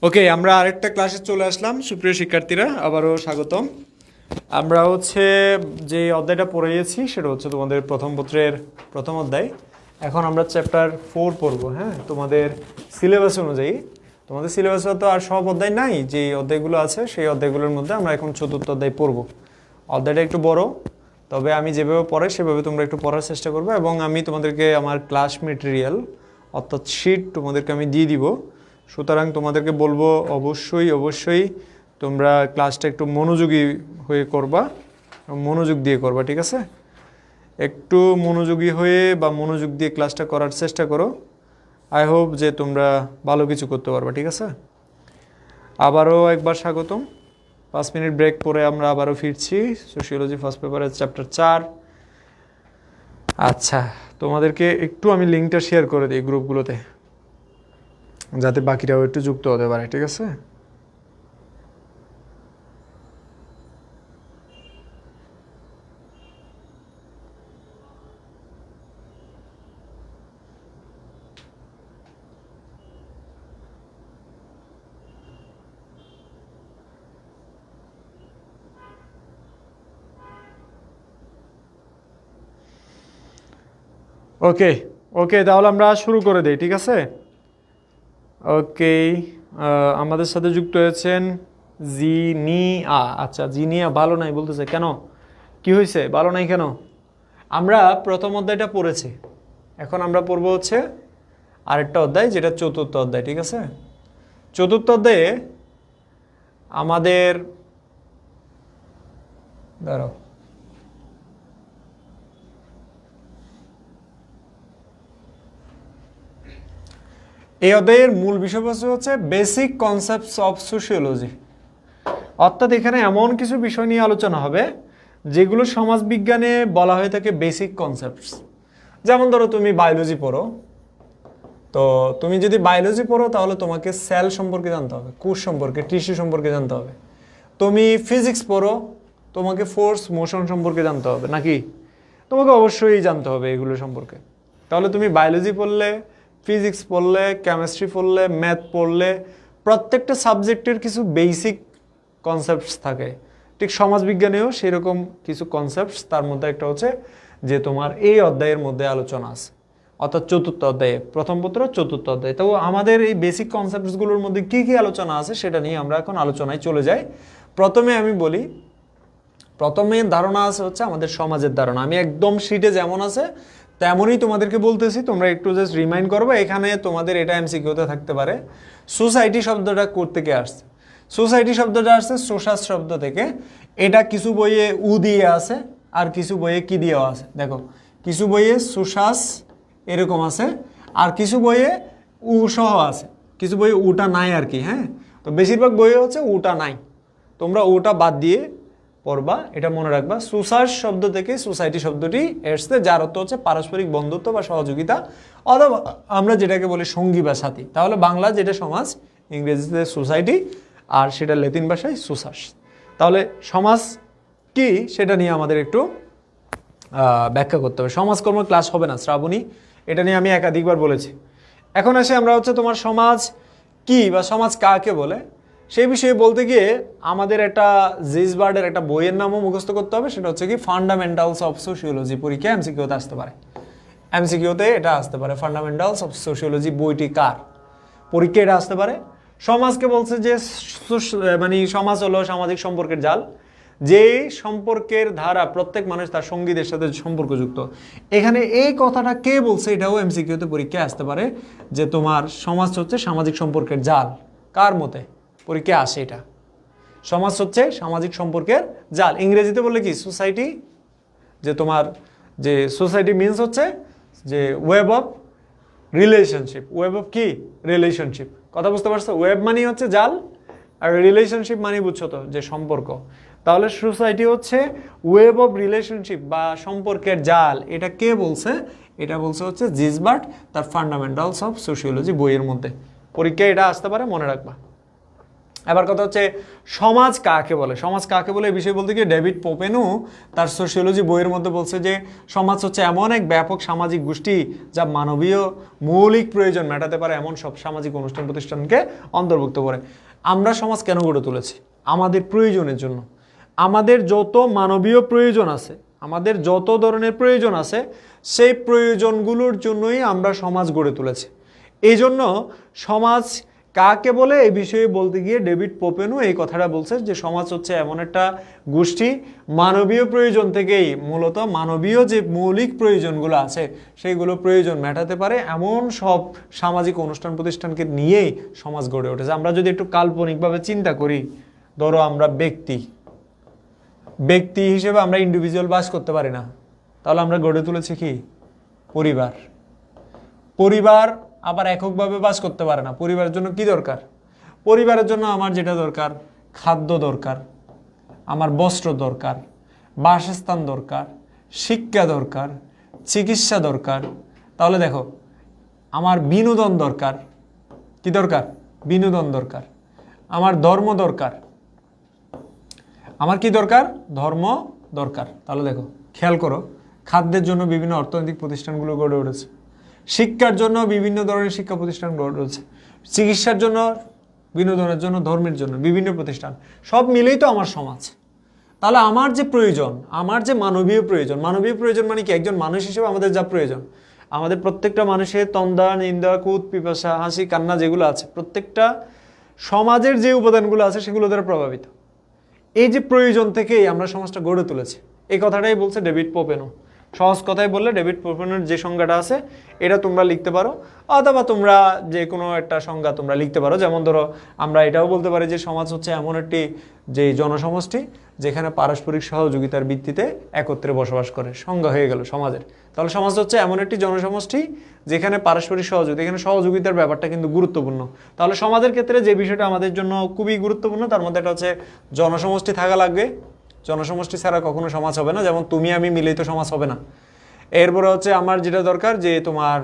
ওকে, আমরা আরেকটা ক্লাসে চলে আসলাম। সুপ্রিয় শিক্ষার্থীরা, আবারও স্বাগতম। আমরা যে অধ্যায়টা পড়িয়েছি সেটা হচ্ছে তোমাদের প্রথম পত্রের প্রথম অধ্যায়। এখন আমরা চ্যাপ্টার 4 পড়বো। হ্যাঁ, তোমাদের সিলেবাস অনুযায়ী, তোমাদের সিলেবাসে তো আর সব অধ্যায় নাই, যে অধ্যায়গুলো আছে সেই অধ্যায়গুলোর মধ্যে আমরা এখন চতুর্থ অধ্যায় পড়বো। অধ্যায়টা একটু বড়, তবে আমি যেভাবে পড়াই সেভাবে তোমরা একটু পড়ার চেষ্টা করবে, এবং আমি তোমাদেরকে আমার ক্লাস মেটেরিয়াল অর্থাৎ শিট তোমাদেরকে আমি দিয়ে দিব। সুতরাং তোমাদেরকে বলবো অবশ্যই তোমরা ক্লাসটা একটু মনোযোগী হয়ে করবা, মনোযোগ দিয়ে করবা, ঠিক আছে? একটু মনোযোগী হয়ে বা মনোযোগ দিয়ে ক্লাসটা করার চেষ্টা করো। আই হোপ যে তোমরা ভালো কিছু করতে পারবা, ঠিক আছে? আবারও একবার স্বাগতম। 5 মিনিট ব্রেক পরে আমরা আবারও ফিরছি সোশিওলজি ফার্স্ট পেপারের চ্যাপ্টার 4। আচ্ছা, তোমাদেরকে একটু আমি লিঙ্কটা শেয়ার করে দিই গ্রুপগুলোতে, যাতে বাকিরাও একটু যুক্ত হতে পারে, ঠিক আছে? ওকে ওকে, তাহলে আমরা শুরু করে দিই, ঠিক আছে? ওকে, আমাদের সাথে যুক্ত হয়েছেন জিনিয়া। আচ্ছা, জিনিয়া ভালো নাই বলতেছে কেন? কি হয়েছে, ভালো নাই কেন? আমরা প্রথম অধ্যায়টা পড়েছি, এখন আমরা পড়বো হচ্ছে আরেকটা অধ্যায়, যেটা চতুর্থ অধ্যায়, ঠিক আছে? চতুর্থ অধ্যায়ে আমাদের দাঁড়াও, এই অধ্যায়ের মূল বিষয়বস্তু হচ্ছে বেসিক কনসেপ্টস অফ সোশিওলজি। অর্থাৎ এখানে এমন কিছু বিষয় নিয়ে আলোচনা হবে যেগুলো সমাজবিজ্ঞানে বলা হয়ে থাকে বেসিক কনসেপ্টস। যেমন ধরো তুমি বায়োলজি পড়ো, তো তুমি যদি বায়োলজি পড়ো তাহলে তোমাকে সেল সম্পর্কে জানতে হবে, কোষ সম্পর্কে, টিস্যু সম্পর্কে জানতে হবে। তুমি ফিজিক্স পড়ো, তোমাকে ফোর্স মোশন সম্পর্কে জানতে হবে, নাকি? তোমাকে অবশ্যই জানতে হবে এগুলো সম্পর্কে। তাহলে তুমি বায়োলজি পড়লে, ফিজিক্স পড়লে, কেমিস্ট্রি পড়লে, ম্যাথ পড়লে, প্রত্যেকটা সাবজেক্টের কিছু বেসিক কনসেপ্টস থাকে। ঠিক সমাজবিজ্ঞানেও সেরকম কিছু কনসেপ্টস, তার মধ্যে একটা হচ্ছে যে তোমার এই অধ্যায়ের মধ্যে আলোচনা আছে, অর্থাৎ চতুর্থ অধ্যায়ে, প্রথম পত্র চতুর্থ অধ্যায়। তো আমাদের এই বেসিক কনসেপ্টসগুলোর মধ্যে কী কী আলোচনা আছে সেটা নিয়ে আমরা এখন আলোচনায় চলে যাই। প্রথমে আমি বলি, প্রথমে ধারণা আছে হচ্ছে আমাদের সমাজের ধারণা। আমি একদম শিটে যেমন আছে তেমনই তোমাদেরকে বলতেছি, তোমরা একটু জাস্ট রিমাইন্ড করবে। এখানে তোমাদের এটা এমসিকিউতে থাকতে পারে। সোসাইটি শব্দটা থেকে আসছে? সোসাইটি শব্দটা আসছে সোশ্যাল শব্দ থেকে। এটা কিছু বইয়ে উ দিয়ে আছে, আর কিছু বইয়ে কি দিয়েও আছে। দেখো, কিছু বইয়ে সোশ্যাস এরকম আছে, আর কিছু বইয়ে উ সহ আছে, কিছু বইয়ে উটা নাই আর কি। হ্যাঁ, তো বেশিরভাগ বইয়ে হচ্ছে উটা নাই, তোমরা ওটা বাদ দিয়ে পড়বা, এটা মনে রাখবা। সোশ্যাল শব্দ থেকে সোসাইটি শব্দটি এসছে, যার অর্থ হচ্ছে পারস্পরিক বন্ধুত্ব বা সহযোগিতা, অথবা আমরা যেটাকে বলি সঙ্গী বা সাথী। তাহলে বাংলা যেটা সমাজ, ইংরেজিতে সোসাইটি, আর সেটা ল্যাতিন ভাষায় সোসাস। তাহলে সমাজ কি সেটা নিয়ে আমাদের একটু ব্যাখ্যা করতে হবে। সমাজকর্ম ক্লাস হবে না শ্রাবণী, এটা নিয়ে আমি একাধিকবার বলেছি। এখন আসে আমরা হচ্ছে তোমার সমাজ কি বা সমাজ কাকে বলে সেই বিষয়ে বলতে গিয়ে আমাদের একটা জিসবার্ডের একটা বইয়ের নামও মুখস্থ করতে হবে, সেটা হচ্ছে কি ফান্ডামেন্টালস অফ সোশিওলজি। পরীক্ষা এমসিকিউতে আসতে পারে, এমসিকিউতে এটা আসতে পারে। ফান্ডামেন্টালস অফ সোশিওলজি বইটি কার? পরীক্ষা এটা আসতে পারে। সমাজকে বলছে যে মানে সমাজ হলো সামাজিক সম্পর্কের জাল, যে সম্পর্কের ধারা প্রত্যেক মানুষ তার সঙ্গীদের সাথে সম্পর্কযুক্ত। এখানে এই কথাটা কে বলছে এটাও এমসিকিউতে পরীক্ষায় আসতে পারে, যে তোমার সমাজ হচ্ছে সামাজিক সম্পর্কের জাল। কার মতে পরীক্ষা আসে এটা? সমাজ হচ্ছে সামাজিক সম্পর্কের জাল। ইংরেজিতে বললে কি? সোসাইটি। যে তোমার যে সোসাইটি মিনস হচ্ছে যে web of relationship. Web of কি? রিলেশনশিপ। কথা বুঝতে পারছো? ওয়েব মানে হচ্ছে জাল, আর রিলেশনশিপ মানে বুঝছো তো যে সম্পর্ক। তাহলে সোসাইটি হচ্ছে ওয়েব অফ রিলেশনশিপ বা সম্পর্কের জাল। এটা কে বলছে? এটা বলছে হচ্ছে জিসবার্ড, তার ফান্ডামেন্টালস অফ সোশিওলজি বইয়ের মধ্যে। পরীক্ষায় এটা আসতে পারে, মনে রাখবা। এবার কথা হচ্ছে সমাজ কাকে বলে, সমাজ কাকে বলে এই বিষয়ে বলতে গিয়ে ডেভিড পোপেনও তার সোশিওলজি বইয়ের মধ্যে বলছে যে সমাজ হচ্ছে এমন এক ব্যাপক সামাজিক গোষ্ঠী যা মানবীয় মৌলিক প্রয়োজন মেটাতে পারে এমন সব সামাজিক অনুষ্ঠান প্রতিষ্ঠানকে অন্তর্ভুক্ত করে। আমরা সমাজ কেন গড়ে তুলেছি? আমাদের প্রয়োজনের জন্য। আমাদের যত মানবীয় প্রয়োজন আছে, আমাদের যত ধরনের প্রয়োজন আছে, সেই প্রয়োজনগুলোর জন্যই আমরা সমাজ গড়ে তুলেছি। এই জন্য সমাজ কাকে বলে এই বিষয়ে বলতে গিয়ে ডেভিড পোপেনও এই কথাটা বলছে যে সমাজ হচ্ছে এমন একটা গোষ্ঠী মানবীয় প্রয়োজন থেকেই, মূলত মানবীয় যে মৌলিক প্রয়োজনগুলো আছে সেইগুলো প্রয়োজন মেটাতে পারে এমন সব সামাজিক অনুষ্ঠান প্রতিষ্ঠানকে নিয়েই সমাজ গড়ে উঠেছে। আমরা যদি একটু কাল্পনিকভাবে চিন্তা করি, ধরো আমরা ব্যক্তি হিসেবে আমরা ইন্ডিভিজুয়াল বাস করতে পারি না, তাহলে আমরা গড়ে তুলেছি কি? পরিবার। পরিবার আবার এককভাবে বাস করতে পারে না। পরিবারের জন্য কি দরকার? পরিবারের জন্য আমার যেটা দরকার, খাদ্য দরকার, আমার বস্ত্র দরকার, বাসস্থান দরকার, শিক্ষা দরকার, চিকিৎসা দরকার। তাহলে দেখো, আমার বিনোদন দরকার। কি দরকার? বিনোদন দরকার। আমার ধর্ম দরকার। আমার কি দরকার? ধর্ম দরকার। তাহলে দেখো, খেয়াল করো, খাদ্যের জন্য বিভিন্ন অর্থনৈতিক প্রতিষ্ঠানগুলো গড়ে উঠেছে, শিক্ষার জন্য বিভিন্ন ধরনের শিক্ষা প্রতিষ্ঠান গড়ে উঠেছে, চিকিৎসার জন্য, বিনোদনের জন্য, ধর্মের জন্য বিভিন্ন প্রতিষ্ঠান। সব মিলেই তো আমার সমাজ। তাহলে আমার যে প্রয়োজন, আমার যে মানবীয় প্রয়োজন, মানবীয় প্রয়োজন মানে কি? একজন মানুষ হিসেবে আমাদের যা প্রয়োজন, আমাদের প্রত্যেকটা মানুষের তন্দা, নিন্দা, কুত, পিপাসা, হাসি, কান্না যেগুলো আছে, প্রত্যেকটা সমাজের যে উপাদানগুলো আছে সেগুলো দ্বারা প্রভাবিত। এই যে প্রয়োজন থেকেই আমরা সমাজটা গড়ে তুলেছি, এই কথাটাই বলছে ডেভিড পোপেনও। সহজ কথায় বললে ডেভিড পোপেনের যে সংজ্ঞাটা আছে এটা তোমরা লিখতে পারো, অথবা তোমরা যে কোনো একটা সংজ্ঞা তোমরা লিখতে পারো। যেমন ধরো, আমরা এটাও বলতে পারি যে সমাজ হচ্ছে এমন একটি যে জনসমষ্টি যেখানে পারস্পরিক সহযোগিতার ভিত্তিতে একত্রে বসবাস করে। সংজ্ঞা হয়ে গেল সমাজের। তাহলে সমাজ হচ্ছে এমন একটি জনসমষ্টি যেখানে পারস্পরিক সহযোগিতা, এখানে সহযোগিতার ব্যাপারটা কিন্তু গুরুত্বপূর্ণ। তাহলে সমাজের ক্ষেত্রে যে বিষয়টা আমাদের জন্য খুবই গুরুত্বপূর্ণ তার মধ্যে একটা হচ্ছে জনসমষ্টি থাকা লাগবে। জনসমষ্টি ছাড়া কখনো সমাজ হবে না। যেমন তুমি আমি মিলেই তো সমাজ হবে না। এরপরে হচ্ছে আমার যেটা দরকার যে তোমার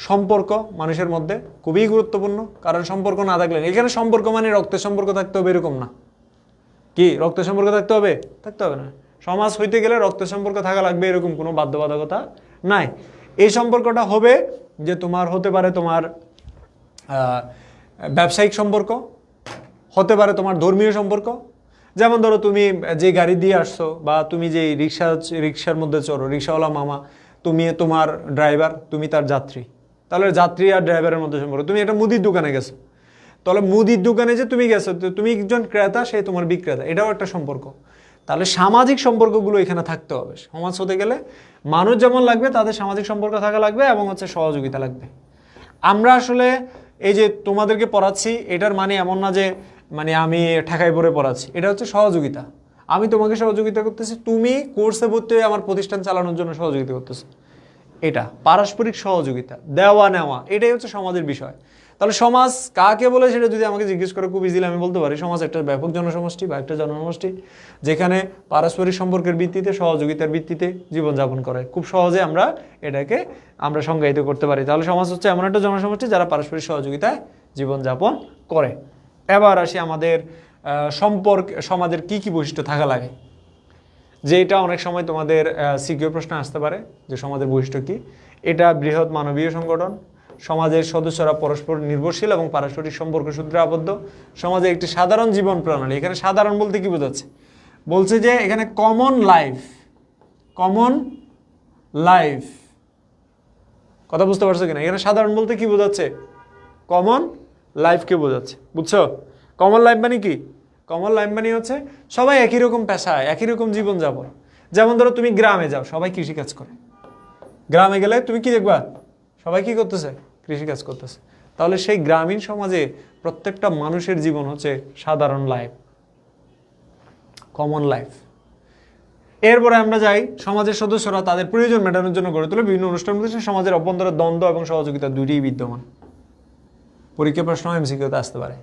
সম্পর্ক মানুষের মধ্যে খুবই গুরুত্বপূর্ণ, কারণ সম্পর্ক না থাকলে, এখানে সম্পর্ক মানে রক্তের সম্পর্ক থাকতে হবে এরকম না। কি রক্তের সম্পর্ক থাকতে হবে? থাকতে হবে না। সমাজ হইতে গেলে রক্তের সম্পর্ক থাকা লাগবে এরকম কোনো বাধ্যবাধকতা নাই। এই সম্পর্কটা হবে যে তোমার হতে পারে তোমার ব্যবসায়িক সম্পর্ক, হতে পারে তোমার ধর্মীয় সম্পর্ক। যেমন ধরো তুমি যে গাড়ি দিয়ে আসছো বা তুমি যে রিক্সার মধ্যে চড়ো, রিক্সাওয়ালা মামা, তুমি তোমার ড্রাইভার, তুমি তার যাত্রী। তাহলে যাত্রী আর ড্রাইভারের মধ্যে সম্পর্ক। তুমি একটা মুদির দোকানে গেছো, তাহলে মুদির দোকানে যে তুমি গেছো, তুমি একজন ক্রেতা, সে তোমার বিক্রেতা, এটাও একটা সম্পর্ক। তাহলে সামাজিক সম্পর্কগুলো এখানে থাকতে হবে। সমাজ হতে গেলে মানুষ যেমন লাগবে তাদের সামাজিক সম্পর্ক থাকা লাগবে এবং হচ্ছে সহযোগিতা লাগবে। আমরা আসলে এই যে তোমাদেরকে পড়াচ্ছি এটার মানে এমন না যে মানে আমি ঠেকাই পড়ে পড়াচ্ছি, এটা হচ্ছে সহযোগিতা। আমি তোমাকে সহযোগিতা করতেছি, তুমি কোর্সে ভর্তি হয়ে আমার প্রতিষ্ঠান চালানোর জন্য সহযোগিতা করতেছো। এটা পারস্পরিক সহযোগিতা, দেওয়া নেওয়া, এটাই হচ্ছে সমাজের বিষয়। তাহলে সমাজ কাকে বলে সেটা যদি আমাকে জিজ্ঞেস করে খুব ইজিলি আমি বলতে পারি সমাজ একটা ব্যাপক জনসমষ্টি বা একটা জনসমষ্টি যেখানে পারস্পরিক সম্পর্কের ভিত্তিতে, সহযোগিতার ভিত্তিতে জীবনযাপন করে। খুব সহজে আমরা এটাকে সংজ্ঞায়িত করতে পারি। তাহলে সমাজ হচ্ছে এমন একটা জনসমষ্টি যারা পারস্পরিক সহযোগিতায় জীবনযাপন করে। এবার আসি আমাদের সমাজের কি কি বৈশিষ্ট্য থাকা লাগে, যে এটা অনেক সময় তোমাদের সিকিউ প্রশ্ন আসতে পারে যে সমাজের বৈশিষ্ট্য কি। এটা বৃহৎ মানবীয় সংগঠন, সমাজের সদস্যরা পরস্পর নির্ভরশীল এবং পারস্পরিক সম্পর্ক সূত্রে আবদ্ধ, সমাজে একটি সাধারণ জীবন প্রণালী। এখানে সাধারণ বলতে কি বোঝাচ্ছে? বলছে যে এখানে কমন লাইফ, কথা বুঝতে পারছো কিনা? এখানে সাধারণ বলতে কি বোঝাচ্ছে? কমন লাইফকে বোঝাচ্ছে। বুঝছো? কমন লাইফ মানে কি? কমন লাইফ মানে হচ্ছে সবাই একই রকম পেশায়, একই রকম জীবনযাপন। যেমন ধরো তুমি গ্রামে যাও, সবাই কৃষিকাজ করে। গ্রামে গেলে তুমি কি দেখবা? সবাই কি করতেছে? কৃষিকাজ করতেছে। তাহলে সেই গ্রামীণ সমাজে প্রত্যেকটা মানুষের জীবন হচ্ছে সাধারণ লাইফ, কমন লাইফ। এরপরে আমরা যাই, সমাজের সদস্যরা তাদের প্রয়োজন মেটানোর জন্য গড়ে তোলে বিভিন্ন অনুষ্ঠান প্রতিষ্ঠান। সমাজের অভ্যন্তরে দ্বন্দ্ব এবং সহযোগিতা দুইটিই বিদ্যমান। পরীক্ষা প্রশ্ন এমসিকিউতে আসতে পারে।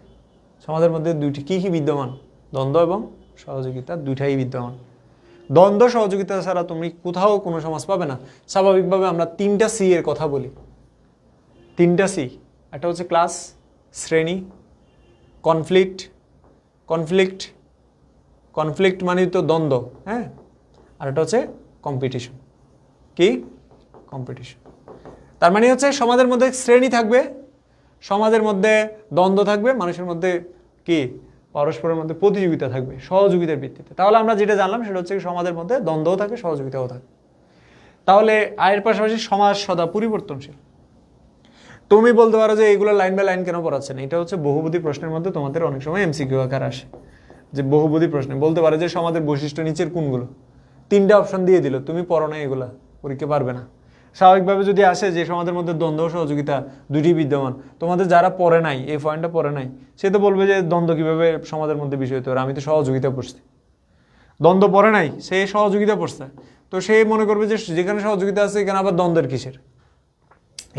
সমাজের মধ্যে দুইটি কি কি বিদ্যমান? দ্বন্দ্ব এবং সহযোগিতা, দুইটাই বিদ্যমান। দ্বন্দ্ব সহযোগিতা ছাড়া তুমি কোথাও কোনো সমাজ পাবে না। স্বাভাবিকভাবে আমরা 3টা সি এর কথা বলি। 3টা সি, একটা হচ্ছে ক্লাস, শ্রেণী, কনফ্লিক্ট কনফ্লিক্ট, কনফ্লিক্ট মানে তো দ্বন্দ্ব, হ্যাঁ, আর এটা হচ্ছে কম্পিটিশন। কি? কম্পিটিশন। তার মানে হচ্ছে সমাজের মধ্যে শ্রেণী থাকবে, সমাজের মধ্যে দ্বন্দ্ব থাকবে, মানুষের মধ্যে কি পরস্পরের মধ্যে প্রতিযোগিতা থাকবে সহযোগিতার ভিত্তিতে। তাহলে আমরা যেটা জানলাম সেটা হচ্ছে সমাজের মধ্যে দ্বন্দ্বও থাকে, সহযোগিতাও থাকে। তাহলে আয়ের পাশাপাশি সমাজ সদা পরিবর্তনশীল। তুমি বলতে পারো যে এইগুলো লাইন বাই লাইন কেন পড়াচ্ছেন? এটা হচ্ছে বহুপদী প্রশ্নের মধ্যে তোমাদের অনেক সময় এমসিকিউ আকার আসে, যে বহুপদী প্রশ্নে বলতে পারে যে সমাজের বৈশিষ্ট্য নিচের কোনগুলো, 3টা অপশন দিয়ে দিল, তুমি পড়ো না এগুলা, পরীক্ষা পারবে না। স্বাভাবিকভাবে যদি আসে যে সমাজের মধ্যে দ্বন্দ্ব ও সহযোগিতা দুটি বিদ্যমান, তোমাদের যারা পড়ে নাই, এই পয়েন্টটা পড়ে নাই, সে তো বলবে যে দ্বন্দ্ব কিভাবে সমাজের মধ্যে বিষয় হতে পারে, আমি তো সহযোগিতা পড়ছি। দ্বন্দ্ব পড়ে নাই, সে সহযোগিতা পড়ছে, তো সে মনে করবে যে যেখানে সহযোগিতা আছে এখানে আবার দ্বন্দ্বের কিসের।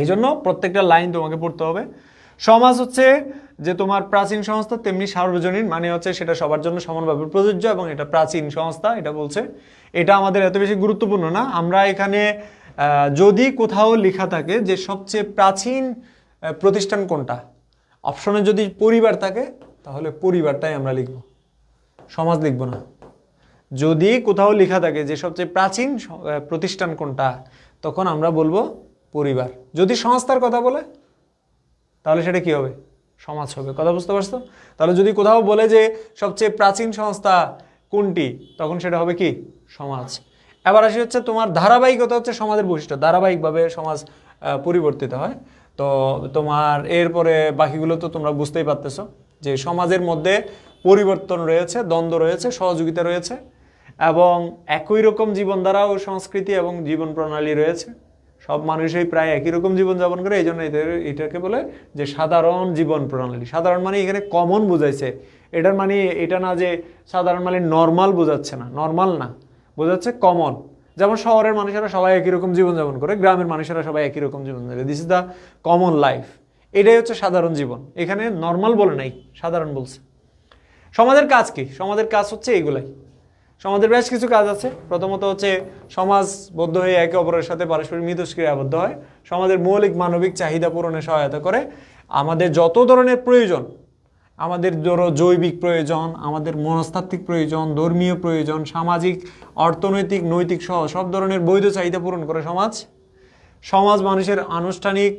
এই জন্য প্রত্যেকটা লাইন তোমাকে পড়তে হবে। সমাজ হচ্ছে যে তোমার প্রাচীন সংস্থা, তেমনি সার্বজনীন, মানে হচ্ছে সেটা সবার জন্য সমানভাবে প্রযোজ্য, এবং এটা প্রাচীন সংস্থা, এটা বলছে। এটা আমাদের এত বেশি গুরুত্বপূর্ণ না। আমরা এখানে যদি কোথাও লেখা থাকে যে সবচেয়ে প্রাচীন প্রতিষ্ঠান কোনটা, অপশনে যদি পরিবার থাকে তাহলে পরিবারটাই আমরা লিখব, সমাজ লিখব না। যদি কোথাও লেখা থাকে যে সবচেয়ে প্রাচীন প্রতিষ্ঠান কোনটা, তখন আমরা বলবো পরিবার। যদি সংস্থার কথা বলে তাহলে সেটা কি হবে? সমাজ হবে। কথা বুঝতে পারছো? তাহলে যদি কোথাও বলে যে সবচেয়ে প্রাচীন সংস্থা কোনটি, তখন সেটা হবে কি? সমাজ। এবার আসি হচ্ছে তোমার ধারাবাহিকতা হচ্ছে সমাজের বৈশিষ্ট্য, ধারাবাহিকভাবে সমাজ পরিবর্তিত হয়। তো তোমার এরপরে বাকিগুলো তো তোমরা বুঝতেই পারতেছো যে সমাজের মধ্যে পরিবর্তন রয়েছে, দ্বন্দ্ব রয়েছে, সহযোগিতা রয়েছে, এবং একই রকম জীবনধারা ও সংস্কৃতি এবং জীবন প্রণালী রয়েছে। সব মানুষই প্রায় একই রকম জীবনযাপন করে, এই জন্য এটাকে বলে যে সাধারণ জীবন প্রণালী। সাধারণ মানে এখানে কমন বোঝাইছে, এটার মানে এটা না যে সাধারণ মানে নর্মাল বোঝাচ্ছে না, নর্মাল না, বোঝাচ্ছে কমন। যেমন শহরের মানুষেরা সবাই একই রকম জীবনযাপন করে, গ্রামের মানুষেরা সবাই একই রকম জীবনযাপন করে, this is the common life. এটাই হচ্ছে সাধারণ জীবন। এখানে নর্মাল বলে নাই, সাধারণ বলছে। সমাজের কাজ কি? সমাজের কাজ হচ্ছে এইগুলাই। সমাজের বেশ কিছু কাজ আছে। প্রথমত হচ্ছে সমাজবদ্ধ হয়ে একে অপরের সাথে পারস্পরিক মিথস্ক্রিয়ায় আবদ্ধ হয়, সমাজের মৌলিক মানবিক চাহিদা পূরণে সহায়তা করে, আমাদের যত ধরনের প্রয়োজন, আমাদের ধরো জৈবিক প্রয়োজন, আমাদের মনস্তাত্ত্বিক প্রয়োজন, ধর্মীয় প্রয়োজন, সামাজিক, অর্থনৈতিক, নৈতিক সহ সব ধরনের বৈধ চাহিদা পূরণ করে সমাজ। সমাজ মানুষের আনুষ্ঠানিক,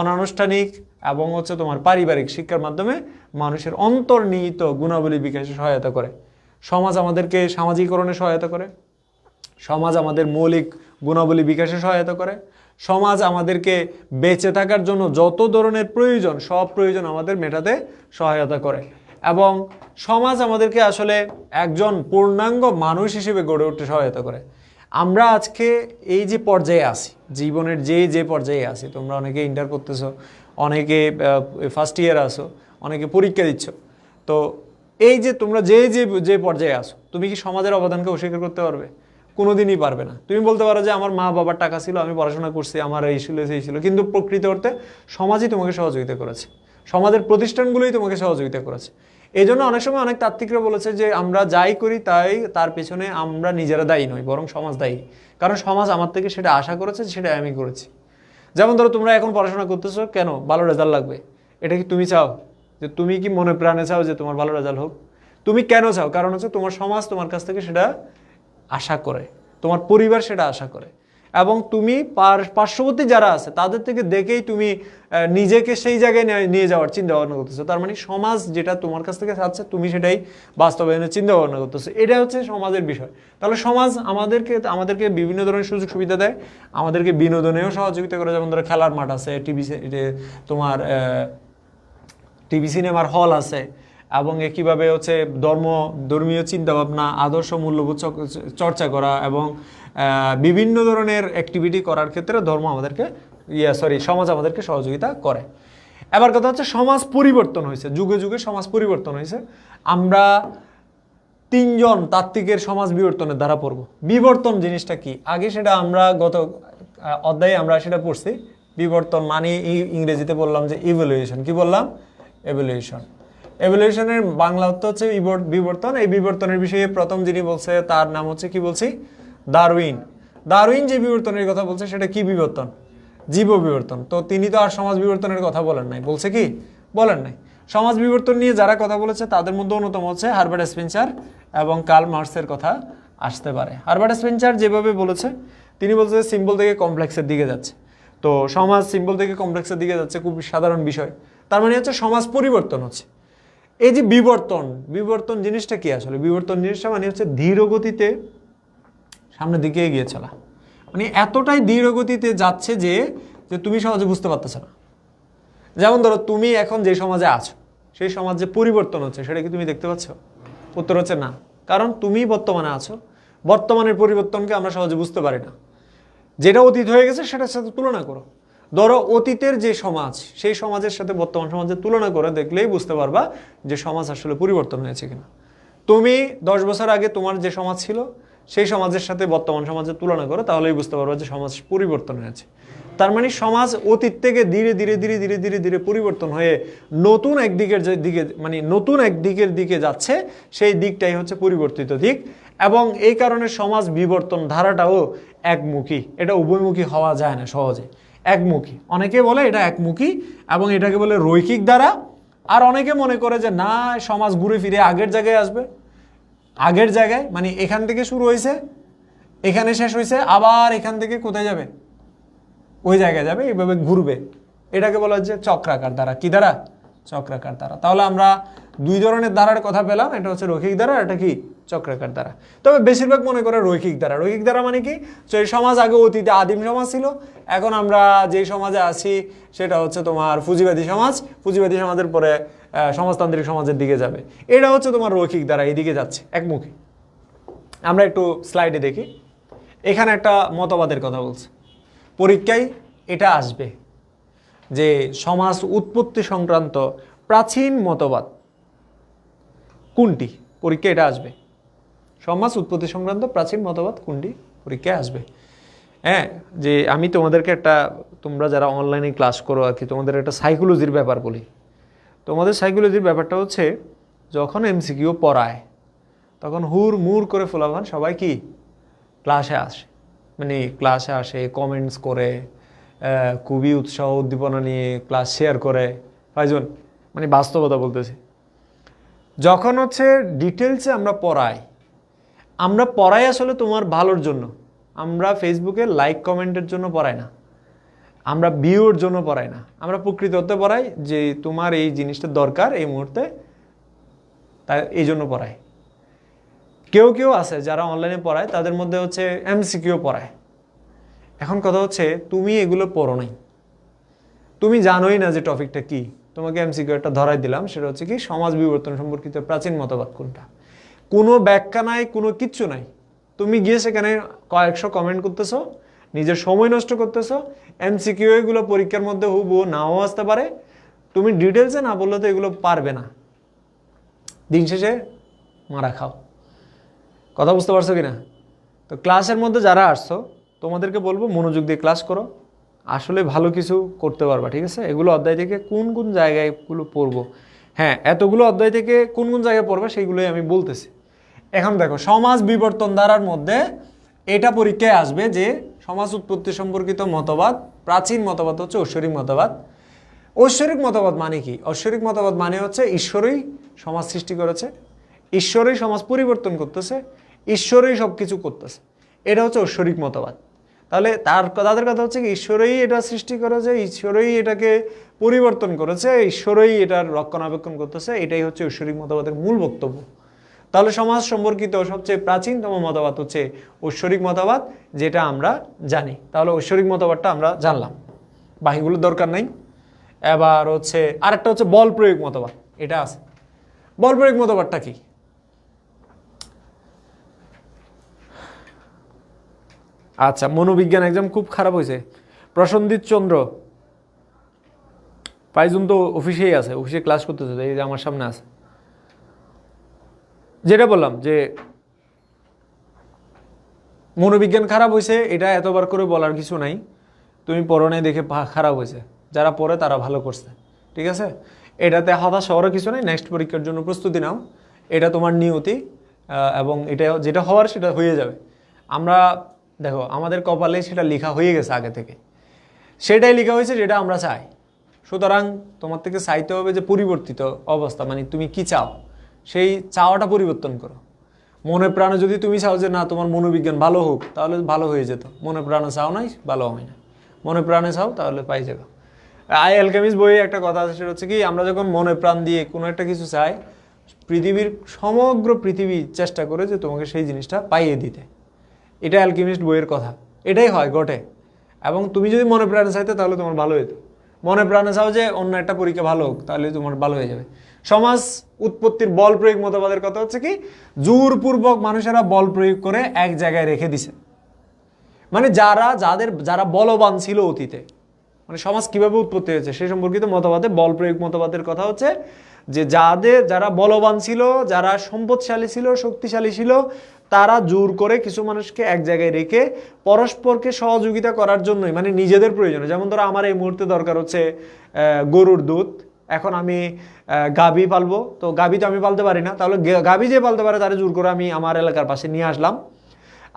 অনানুষ্ঠানিক এবং হচ্ছে তোমার পারিবারিক শিক্ষার মাধ্যমে মানুষের অন্তর্নিহিত গুণাবলী বিকাশে সহায়তা করে। সমাজ আমাদেরকে সামাজিকরণে সহায়তা করে, সমাজ আমাদের মৌলিক গুণাবলী বিকাশে সহায়তা করে, সমাজ আমাদেরকে বেঁচে থাকার জন্য যত ধরনের প্রয়োজন, সব প্রয়োজন আমাদের মেটাতে সহায়তা করে, এবং সমাজ আমাদেরকে আসলে একজন পূর্ণাঙ্গ মানুষ হিসেবে গড়ে উঠতে সহায়তা করে। আমরা আজকে এই যে পর্যায়ে আছি, জীবনের যে পর্যায়ে আছি, তোমরা অনেকে ইন্টার করতেছো, অনেকে ফার্স্ট ইয়ার আসো, অনেকে পরীক্ষা দিচ্ছ, তো এই যে তোমরা যে পর্যায়ে আসো, তুমি কি সমাজের অবদানকে অস্বীকার করতে পারবে? কোনোদিনই পারবে না। তুমি বলতে পারো যে আমার মা বাবার টাকা ছিল, আমি পড়াশোনা করছি, আমার এই ছিল সেই ছিল, কিন্তু প্রকৃত অর্থে সমাজই তোমাকে সহযোগিতা করেছে, সমাজের প্রতিষ্ঠানগুলোই তোমাকে সহযোগিতা করেছে। এই জন্য অনেক সময় অনেক তাত্ত্বিকরা বলেছে যে আমরা যাই করি তাই তার পেছনে আমরা নিজেরা দায়ী নই, বরং সমাজ দায়ী। কারণ সমাজ আমার থেকে সেটা আশা করেছে, সেটা আমি করেছি। যেমন ধরো তোমরা এখন পড়াশোনা করতেছো, কেন? ভালো রেজাল্ট লাগবে। এটা কি তুমি চাও? যে তুমি কি মনে প্রাণে চাও যে তোমার ভালো রেজাল্ট হোক? তুমি কেন চাও? কারণ হচ্ছে তোমার সমাজ তোমার কাছ থেকে সেটা আশা করে, তোমার পরিবার সেটা আশা করে, এবং তুমি পার্শ্ববর্তী যারা আছে তাদের থেকে দেখেই তুমি নিজেকে সেই জায়গায় নিয়ে যাওয়ার চিন্তা ভাবনা করতেছো। তার মানে সমাজ যেটা তোমার কাছ থেকে চাচ্ছে তুমি সেটাই বাস্তবায়নের চিন্তা ভাবনা করতেছো। এটা হচ্ছে সমাজের বিষয়। তাহলে সমাজ আমাদেরকে বিভিন্ন ধরনের সুযোগ সুবিধা দেয়, আমাদেরকে বিনোদনেও সহযোগিতা করে। যেমন ধরো খেলার মাঠ আছে, তোমার টিভি সিনেমার হল আছে, এবং কীভাবে হচ্ছে ধর্মীয় চিন্তাভাবনা, আদর্শ মূল্যবোধ চর্চা করা, এবং বিভিন্ন ধরনের অ্যাক্টিভিটি করার ক্ষেত্রে সমাজ আমাদেরকে সহযোগিতা করে। এবার কথা হচ্ছে সমাজ পরিবর্তন হয়েছে, যুগে যুগে সমাজ পরিবর্তন হয়েছে। আমরা 3জন তাত্ত্বিকের সমাজ বিবর্তনের দ্বারা পড়ব। বিবর্তন জিনিসটা কি? আগে সেটা আমরা গত অধ্যায়ে আমরা সেটা পড়ছি। বিবর্তন মানে ইংরেজিতে বললাম যে ইভ্যালুয়েশন। কি বললাম? এভ্যালুয়েশন। এভ্যালুয়েশনের বাংলা অর্থ হচ্ছে বিবর্তন। এই বিবর্তনের বিষয়ে প্রথম যিনি বলছে তার নাম হচ্ছে, কি বলছি, ডারউইন। ডারউইন যে বিবর্তনের কথা বলছে সেটা কি বিবর্তন? জীব বিবর্তন। তো তিনি তো আর সমাজ বিবর্তনের কথা বলেন নাই। বলছে কি? বলেন নাই। সমাজ বিবর্তন নিয়ে যারা কথা বলেছে তাদের মধ্যে অন্যতম হচ্ছে হারবার্ট স্পেন্সার এবং কার্ল মার্কসের কথা আসতে পারে। হারবার্ট স্পেন্সার যেভাবে বলেছে, তিনি বলছে সিম্বল থেকে কমপ্লেক্সের দিকে যাচ্ছে। তো সমাজ সিম্বল থেকে কমপ্লেক্সের দিকে যাচ্ছে, খুব সাধারণ বিষয়। তার মানে হচ্ছে সমাজ পরিবর্তন হচ্ছে। এই যে বিবর্তন জিনিসটা কি আসলে? বিবর্তন জিনিসটা মানে হচ্ছে ধীর গতিতে সামনের দিকে এগিয়ে চলা, মানে এতটাই ধীর গতিতে যাচ্ছে যে তুমি সহজে বুঝতে পারতেছো না। যেমন ধরো, তুমি এখন যে সমাজে আছো সেই সমাজে পরিবর্তন হচ্ছে, সেটা কি তুমি দেখতে পাচ্ছ? উত্তর হচ্ছে না, কারণ তুমি বর্তমানে আছো। বর্তমানের পরিবর্তনকে আমরা সহজে বুঝতে পারি না। যেটা অতীত হয়ে গেছে সেটার সাথে তুলনা করো। ধরো অতীতের যে সমাজ, সেই সমাজের সাথে বর্তমান সমাজের তুলনা করে দেখলেই বুঝতে পারবা যে সমাজ আসলে পরিবর্তন হয়েছে কিনা। তুমি 10 বছর আগে তোমার যে সমাজ ছিল সেই সমাজের সাথে বর্তমান সমাজের তুলনা করো, তাহলেই বুঝতে পারবা যে সমাজ পরিবর্তন হয়েছে। তার মানে সমাজ অতীত থেকে ধীরে ধীরে ধীরে ধীরে ধীরে ধীরে পরিবর্তন হয়ে নতুন এক দিকের দিকে যাচ্ছে। সেই দিকটাই হচ্ছে পরিবর্তিত দিক। এবং এই কারণে সমাজ বিবর্তন ধারাটাও একমুখী, এটা উভয়মুখী হওয়া যায় না সহজে। একমুখী, অনেকে বলে এটা একমুখী এবং এটাকে বলে রৈখিক ধারা। আর অনেকে মনে করে যে না, সমাজ ঘুরে ফিরে আগের জায়গায় আসবে। আগের জায়গায় মানে এখান থেকে শুরু হয়েছে, এখানে শেষ হয়েছে, আবার এখান থেকে কোথায় যাবে? ওই জায়গায় যাবে, এইভাবে ঘুরবে। এটাকে বলা হচ্ছে চক্রাকার ধারা। কি ধারা? চক্রাকার ধারা। তাহলে আমরা 2 ধরনের ধারার কথা পেলাম, এটা হচ্ছে রৈখিক ধারা, এটা কি চক্রাকার ধারা। তবে বেশিরভাগ মনে করে রৈখিক ধারা। রৈখিক ধারা মানে কি? এই সমাজ আগে অতীতে আদিম সমাজ ছিল, এখন আমরা যে সমাজে আছি সেটা হচ্ছে তোমার পুঁজিবাদী সমাজ। পুঁজিবাদী সমাজের পরে সমাজতান্ত্রিক সমাজের দিকে যাবে। এটা হচ্ছে তোমার রৈখিক ধারা, এইদিকে যাচ্ছে একমুখী। আমরা একটু স্লাইডে দেখি, এখানে একটা মতবাদের কথা বলছে। পরীক্ষায় এটা আসবে যে সমাজ উৎপত্তি সংক্রান্ত প্রাচীন মতবাদ কোনটি? পরীক্ষায় এটা আসবে। সমাজ উৎপত্তি সংক্রান্ত প্রাচীন মতবাদ কোনটি? পরীক্ষায় আসবে। হ্যাঁ, যে আমি তোমাদেরকে তোমরা যারা অনলাইনে ক্লাস করো আর কি, তোমাদের একটা সাইকোলজির ব্যাপার বলি। তোমাদের সাইকোলজির ব্যাপারটা হচ্ছে, যখন এমসিকিউ পড়ায় তখন হুড়মুড় করে ফোলাভান সবাই কি ক্লাসে আসে, মানে ক্লাসে আসে, কমেন্টস করে, খুবই উৎসাহ উদ্দীপনা নিয়ে ক্লাস শেয়ার করে। ফাইজুন, মানে বাস্তবতা বলতেছি। যখন হচ্ছে ডিটেলসে আমরা পড়াই আসলে তোমার ভালোর জন্য। আমরা ফেসবুকে লাইক কমেন্টের জন্য পড়াই না, আমরা ভিউর জন্য পড়াই না, আমরা প্রকৃত হতে পড়াই যে তোমার এই জিনিসটা দরকার এই মুহূর্তে, তাই এই জন্য পড়াই। কেউ আছে যারা অনলাইনে পড়ায়, তাদের মধ্যে হচ্ছে এমসিকিউ পড়ায়। এখন কথা হচ্ছে, তুমি এগুলো পড়ো নাই, তুমি জানোই না যে টপিকটা কি। তোমাকে এমসিকিউ একটা ধরাই দিলাম, সেটা হচ্ছে কি সমাজ বিবর্তন সম্পর্কিত প্রাচীন মতবাদ কোনটা। কোনো ব্যাখ্যা নাই, কোনো কিচ্ছু নাই। তুমি গিয়ে সেখানে কয়েকশো কমেন্ট করতেছো, নিজের সময় নষ্ট করতেছো। এমসিকিউ এগুলো পরীক্ষার মধ্যে হুবহু নাও আসতে পারে। তুমি ডিটেলসে না বললে তো এগুলো পারবে না, দিন শেষে মারা খাও। কথা বুঝতে পারছো কি না? তো ক্লাসের মধ্যে যারা আসছো তোমাদেরকে বলবো মনোযোগ দিয়ে ক্লাস করো, আসলে ভালো কিছু করতে পারবা। ঠিক আছে? এগুলো অধ্যায় থেকে কোন কোন জায়গায়গুলো পড়বো, হ্যাঁ এতগুলো অধ্যায় থেকে কোন কোন জায়গায় পড়বা সেগুলোই আমি বলতেছি। এখন দেখো, সমাজ বিবর্তন ধারার মধ্যে এটা পরীক্ষায় আসবে যে সমাজ উৎপত্তি সম্পর্কিত মতবাদ, প্রাচীন মতবাদ হচ্ছে ঐশ্বরিক মতবাদ। ঐশ্বরিক মতবাদ মানে কি? ঐশ্বরিক মতবাদ মানে হচ্ছে ঈশ্বরই সমাজ সৃষ্টি করেছে, ঈশ্বরই সমাজ পরিবর্তন করতেছে, ঈশ্বরই সব কিছু করতেছে। এটা হচ্ছে ঐশ্বরিক মতবাদ। তাহলে তাদের কথা হচ্ছে কি, ঈশ্বরই এটা সৃষ্টি করেছে, ঈশ্বরই এটাকে পরিবর্তন করেছে, ঈশ্বরই এটার রক্ষণাবেক্ষণ করতেছে। এটাই হচ্ছে ঐশ্বরিক মতবাদের মূল বক্তব্য। তাহলে সমাজ সম্পর্কিত সবচেয়ে প্রাচীনতম মতবাদ হচ্ছে ঐশ্বরিক মতবাদ, যেটা আমরা জানি। তাহলে ঐশ্বরিক মতবাদটা আমরা জানলাম, বাকিগুলোর দরকার নাই। এবার হচ্ছে আরেকটা হচ্ছে বল প্রয়োগ মতবাদ, এটা আছে। বল প্রয়োগ মতবাদটা কি? আচ্ছা, মনোবিজ্ঞান এক্সাম খুব খারাপ হয়েছে। প্রসন্দিত চন্দ্র ফাইজুন তো অফিসেই আছে, অফিসে ক্লাস করতেছে, এই যে আমার সামনে আছে। যেটা বললাম যে মনোবিজ্ঞান খারাপ হয়েছে, এটা এতবার করে বলার কিছু নাই। তুমি পড়ো নাই দেখে খারাপ হয়েছে, যারা পড়ে তারা ভালো করছে। ঠিক আছে? এটাতে হতাশ হওয়ারও কিছু নেই। নেক্সট পরীক্ষার জন্য প্রস্তুতি নাও, এটা তোমার নিয়তি, এবং এটা যেটা হওয়ার সেটা হয়ে যাবে। আমরা দেখো, আমাদের কপালে সেটা লেখা হয়ে গেছে আগে থেকে, সেটাই লেখা হয়েছে যেটা আমরা চাই। সুতরাং তোমার থেকে চাইতে হবে যে পরিবর্তিত অবস্থা, মানে তুমি কি চাও সেই চাওয়াটা পরিবর্তন করো। মনে প্রাণে যদি তুমি চাও যে না তোমার মনোবিজ্ঞান ভালো হোক, তাহলে ভালো হয়ে যেত। মনে প্রাণে চাও নাই, ভালো হয় না। মনে প্রাণে চাও তাহলে পাই যাবে। অ্যালকেমিস্ট বইয়ে একটা কথা আছে, সেটা হচ্ছে কি আমরা যখন মনে প্রাণ দিয়ে কোনো একটা কিছু চাই, পৃথিবীর সমগ্র পৃথিবী চেষ্টা করে যে তোমাকে সেই জিনিসটা পাইয়ে দিতে। এটা অ্যালকেমিস্ট বইয়ের কথা, এটাই হয় ঘটে। এবং তুমি যদি মনে প্রাণে চাইতে তাহলে তোমার ভালো হতো। মনে প্রাণে চাও যে অন্য একটা পরীক্ষা ভালো হোক, তাহলে তোমার ভালো হয়ে যাবে। সমাজ উৎপত্তির বল প্রয়োগ মতবাদের কথা হচ্ছে কি জোরপূর্বক মানুষেরা বল প্রয়োগ করে এক জায়গায় রেখে দিছে। মানে যারা বলবান ছিল অতীতে, মানে সমাজ কিভাবে উৎপত্তি হয়েছে সেই সম্পর্কিত মতবাদে বল প্রয়োগ মতবাদের কথা হচ্ছে যে যারা বলবান ছিল, যারা সম্পদশালী ছিল, শক্তিশালী ছিল, তারা জোর করে কিছু মানুষকে এক জায়গায় রেখে পরস্পরকে সহযোগিতা করার জন্যই, মানে নিজেদের প্রয়োজনে। যেমন ধরো আমার এই মুহূর্তে দরকার হচ্ছে গরুর দুধ, এখন আমি গাভী পালবো, তো গাভী তো আমি পালতে পারি না, তাহলে গাভী যে পালতে পারে তারা জোর করে আমি আমার এলাকার পাশে নিয়ে আসলাম।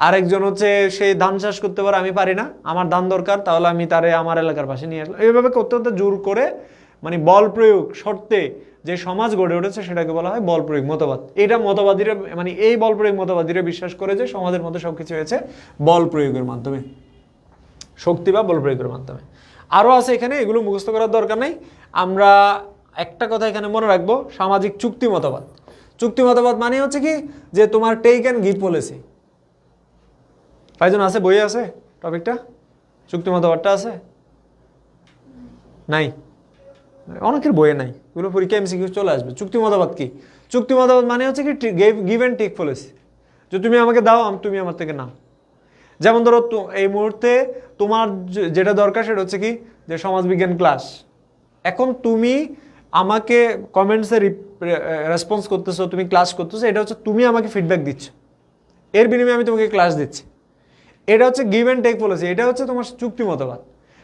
আরেকজন হচ্ছে সে ধান চাষ করতে পারে, আমি পারি না, আমার ধান দরকার, তাহলে আমি তারে আমার এলাকার পাশে নিয়ে আসলাম। এইভাবে করতে করতে জোর করে, মানে বল প্রয়োগ শর্তে যে সমাজ গড়ে উঠেছে সেটাকে বলা হয় বল প্রয়োগ মতবাদ। এটা মতবাদীরা, মানে এই বল প্রয়োগ মতবাদীরা বিশ্বাস করে যে সমাজের মধ্যে সবকিছু হয়েছে বল প্রয়োগের মাধ্যমে, শক্তি বা বল প্রয়োগের মাধ্যমে। আরও আছে এখানে, এগুলো মুখস্থ করার দরকার নেই। আমরা একটা কথা এখানে মনে রাখবো, সামাজিক চুক্তি মতবাদ। চুক্তি মতবাদ মানে হচ্ছে কি যে তোমার টেক অ্যান্ড গিভ পলিসি। কয়জন আছে বই আছে টপিকটা? চুক্তি মতবাদটা আছে? নাই, অনেকের বইয়ে নাই, এগুলো পরীক্ষা এমসিকিউ চলে আসবে। চুক্তি মতবাদ কি? চুক্তি মতবাদ মানে হচ্ছে কি গিভ অ্যান্ড টেক পলিসি, যে তুমি আমাকে দাও, তুমি আমার থেকে নাও। যেমন ধরো এই মুহূর্তে তোমার যেটা দরকার সেটা হচ্ছে কি যে সমাজবিজ্ঞান ক্লাস। এখন তুমি আমাকে কমেন্টসে রেসপন্স করতেছো, তুমি ক্লাস করতেছো, এটা হচ্ছে তুমি আমাকে ফিডব্যাক দিচ্ছ, এর বিনিময়ে আমি তোমাকে ক্লাস দিচ্ছি। এটা হচ্ছে গিভ অ্যান্ড টেক পলিসি, এটা হচ্ছে তোমার চুক্তি মতবাদ।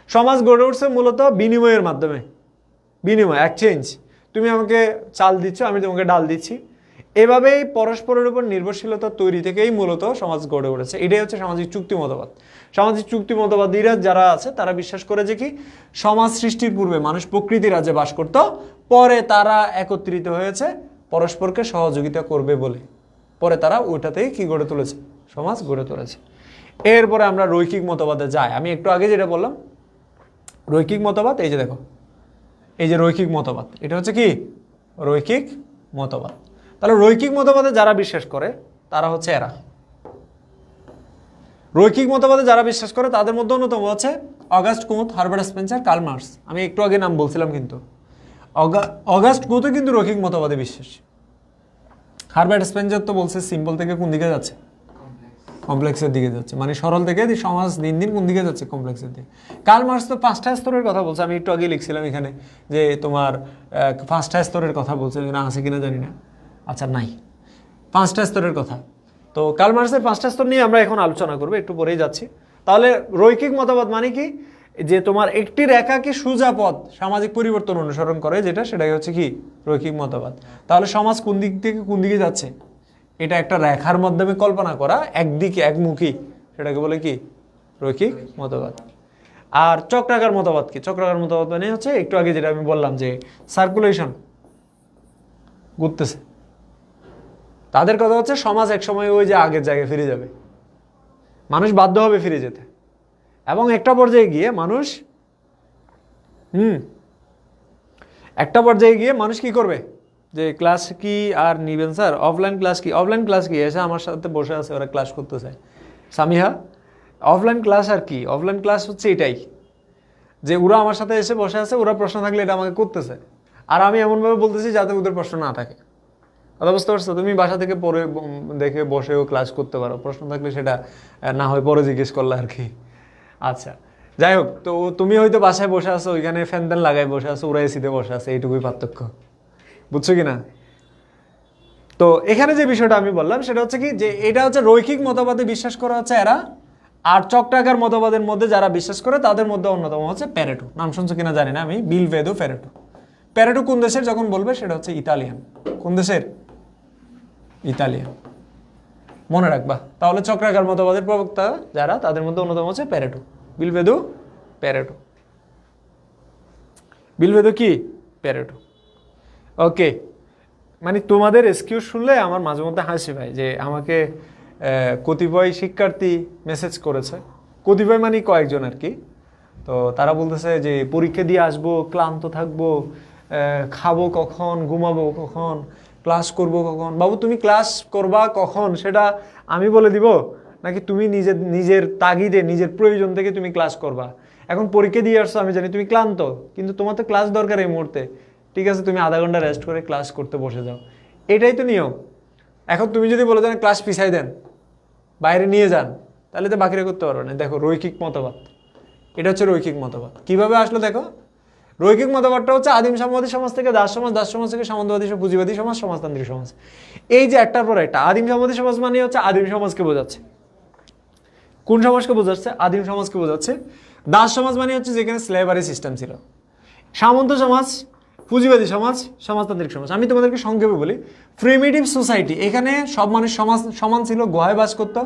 সমাজ গড়ে উঠছে মূলত বিনিময়ের মাধ্যমে, বিনিময়, এক্সচেঞ্জ। তুমি আমাকে চাল দিচ্ছ, আমি তোমাকে ডাল দিচ্ছি। এভাবেই পরস্পরের উপর নির্ভরশীলতা তৈরি থেকেই মূলত সমাজ গড়ে উঠেছে। এটাই হচ্ছে সামাজিক চুক্তি মতবাদ। সামাজিক চুক্তি মতবাদীরা যারা আছে তারা বিশ্বাস করে যে কি সমাজ সৃষ্টির পূর্বে মানুষ প্রকৃতির রাজ্যে বাস করত, পরে তারা একত্রিত হয়েছে পরস্পরকে সহযোগিতা করবে বলে, পরে তারা ওইটাতেই কি গড়ে তুলেছে, সমাজ গড়ে তুলেছে। এরপরে আমরা রৈখিক মতবাদে যাই। আমি একটু আগে যেটা বললাম রৈখিক মতবাদ, এই যে দেখো, এই যে রৈখিক মতবাদ, এটা হচ্ছে কি রৈখিক মতবাদ। তাহলে রৈখিক মতবাদে যারা বিশ্বাস করে তারা হচ্ছে এরা। রৈখিক মতবাদে যারা বিশ্বাস করে তাদের মধ্যে অন্যতম হচ্ছে Auguste Comte, Herbert Spencer, Karl Marx. আমি একটু আগে নাম বলছিলাম, কিন্তু অগাস্ট কুমথও কিন্তু রৈখিক মতবাদে বিশ্বাস। হারবার্ট স্পেন্সার তো বলছে সিম্পল থেকে কোন দিকে যাচ্ছে, কমপ্লেক্সের দিকে যাচ্ছে, মানে সরল থেকে সমাজ দিন দিন কোন দিকে যাচ্ছে, কমপ্লেক্সের দিকে। কার্ল মার্কস তো 5টা স্তরের কথা বলছে, আমি একটু আগে লিখছিলাম এখানে যে তোমার 5টা স্তরের কথা বলছে, না আছে কিনা জানি না, আচ্ছা নাই, 5টা স্তরের কথা। তো কার্ল মার্কসের 5টা স্তর নিয়ে আমরা এখন আলোচনা করবো, একটু পরেই যাচ্ছি। তাহলে রৈখিক মতবাদ মানে কি, যে তোমার একটি রেখা কি সোজা পথ সামাজিক পরিবর্তন অনুসরণ করে, সেটাই হচ্ছে কি রৈখিক মতবাদ। তাহলে সমাজ কোন দিক থেকে কোন দিকে যাচ্ছে এটা একটা রেখার মাধ্যমে কল্পনা করা, একদিকে একমুখী, সেটাকে বলে কি রৈখিক মতবাদ। আর চক্রাকার মতবাদ কি? চক্রাকার মতবাদ মানে হচ্ছে একটু আগে যেটা আমি বললাম যে সার্কুলেশন ঘুরতেছে, তাদের কথা হচ্ছে সমাজ এক সময় ওই যে আগের জায়গায় ফিরে যাবে, মানুষ বাধ্য হবে ফিরে যেতে, এবং একটা পর্যায়ে গিয়ে মানুষ কি করবে, যে ক্লাস কি আর নিবেন স্যার, অফলাইন ক্লাস কি, অফলাইন ক্লাস কি, এসে আমার সাথে বসে আছে, ওরা ক্লাস করতে চায়। সামিহা, অফলাইন ক্লাস আর কি, অফলাইন ক্লাস হচ্ছে এটাই যে ওরা আমার সাথে এসে বসে আছে, ওরা প্রশ্ন থাকলে এটা আমাকে করতেছে, আর আমি এমনভাবে বলতেছি যাতে ওদের প্রশ্ন না থাকে। কথা বুঝতে পারছো? তুমি বাসা থেকে পরে দেখে বসেও ক্লাস করতে পারো, প্রশ্ন থাকলে সেটা না হয় পরে জিজ্ঞেস করলে আর কি। আচ্ছা, যাই হোক, তো তুমি হয়তো বাসায় বসে আছো, ওইখানে ফ্যান ট্যান লাগাই বসে আছো, ওরা এসিতে বসে আছে, এইটুকুই পার্থক্য, বুঝছো কি না? তো এখানে যে বিষয়টা আমি বললাম সেটা হচ্ছে কি যে এটা হচ্ছে রৈখিক মতবাদে বিশ্বাস করা হচ্ছে এরা, আর চক্রাকার মতবাদের মধ্যে যারা বিশ্বাস করে তাদের মধ্যে অন্যতম হচ্ছে প্যারেটো। নাম শুনছো কিনা জানি না আমি, বিলভেদো প্যারেটো। প্যারেটো কোন দেশের যখন বলবে সেটা হচ্ছে ইতালিয়ান। কোন দেশের? ইতালিয়ান, মনে রাখবা। তাহলে চক্রাকার মতবাদের প্রবক্তা যারা তাদের মধ্যে অন্যতম হচ্ছে প্যারেটো, বিলভেদো প্যারেটো। বিলভেদক কি? প্যারেটো। ওকে, মানে তোমাদের এসকিউ শুনলে আমার মাঝে মধ্যে হাসি ভাই, যে আমাকে কতিপয় শিক্ষার্থী মেসেজ করেছে, কতিপয় মানে কয়েকজন আর কি। তো তারা বলতেছে যে পরীক্ষা দিয়ে আসবো, ক্লান্ত থাকবো, খাবো কখন, ঘুমাবো কখন, ক্লাস করব কখন। বাবু তুমি ক্লাস করবা কখন সেটা আমি বলে দিব, নাকি তুমি নিজের তাগিদে নিজের প্রয়োজন থেকে তুমি ক্লাস করবা? এখন পরীক্ষা দিয়ে আসছো, আমি জানি তুমি ক্লান্ত, কিন্তু তোমার তো ক্লাস দরকার এই মুহূর্তে। ঠিক আছে, তুমি আধা ঘন্টা রেস্ট করে ক্লাস করতে বসে যাও, এটাই তো নিয়ম। এখন তুমি যদি বলো যে ক্লাস পিছাই দেন, বাইরে নিয়ে যান, তাহলে তো বাকিরা করতে পারবে না। দেখো রৈখিক মতবাদ, এটা হচ্ছে রৈখিক মতবাদ। কিভাবে আসলো দেখো, রৈখিক মতবাদটা হচ্ছে আদিম সাম্যবাদী সমাজ থেকে দাস সমাজ, দাস সমাজ থেকে সামন্তবাদী পুঁজিবাদী সমাজ, সমাজতান্ত্রিক সমাজ। এই যে একটার পর একটা, আদিম সাম্যবাদী সমাজ মানে হচ্ছে আদিম সমাজকে বোঝাচ্ছে। কোন সমাজকে বোঝাচ্ছে? আদিম সমাজকে বোঝাচ্ছে। দাস সমাজ মানে হচ্ছে যেখানে স্লেভারি সিস্টেম ছিল। সামন্ত সমাজ, পুঁজিবাদী সমাজ, সমাজতান্ত্রিক সমাজ। আমি তোমাদেরকে সংক্ষেপে বলি, প্রিমিটিভ সোসাইটি, এখানে সব মানুষ সমান ছিল, গুহায় বাস করতো,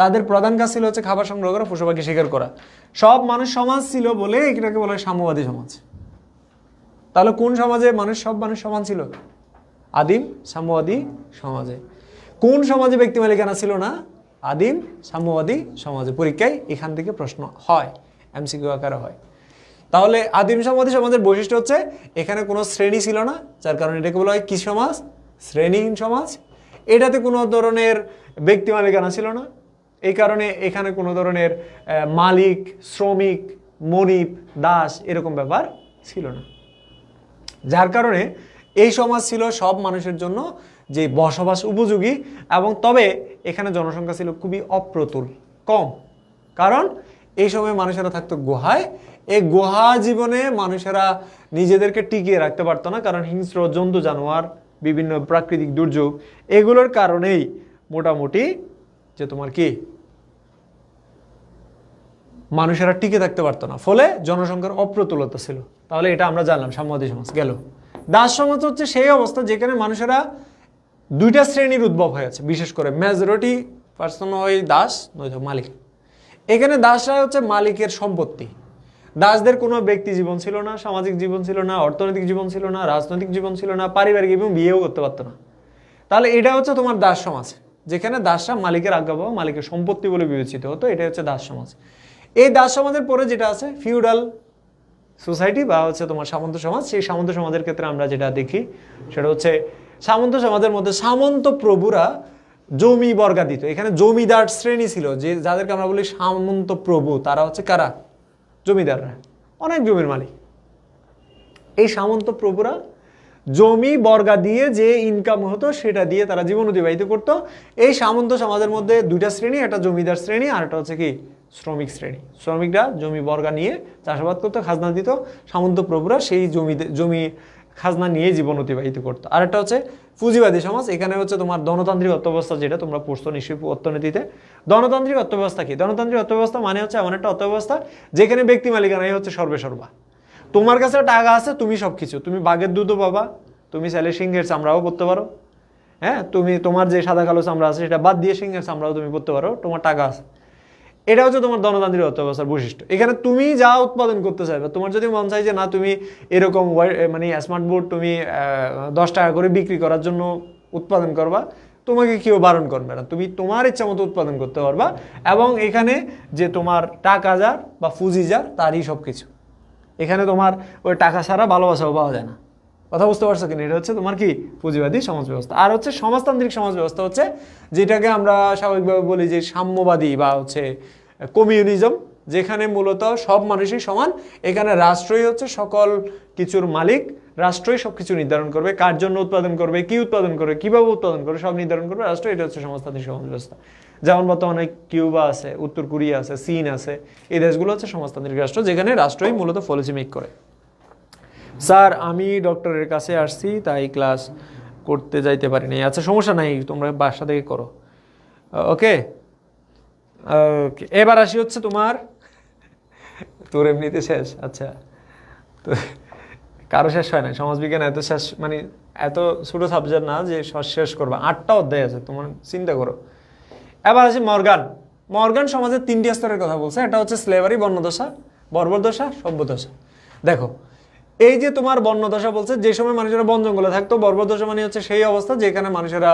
তাদের প্রধান কাজ ছিল হচ্ছে খাবার সংগ্রহ করা, পশু পাখি শিকার করা। সব মানুষ সমাজ ছিল বলে এটাকে বলা হয় সাম্যবাদী সমাজ। তাহলে কোন সমাজে সব মানুষ সমান ছিল? আদিম সাম্যবাদী সমাজে। কোন সমাজে ব্যক্তি মালিকানা ছিল না? আদিম সাম্যবাদী সমাজে। পরীক্ষায় এখান থেকে প্রশ্ন হয়, এমসিকিউ আকারে হয়। তাহলে আদিম সাম্যবাদী সমাজের বৈশিষ্ট্য হচ্ছে এখানে কোনো শ্রেণী ছিল না, যার কারণে এটাকে বলা হয় কি সমাজ? শ্রেণীহীন সমাজ। এটাতে কোনো ধরনের ব্যক্তি মালিকানা ছিল না, এই কারণে এখানে কোনো ধরনের মালিক, শ্রমিক, মনিব, দাস এরকম ব্যাপার ছিল না। যার কারণে এই সমাজ ছিল সব মানুষের জন্য যে বসবাস উপযোগী, এবং তবে এখানে জনসংখ্যা ছিল খুবই অপ্রতুল, কম। কারণ এই সময় মানুষেরা থাকতো গুহায়। এই গুহা জীবনে মানুষেরা নিজেদেরকে টিকিয়ে রাখতে পারতো না, কারণ হিংস্র জন্তু জানোয়ার, বিভিন্ন প্রাকৃতিক দুর্যোগ, এগুলোর কারণেই মোটামুটি যে তোমার কি মানুষেরা টিকে থাকতে পারতো না, ফলে জনসংখ্যার অপ্রতুলতা ছিল। তাহলে এটা আমরা জানলাম, সাম্যবাদী সমাজ গেল। দাস সমাজ হচ্ছে সেই অবস্থা যেখানে মানুষেরা দুইটা শ্রেণীর উদ্ভব হয়েছে, বিশেষ করে মেজরিটি পার্সন হয় দাস, নয়তো মালিক। এখানে দাসরা হচ্ছে মালিকের সম্পত্তি। দাসদের কোনো ব্যক্তি জীবন ছিল না, সামাজিক জীবন ছিল না, অর্থনৈতিক জীবন ছিল না, রাজনৈতিক জীবন ছিল না, পারিবারিক এবং বিয়েও করতে পারতো না। তাহলে এটা হচ্ছে তোমার দাস সমাজ, যেখানে দাসরা মালিকের আজ্ঞাবহ, মালিকের সম্পত্তি বলে বিবেচিত হতো। এটা হচ্ছে দাস সমাজ। এই দাস সমাজের পরে যেটা আছে ফিউডাল সোসাইটি বা হচ্ছে তোমার সামন্ত সমাজ। সেই সামন্ত সমাজের ক্ষেত্রে আমরা যেটা দেখি সেটা হচ্ছে সামন্ত সমাজের মধ্যে সামন্ত প্রভুরা জমি বর্গা দিত। এখানে জমিদার শ্রেণী ছিল, যে যাদেরকে আমরা বলি সামন্ত প্রভু। তারা হচ্ছে কারা? জমিদাররা, অনেক জমির মালিক। এই সামন্ত প্রভুরা জমি বর্গা দিয়ে যে ইনকাম হতো সেটা দিয়ে তারা জীবন অতিবাহিত করতো। এই সামন্ত সমাজের মধ্যে দুইটা শ্রেণী, একটা জমিদার শ্রেণী আর একটা হচ্ছে কি শ্রমিক শ্রেণী। শ্রমিকরা জমি বর্গা নিয়ে চাষাবাদ করতো, খাজনা দিত। সামন্ত প্রভুরা সেই জমি খাজনা নিয়ে জীবন অতিবাহিত করতো। আর একটা হচ্ছে পুঁজিবাদী সমাজ। এখানে হচ্ছে তোমার ধনতান্ত্রিক অর্থব্যবস্থা, যেটা তোমরা পড়ছো নিশ্চয়ই অর্থনীতিতে। ধনতান্ত্রিক অর্থব্যবস্থা কি? ধনতান্ত্রিক অর্থব্যবস্থা মানে হচ্ছে এমন একটা অর্থব্যবস্থা যেখানে ব্যক্তি মালিকানাই হচ্ছে সর্বেসর্বা। তোমার কাছে টাকা আছে, তুমি সবকিছু, তুমি বাঘের দুধও পাবা, তুমি চাইলে সিংহের চামড়াও করতে পারো। হ্যাঁ, তুমি তোমার যে সাদা কালো চামড়া আছে সেটা বাদ দিয়ে সিংহের চামড়াও তুমি করতে পারো, তোমার টাকা আছে। এটা হচ্ছে তোমার ধনতান্ত্রিক অর্থব্যবস্থার বৈশিষ্ট্য। এখানে তুমি যা উৎপাদন করতে চাইবে, তোমার যদি মন চাই যে না তুমি এরকম মানে স্মার্ট বোর্ড তুমি 10 টাকা করে বিক্রি করার জন্য উৎপাদন করবা, তোমাকে কেউ বারণ করবে না, তুমি তোমার ইচ্ছা মতো উৎপাদন করতে পারবা। এবং এখানে যে তোমার টাকা যার বা পুঁজি যার, তারই সব কিছু। এখানে তোমার ওই টাকা ছাড়া ভালোবাসাও পাওয়া যায় না। কথা বুঝতে পারছো কিনা? এটা হচ্ছে তোমার কি পুঁজিবাদী সমাজ ব্যবস্থা। আর হচ্ছে সমাজতান্ত্রিক সমাজ ব্যবস্থা হচ্ছে যেটাকে আমরা স্বাভাবিকভাবে বলি যে সাম্যবাদী বা হচ্ছে কমিউনিজম, যেখানে মূলত সব মানুষই সমান। এখানে রাষ্ট্রই হচ্ছে সকল কিছুর মালিক, রাষ্ট্রই সব কিছু নির্ধারণ করবে, কার জন্য উৎপাদন করবে, কি উৎপাদন করবে, কিভাবে উৎপাদন করবে, সব নির্ধারণ করবে রাষ্ট্র। এটা হচ্ছে সমাজতান্ত্রিক সমাজ ব্যবস্থা। যেমন বর্তমানে কিউবা আছে, উত্তর কোরিয়া আছে, চীন আছে, এই দেশগুলো হচ্ছে সমাজতান্ত্রিক রাষ্ট্র, যেখানে রাষ্ট্রই মূলত পলিসি মেক করে। স্যার আমি ডক্টরের কাছে আসছি, তাই ক্লাস করতে যাইতে পারিনি। আচ্ছা সমস্যা নাই, তোমরা বাসা থেকে করো। ওকে, এবার আসি হচ্ছে তোমার, তোর এমনিতে শেষ। আচ্ছা, তো কারো শেষ হয় না সমাজবিজ্ঞান, এত শেষ মানে এত ছোট সাবজেক্ট না যে শেষ করবা। 8টা অধ্যায় আছে, তোমার চিন্তা করো। এবার আসি মর্গান সমাজের 3টি স্তরের কথা বলছে। এটা হচ্ছে স্লেভারি, বর্ণদশা, বর্বরদশা, সভ্যদশা। দেখো এই যে তোমার বন্যদশা বলছে, যে সময় মানুষেরা বন জঙ্গলে থাকতো, বর্বরদশা মানে হচ্ছে সেই অবস্থা যেখানে মানুষেরা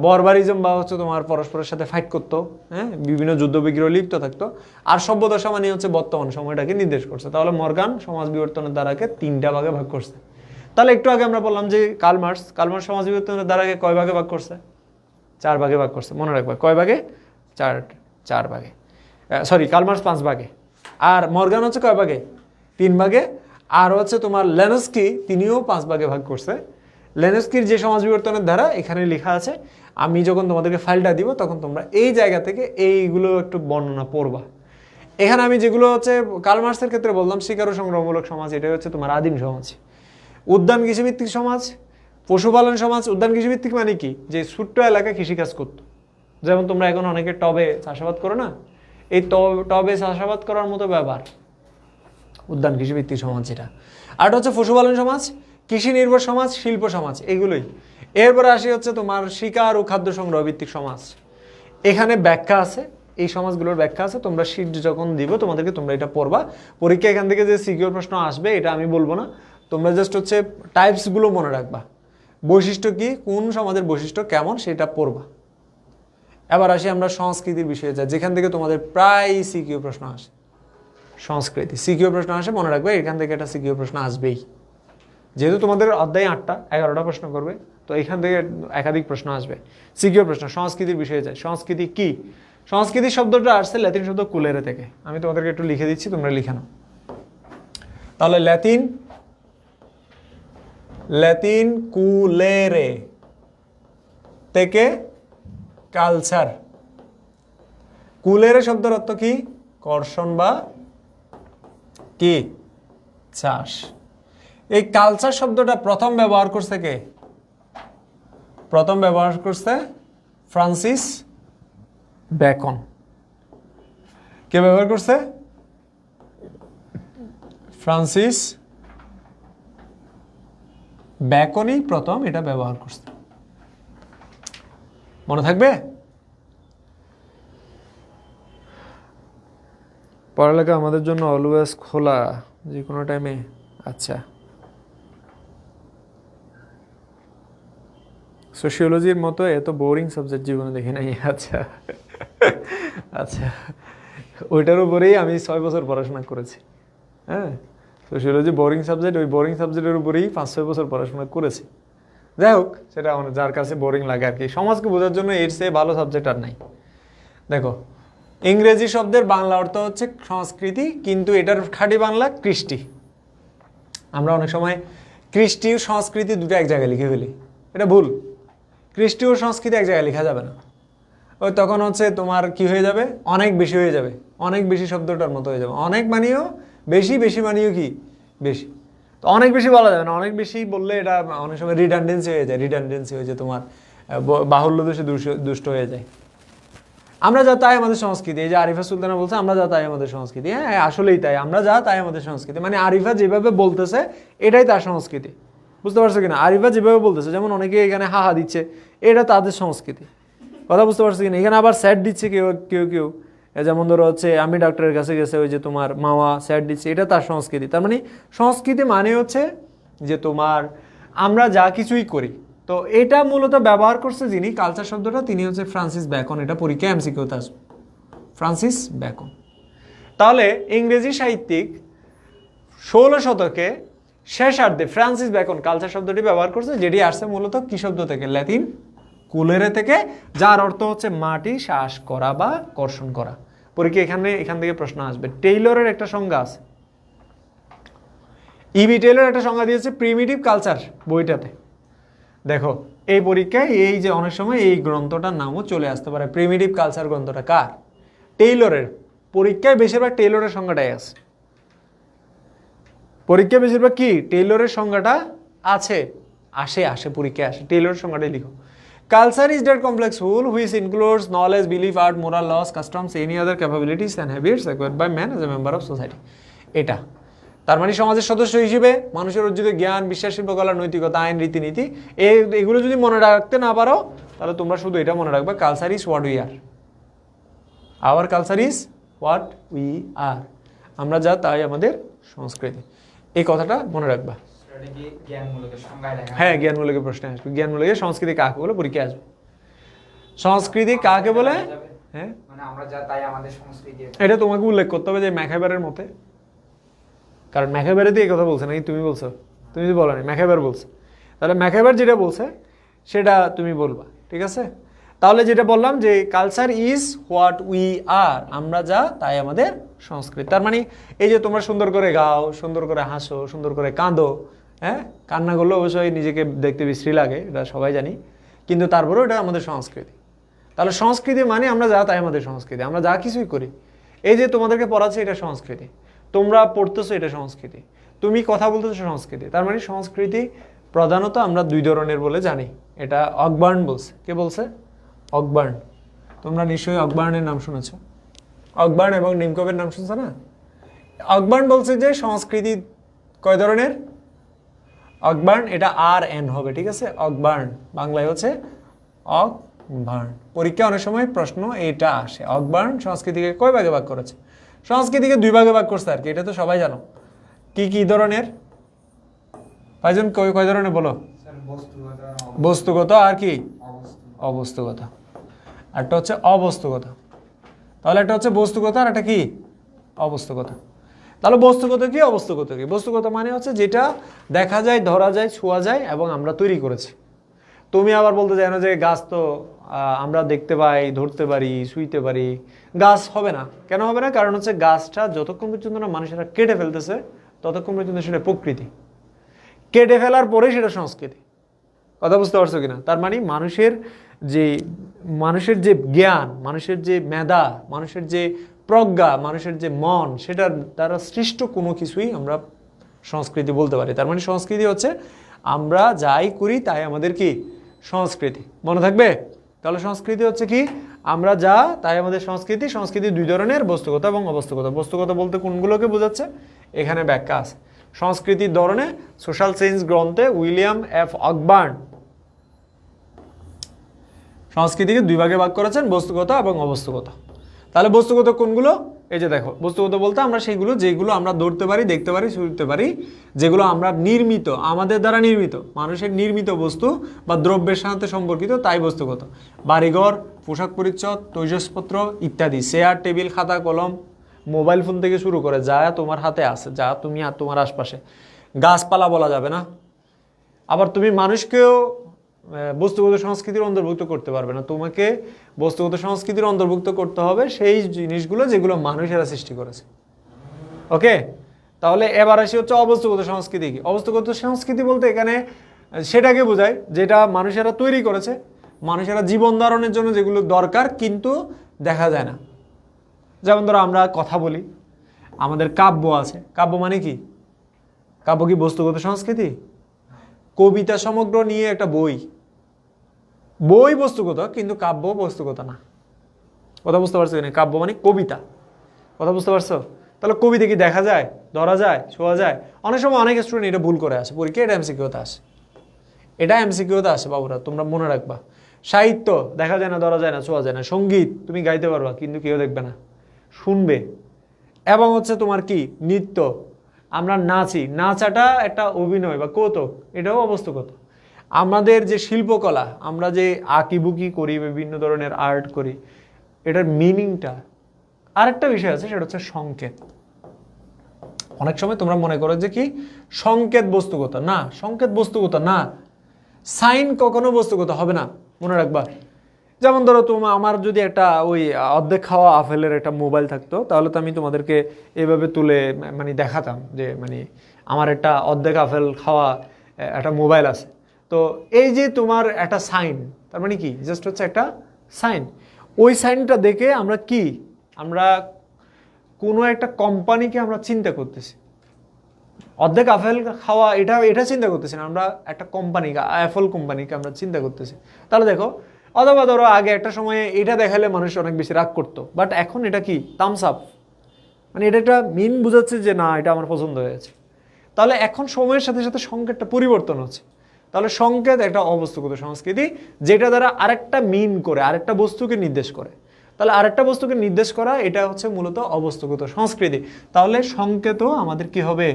বর্বারিজম বা হচ্ছে তোমার পরস্পরের সাথে ফাইট করতো, হ্যাঁ, বিভিন্ন যুদ্ধ বিগ্রহ লিপ্ত থাকতো। আর সভ্যদশা মানে হচ্ছে বর্তমান সময়টাকে নির্দেশ করছে। তাহলে মর্গান সমাজ বিবর্তনের দ্বারাকে 3টা ভাগে ভাগ করছে। তাহলে একটু আগে আমরা বললাম যে কার্ল মার্কস সমাজ বিবর্তনের দ্বারাকে কয় ভাগে ভাগ করছে? 4 ভাগে ভাগ করছে। মনে রাখবা কয় ভাগে? 4 ভাগে। সরি, কার্ল মার্কস 5 ভাগে। আর মর্গান হচ্ছে কয় ভাগে? 3 ভাগে। আর হচ্ছে তোমার লেনস্কি, তিনিও 5 ভাগে ভাগ করছে। লেনস্কির যে সমাজ বিবর্তনের ধারা এখানে লেখা আছে। আমি যখন তোমাদেরকে ফাইলটা দিব তখন তোমরা এই জায়গা থেকে এইগুলো একটু বর্ণনা পড়বা। এখানে আমি যেগুলো হচ্ছে কার্ল মার্কসের ক্ষেত্রে বললাম, শিকার ও সংগ্রহমূলক সমাজ, এটা হচ্ছে তোমার আদিম সমাজ। উদ্যান কৃষিভিত্তিক সমাজ, পশুপালন সমাজ। উদ্যান কৃষিভিত্তিক মানে কি? যে ছোট্ট এলাকায় কৃষিকাজ করতো। যেমন তোমরা এখন অনেকে টবে চাষাবাদ করো না, এই টবে চাষাবাদ করার মতো ব্যাপার উদ্যান কৃষিভিত্তিক সমাজ যেটা। আর হচ্ছে পশুপালন সমাজ, কৃষি নির্ভর সমাজ, শিল্প সমাজ, এগুলোই। এরপরে আসি হচ্ছে তোমার শিকার ও খাদ্য সংগ্রহ ভিত্তিক সমাজ। এখানে ব্যাখ্যা আছে, এই সমাজগুলোর ব্যাখ্যা আছে। তোমরা শীট যখন দিব তোমাদেরকে, তোমরা এটা পড়বা। পরীক্ষা এখান থেকে যে সিকিউর প্রশ্ন আসবে এটা আমি বলবো না, তোমরা জাস্ট হচ্ছে টাইপসগুলো মনে রাখবা। বৈশিষ্ট্য কি, কোন সমাজের বৈশিষ্ট্য কেমন, সেটা পড়বা। এবার আসি আমরা সংস্কৃতির বিষয়ে যাই, যেখান থেকে তোমাদের প্রায় সিকিউ প্রশ্ন আসে। সংস্কৃতি সিকিউ প্রশ্ন আসে, মনে রাখবে এখান থেকে একটা সিকিউ প্রশ্ন আসবেই। যেহেতু তোমাদের অধ্যায় 8টা, 11টা প্রশ্ন করবে, তো এখান থেকে একাধিক প্রশ্ন আসবে। সিকিউ প্রশ্ন সংস্কৃতির বিষয়ে যায়। সংস্কৃতি কি? সংস্কৃতি শব্দটা আসছে ল্যাতিন শব্দ কুলেরে থেকে। আমি তোমাদেরকে একটু লিখে দিচ্ছি, তোমরা লিখে নাও। তাহলে ল্যাতিন কুলেরে থেকে কালচার। কুলেরে শব্দের অর্থ কি? কর্ষণ বা কি? চাষ। এই কালচার শব্দটা প্রথম ব্যবহার করছে কে? প্রথম ব্যবহার করছে ফ্রান্সিস বেকন। কে ব্যবহার করছে? ফ্রান্সিস বেকনই প্রথম এটা ব্যবহার করছে। মনে থাকবে? পড়ালেখা আমাদের জন্য অলওয়েজ খোলা, যে কোনো টাইমে। আচ্ছা, সোশিওলজির মতো এত বোরিং সাবজেক্ট জীবনে দেখি নাই। আচ্ছা আচ্ছা, ওইটার উপরেই আমি 6 বছর পড়াশোনা করেছি। হ্যাঁ, সোশিওলজি বোরিং সাবজেক্ট, ওই বোরিং সাবজেক্টের উপরেই 5-6 বছর পড়াশোনা করেছি। যাই হোক, সেটা আমার যার কাছে বোরিং লাগে আর কি। সমাজকে বোঝার জন্য এর চেয়ে ভালো সাবজেক্ট আর নাই। দেখো, ইংরেজি শব্দের বাংলা অর্থ হচ্ছে সংস্কৃতি, কিন্তু এটার খাঁটি বাংলা কৃষ্টি। আমরা অনেক সময় কৃষ্টি ও সংস্কৃতি দুটো এক জায়গায় লিখে ফেলি, এটা ভুল। কৃষ্টি ও সংস্কৃতি এক জায়গায় লেখা যাবে না। ওই তখন হচ্ছে তোমার কি হয়ে যাবে? অনেক বেশি হয়ে যাবে, অনেক বেশি শব্দটার মতো হয়ে যাবে। অনেক মানেও বেশি, বেশি মানেও কি? বেশি। তো অনেক বেশি বলা যাবে না, অনেক বেশি বললে এটা অনেক সময় রিডান্ডেন্সি হয়ে যায়। রিডান্ডেন্সি হয়ে যায়, তোমার বাহুল্য দোষে দুষ্ট হয়ে যায়। আমরা যা তাই আমাদের সংস্কৃতি। এই যে আরিফা সুলতানা বলছে আমরা যা তাই আমাদের সংস্কৃতি। হ্যাঁ, আসলেই তাই, আমরা যা তাই আমাদের সংস্কৃতি। মানে আরিফা যেভাবে বলতেছে এটাই তার সংস্কৃতি। বুঝতে পারছো কিনা? আরিফা যেভাবে বলতেছে, যেমন অনেকে এখানে হাহা দিচ্ছে, এটা তাদের সংস্কৃতি। কথা বুঝতে পারছো কিনা? এখানে আবার স্যাড দিচ্ছে কেউ কেউ কেউ, যেমন ধরো হচ্ছে আমি ডাক্তারের কাছে গেছে, ওই যে তোমার মাওয়া স্যাড দিচ্ছে, এটা তার সংস্কৃতি। তার মানে সংস্কৃতি মানে হচ্ছে যে তোমার আমরা যা কিছুই করি। তো এটা মূলত ব্যবহার করছে যিনি কালচার শব্দটা, তিনি হচ্ছে ফ্রান্সিস বেকন। এটা পরীক্ষায় এমসিকিউতে আসবে, ফ্রান্সিস বেকন। তাহলে ইংরেজি সাহিত্যিক 16 শতকে শেষার্ধে ফ্রান্সিস বেকন কালচার শব্দটি ব্যবহার করছে, যেটি আসছে মূলত কি শব্দ থেকে? ল্যাতিন কুলেরে থেকে, যার অর্থ হচ্ছে মাটি শ্বাস করা বা কর্ষণ করা। পরীক্ষা এখান থেকে প্রশ্ন আসবে। টেইলরের একটা সংজ্ঞা আছে, ইবি টেইলর একটা সংজ্ঞা দিয়েছে প্রিমিটিভ কালচার বইটাতে। দেখো, এই পরীক্ষায় এই যে অনেক সময় এই গ্রন্থটার নামও চলে আসতে পারে। প্রিমিটিভ কালচার গ্রন্থটা কার? টেইলরের। পরীক্ষায় বেশিরভাগ টেইলরের সংজ্ঞাটাই আছে। পরীক্ষায় বেশিরভাগ কি টেইলরের সংজ্ঞাটা আসে পরীক্ষায় আসে। টেইলরের সংজ্ঞাটাই লিখো। Culture is that complex whole which includes knowledge, belief, art, moral, laws, customs, any other capabilities and habits acquired by man as a member of society. এটা তার মানে সমাজের সদস্য হিসেবে মানুষের অর্জিত জ্ঞান, বিশ্বাস, শিল্পকলা, নৈতিকতা, আইন, রীতিনীতি, এগুলো যদি মনে রাখতে না পারো তাহলে তোমরা শুধু এটা মনে রাখবে, culture is what we are. Hour culture is what we are. আমরা যা তাই আমাদের সংস্কৃতি। এই কথাটা মনে রাখবা। হ্যাঁ, জ্ঞানমূলকের প্রশ্নে আসবে। জ্ঞানমূলকের সংস্কৃতি কাকে বলে পরীক্ষায় আসবে। সংস্কৃতি কাকে বলে? হ্যাঁ, মানে আমরা যা তাই আমাদের সংস্কৃতি। এটা তোমাকে উল্লেখ করতে হবে যে ম্যাকাবেরের মতে, কারণ ম্যাকাবেরে দিয়ে এই কথা বলছে নাকি তুমি বলছো? তুমি যদি বলো না, ম্যাকাবের বলছে, তাহলে ম্যাকাবের যেটা বলছে সেটা তুমি বলবা, ঠিক আছে? তাহলে যেটা বললাম যে culture is what we are, আমরা যা তাই আমাদের সংস্কৃতি। তার মানে এই যে তোমরা সুন্দর করে গাও, সুন্দর করে হাসো, সুন্দর করে কাঁদো, হ্যাঁ, কান্না করলে অবশ্যই নিজেকে দেখতে বিশ্রী লাগে, এটা সবাই জানি, কিন্তু তারপরেও এটা আমাদের সংস্কৃতি। তাহলে সংস্কৃতি মানে আমরা যা তাই আমাদের সংস্কৃতি, আমরা যা কিছুই করি। এই যে তোমাদেরকে পড়াচ্ছে এটা সংস্কৃতি, তোমরা পড়তেছো এটা সংস্কৃতি, তুমি কথা বলতেছো সংস্কৃতি। তার মানে সংস্কৃতি প্রধানত আমরা দুই ধরনের বলে জানি। এটা অকবার্ন বলছে। কে বলছে? অকবার্ন। তোমরা নিশ্চয়ই অকবার্নের নাম শুনেছো। অকবার্ন এবং নিমকোভের নাম শুনছো না? অকবার্ন বলছে যে সংস্কৃতি কয় ধরনের? অকবার্ন, এটা আর এন হবে, ঠিক আছে? অকবার্ন বাংলায় হচ্ছে অকবার্ন। পরীক্ষা অনেক সময় প্রশ্ন এটা আসে, অকবার্ন সংস্কৃতিকে কয় ভাগে ভাগ করেছে? সংস্কৃতিকে দুই ভাগে ভাগ করছে আর কি, এটা তো সবাই জানো। কি কি ধরনের? ভাইজন কয় ধরনের বলো? বস্তুগত আর কি অবস্তুগত। একটা হচ্ছে অবস্তুগত। তাহলে একটা হচ্ছে বস্তুগত আর একটা কি অবস্তুগত। তাহলে বস্তুগত কি অবস্তুগত কি? বস্তুগত মানে হচ্ছে যেটা দেখা যায়, ধরা যায়, ছোঁয়া যায় এবং আমরা তৈরি করেছি। তুমি আবার বলতে চাই না যে গাছ তো আমরা দেখতে পাই, ধরতে পারি, ছুঁইতে পারি, গাছ হবে না। কেন হবে না? কারণ হচ্ছে গাছটা যতক্ষণ পর্যন্ত না মানুষেরা কেটে ফেলতেছে ততক্ষণ পর্যন্ত সেটা প্রকৃতি, কেটে ফেলার পরেই সেটা সংস্কৃতি। কথা বুঝতে পারছো কিনা? তার মানে মানুষের যে জ্ঞান, মানুষের যে মেধা, মানুষের যে প্রজ্ঞা, মানুষের যে মন, সেটার দ্বারা সৃষ্ট কোনো কিছুই আমরা সংস্কৃতি বলতে পারি। তার মানে সংস্কৃতি হচ্ছে আমরা যাই করি তাই আমাদের কি সংস্কৃতি। মনে থাকবে? তাহলে সংস্কৃতি হচ্ছে কি? আমরা যা তাই আমাদের সংস্কৃতি। সংস্কৃতি দুই ধরনের, বস্তুগত এবং অবস্তুগত। বস্তুগত বলতে কোনগুলোকে বোঝাচ্ছে এখানে ব্যাখ্যা আছে। সংস্কৃতির ধরনে সোশ্যাল চেঞ্জ গ্রন্থে উইলিয়াম এফ অকবার্ন সংস্কৃতিকে দুই ভাগে ভাগ করেছেন, বস্তুগত এবং অবস্তুগত। তাহলে বস্তুগত কোনগুলো? এই যে দেখো, বস্তুগত বলতে আমরা সেইগুলো যেগুলো আমরা ধরতে পারি, দেখতে পারি, ছুঁতে পারি, যেগুলো আমরা নির্মিত, আমাদের দ্বারা নির্মিত, মানুষের নির্মিত বস্তু বা দ্রব্যের সাথে সম্পর্কিত, তাই বস্তুগত। বাড়িঘর, পোশাক পরিচ্ছদ, তৈজসপত্র ইত্যাদি, চেয়ার, টেবিল, খাতা, কলম, মোবাইল ফোন থেকে শুরু করে যা তোমার হাতে আছে, যা তুমি আর তোমার আশপাশে। গাছপালা বলা যাবে না। আবার তুমি মানুষকেও বস্তুগত সংস্কৃতির অন্তর্ভুক্ত করতে পারবে না। তোমাকে বস্তুগত সংস্কৃতির অন্তর্ভুক্ত করতে হবে সেই জিনিসগুলো যেগুলো মানুষেরা সৃষ্টি করেছে। ওকে, তাহলে এবার আসি হচ্ছে অবস্তুগত সংস্কৃতি কি? অবস্তুগত সংস্কৃতি বলতে এখানে সেটাকে বোঝায় যেটা মানুষেরা তৈরি করেছে, মানুষেরা জীবন ধারণের জন্য যেগুলো দরকার কিন্তু দেখা যায় না। যেমন ধরো আমরা কথা বলি, আমাদের কাব্য আছে। কাব্য মানে কি? কাব্য কি বস্তুগত সংস্কৃতি? কবিতা সমগ্র নিয়ে একটা বই বস্তুগত, কিন্তু কাব্য বস্তুগত না। কথা বুঝতে পারছো কিনা? কাব্য মানে কবিতা। কথা বুঝতে পারছো? তাহলে কবিতা কি দেখা যায়, ধরা যায়, ছোঁয়া যায়? অনেক সময় অনেক স্টুডেন্ট এটা ভুল করে আসে পরীক্ষা। এটা এমসিকিউতে আসে, এটা এমসিকিউতে আসে বাবুরা, তোমরা মনে রাখবা। সাহিত্য দেখা যায় না, ধরা যায় না, ছোঁয়া যায় না। সঙ্গীত তুমি গাইতে পারবা কিন্তু কেউ দেখবে না, শুনবে। এবং হচ্ছে তোমার কি নৃত্য, আমরা নাচি, নাচাটা একটা অভিনয় বা কৌতুক, এটাও অবস্তুগত। আমাদের যে শিল্পকলা, আমরা যে আঁকিবুকি করি, বিভিন্ন ধরনের আর্ট করি, এটার মিনিংটা আরেকটা বিষয় আছে, সেটা হচ্ছে সংকেত। অনেক সময় তোমরা মনে করো যে কি সংকেত বস্তুগত না, সংকেত বস্তুগত না। সাইন কখনো বস্তুগত হবে না, মনে রাখবা। যেমন ধরো আমার যদি একটা ওই অর্ধেক খাওয়া আপেলের একটা মোবাইল থাকতো, তাহলে তো আমি তোমাদেরকে এভাবে তুলে মানে দেখাতাম যে মানে আমার একটা অর্ধেক আপেল খাওয়া একটা মোবাইল আছে। তো এই যে তোমার একটা সাইন, তার মানে কি জাস্ট হচ্ছে একটা সাইন। ওই সাইনটা দেখে আমরা কোনো একটা কোম্পানিকে আমরা চিন্তা করতেছি। অর্ধেক আপেল খাওয়া এটা চিন্তা করতেছি না, আমরা একটা কোম্পানিকে, অ্যাপল কোম্পানিকে আমরা চিন্তা করতেছি। তাহলে দেখো, অথবা ধরো আগে একটা সময়ে এটা দেখালে মানুষ অনেক বেশি রাগ করতো, বাট এখন এটা কি থামস আপ, মানে এটা একটা মিন বোঝাচ্ছে যে না, এটা আমার পছন্দ হয়েছে। তাহলে এখন সময়ের সাথে সাথে সংকেতটা পরিবর্তন হচ্ছে। তাহলে সংকেত একটা অবস্তুগত সংস্কৃতি, যেটা দ্বারা আরেকটা মিন করে, আরেকটা বস্তুকে নির্দেশ করে। তাহলে আরেকটা বস্তুকে নির্দেশ করা, এটা হচ্ছে মূলত অবস্তুগত সংস্কৃতি। তাহলে সংকেতও আমাদের কি হবে?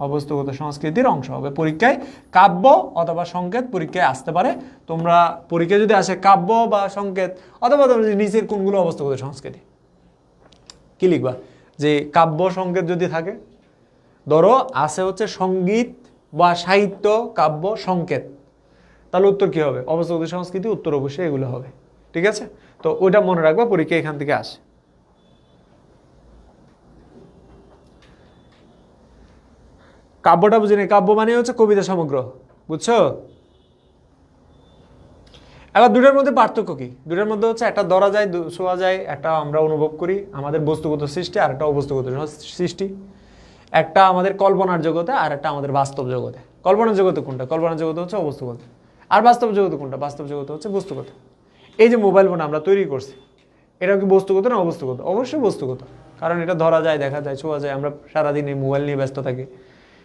অবস্তুগত সংস্কৃতির অংশ হবে। পরীক্ষায় কাব্য অথবা সংকেত পরীক্ষায় আসতে পারে। তোমরা পরীক্ষায় যদি আসে কাব্য বা সংকেত অথবা নিচের কোনগুলো অবস্তুগত সংস্কৃতি, কি লিখবা? যে কাব্য সংকেত যদি থাকে, ধরো আছে হচ্ছে সঙ্গীত বা সাহিত্য, কাব্য, সংকেত, তাহলে উত্তর কি হবে? অবস্তুগত সংস্কৃতি, উত্তর অবশ্যই এগুলো হবে। ঠিক আছে, তো ওইটা মনে রাখবা, পরীক্ষা এখান থেকে আসে। কাব্যটা বুঝি না, কাব্য মানে হচ্ছে কবিতা সমগ্র, বুঝছো? এবার দুটার মধ্যে পার্থক্য কি? দুটার মধ্যে হচ্ছে একটা ধরা যায়, ছোঁয়া যায়, একটা আমরা অনুভব করি, আমাদের বস্তুগত সৃষ্টি, আর একটা অবস্তুগত সৃষ্টি। একটা আমাদের কল্পনার জগতে, আর একটা আমাদের বাস্তব জগতে। কল্পনার জগতে কোনটা? কল্পনার জগতে হচ্ছে অবস্তুগত। আর বাস্তব জগতে কোনটা? বাস্তব জগতে হচ্ছে বস্তুগত। এই যে মোবাইল ফোন আমরা তৈরি করছি, এটা কি বস্তুগত না অবস্তুগত? অবশ্যই বস্তুগত, কারণ এটা ধরা যায়, দেখা যায়, ছোঁয়া যায়। আমরা সারাদিন এই মোবাইল নিয়ে ব্যস্ত থাকি।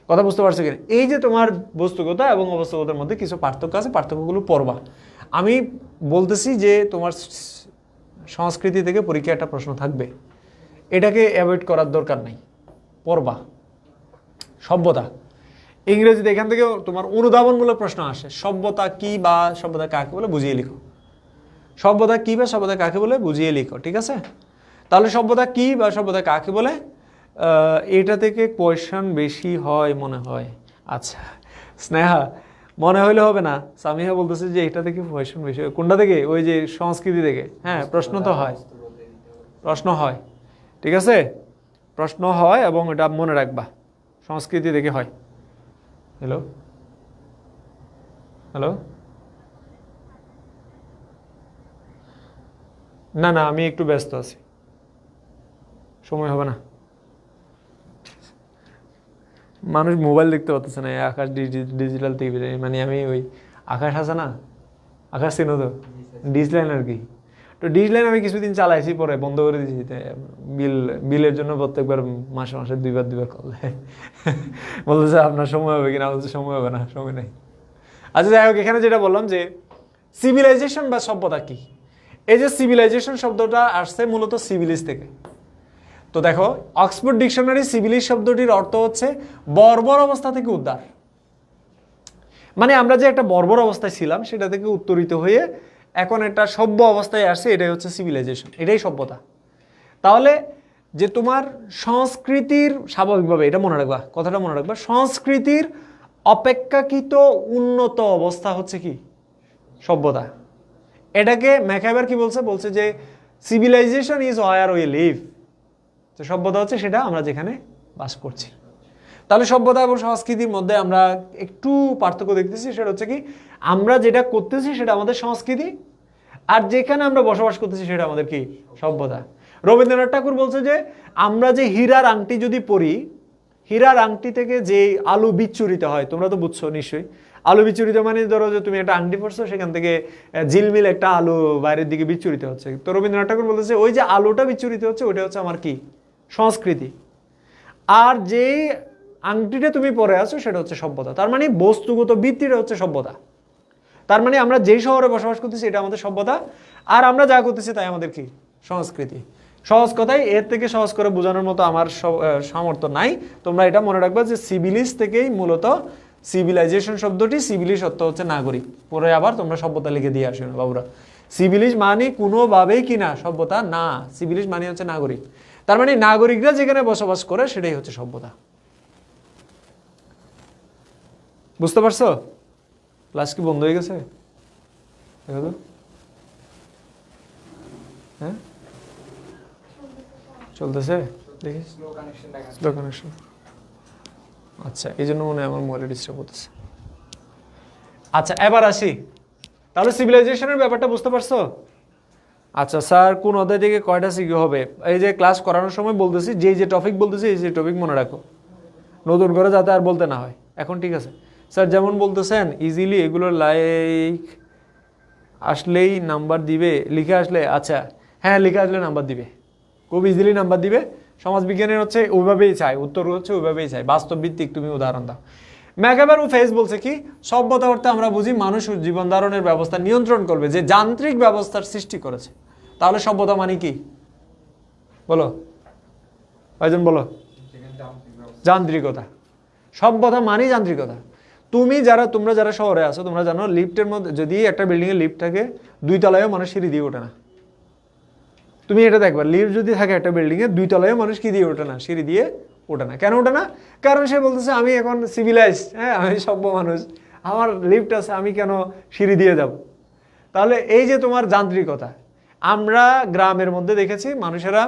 কথা বুঝতে পারছো কিনা? এই যে তোমার বস্তুগত এবং অবস্তুগতের মধ্যে কিছু পার্থক্য আছে, পার্থক্যগুলো পড়বা। আমি বলতেছি যে তোমার সংস্কৃতি থেকে পরীক্ষায় একটা প্রশ্ন থাকবে, এটাকে অ্যাভয়েড করার দরকার নাই, পড়বা। সভ্যতা, ইংরেজিতে এখান থেকে তোমার অনুধাবনমূলক প্রশ্ন আসে। সভ্যতা কি বা সভ্যতা কাকে বলে বুঝিয়ে লিখো। সভ্যতা কি বা সভ্যতা কাকে বলে বুঝিয়ে লিখো, ঠিক আছে? তাহলে সভ্যতা কি বা সভ্যতা কাকে বলে, এটা থেকে কোয়েশ্চন বেশি হয় মনে হয়। আচ্ছা স্নেহা, মনে হইলে হবে না, সামিহা বলতেছে যে এটা থেকে কোয়েশ্চন বেশি হয়। কোনটা থেকে? ওই যে সংস্কৃতি থেকে। হ্যাঁ, প্রশ্ন তো হয়, প্রশ্ন হয়, ঠিক আছে, প্রশ্ন হয় এবং এটা মনে রাখবা, সংস্কৃতি থেকে হয়। হ্যালো হ্যালো, না না, আমি একটু ব্যস্ত আছি, সময় হবে না। মানুষ মোবাইল দেখতে পারতেছে না, আকাশ ডিজিটাল টিভি, মানে আমি ওই আকাশ আছে না, আকাশ চিনো তো, ডিজলাইন আর কি। তো ডিজলাইন আমি কিছুদিন চালাইছি, পরে বন্ধ করে দিয়েছি। বিলের জন্য প্রত্যেকবার মাসে মাসে দুইবার কল দেয়। বলতেছে আপনার সময় হবে কিনা, বলছে সময় হবে না, সময় নেই। আচ্ছা যাই হোক, এখানে যেটা বললাম যে সিভিলাইজেশন বা সভ্যতা কি, এই যে সিভিলাইজেশন শব্দটা আসছে মূলত সিভিলিস থেকে। তো দেখো, অক্সফোর্ড ডিকশনারি সিভিলিস শব্দটির অর্থ হচ্ছে বর্বর অবস্থা থেকে উদ্ধার। মানে আমরা যে একটা বর্বর অবস্থায় ছিলাম সেটা থেকে উত্তরিত হয়ে এখন একটা সভ্য অবস্থায় আসছে, এটাই হচ্ছে সিভিলাইজেশন, এটাই সভ্যতা। তাহলে যে তোমার সংস্কৃতির, স্বাভাবিকভাবে এটা মনে রাখবা, কথাটা মনে রাখবা, সংস্কৃতির অপেক্ষাকৃত উন্নত অবস্থা হচ্ছে কি? সভ্যতা। এটাকে ম্যাকহাইবার কি বলছে? বলছে যে civilization is where we live. তো সভ্যতা হচ্ছে সেটা আমরা যেখানে বাস করছি। তাহলে সভ্যতা এবং সংস্কৃতির মধ্যে আমরা একটু পার্থক্য দেখতেছি, সেটা হচ্ছে কি, আমরা যেটা করতেছি সেটা আমাদের সংস্কৃতি, আর যেখানে আমরা বসবাস করতেছি সেটা আমাদের কি? সভ্যতা। রবীন্দ্রনাথ ঠাকুর বলছে যে আমরা যে হীরার আংটি যদি পরি, হীরার আংটি থেকে যে আলু বিচ্ছুরিত হয়, তোমরা তো বুঝছো নিশ্চয়ই। আলু বিচ্ছুরিত মানে ধরো যে তুমি একটা আংটি পরছো, সেখান থেকে ঝিলমিল একটা আলু বাইরের দিকে বিচ্ছুরিত হচ্ছে। তো রবীন্দ্রনাথ ঠাকুর বলতেছে ওই যে আলুটা বিচ্ছুরিত হচ্ছে, ওইটা হচ্ছে আমার কি? সংস্কৃতি। আর যে আংটিটা তুমি পরে আছো সেটা হচ্ছে সভ্যতা। তার মানে বস্তুগত ভিত্তিটা হচ্ছে সভ্যতা। তার মানে আমরা যেই শহরে বসবাস করতেছি এটা আমাদের সভ্যতা, আর আমরা যা করতেছি তাই আমাদের কি? সংস্কৃতি। সহজ কথাই, এর থেকে সহজ করে বোঝানোর মতো আমার সামর্থ্য নাই। তোমরা এটা মনে রাখবা যে সিভিলিস থেকেই মূলত সিভিলাইজেশন শব্দটি, সিভিলিস অর্থ হচ্ছে নাগরিক। পরে আবার তোমরা সভ্যতা লিখে দিয়ে আসো না বাবুরা। সিভিলিস মানে কোনোভাবেই কিনা সভ্যতা না, সিভিলিস মানে হচ্ছে নাগরিক। তার মানে নাগরিকরা যেখানে বসবাস করে সেটাই হচ্ছে সভ্যতা। বুঝতে পারছো? ক্লাস কি বন্ধ হয়ে গেছে? দেখো তো, হ্যাঁ চলতেছে, দেখি স্লো কানেকশন। আচ্ছা, এই জন্য মনে হয় আমার মোবাইলে ডিস্টার্ব হতেছে। আচ্ছা এবার আসি, তাহলে সিভিলাইজেশনের ব্যাপারটা বুঝতে পারছো? আচ্ছা স্যার কোন অধ্যায় থেকে কয়টা সিকিউ হবে? এই যে ক্লাস করানোর সময় বলতেছি, যে টপিক বলতেছি এই যে টপিক মনে রাখো, নতুন করে যাতে আর বলতে না হয়। এখন ঠিক আছে স্যার, যেমন বলতেছেন ইজিলি এগুলো লাইক আসলেই নাম্বার দিবে, লিখে আসলে? আচ্ছা হ্যাঁ, লিখে আসলে নাম্বার দিবে, খুব ইজিলি নাম্বার দিবে। সমাজবিজ্ঞানের হচ্ছে ওইভাবেই চাই, উত্তর হচ্ছে ওইভাবেই চাই, বাস্তব ভিত্তিক তুমি উদাহরণ দাও। ম্যাকহাইবার ও ফেস বলছে কি, সভ্যতা অর্থে আমরা বুঝি মানুষ জীবন ধারণের ব্যবস্থা নিয়ন্ত্রণ করবে যে যান্ত্রিক ব্যবস্থার সৃষ্টি করেছে। তাহলে সভ্যতা মানে কি বলো, কয়জন বলো? যান্ত্রিকতা। সভ্যতা মানেই যান্ত্রিকতা। তোমরা যারা শহরে আছো তোমরা জানো লিফটের মধ্যে যদি একটা বিল্ডিং এর লিফট থাকে 2 তলায়ও মানুষ সিঁড়ি দিয়ে ওঠে না। তুমি এটা দেখবা লিফট যদি থাকে একটা বিল্ডিং এ 2 তলায়ও মানুষ কি দিয়ে ওঠে না, সিঁড়ি দিয়ে ওঠে না। কেন ওঠে না? কারণ সে বলতেছে আমি এখন সিভিলাইজড, হ্যাঁ আমি সভ্য মানুষ, আমার লিফট আছে, আমি কেন সিঁড়ি দিয়ে যাব। তাহলে এই যে তোমার যান্ত্রিকতা, আমরা গ্রামের মধ্যে দেখেছি মানুষেরা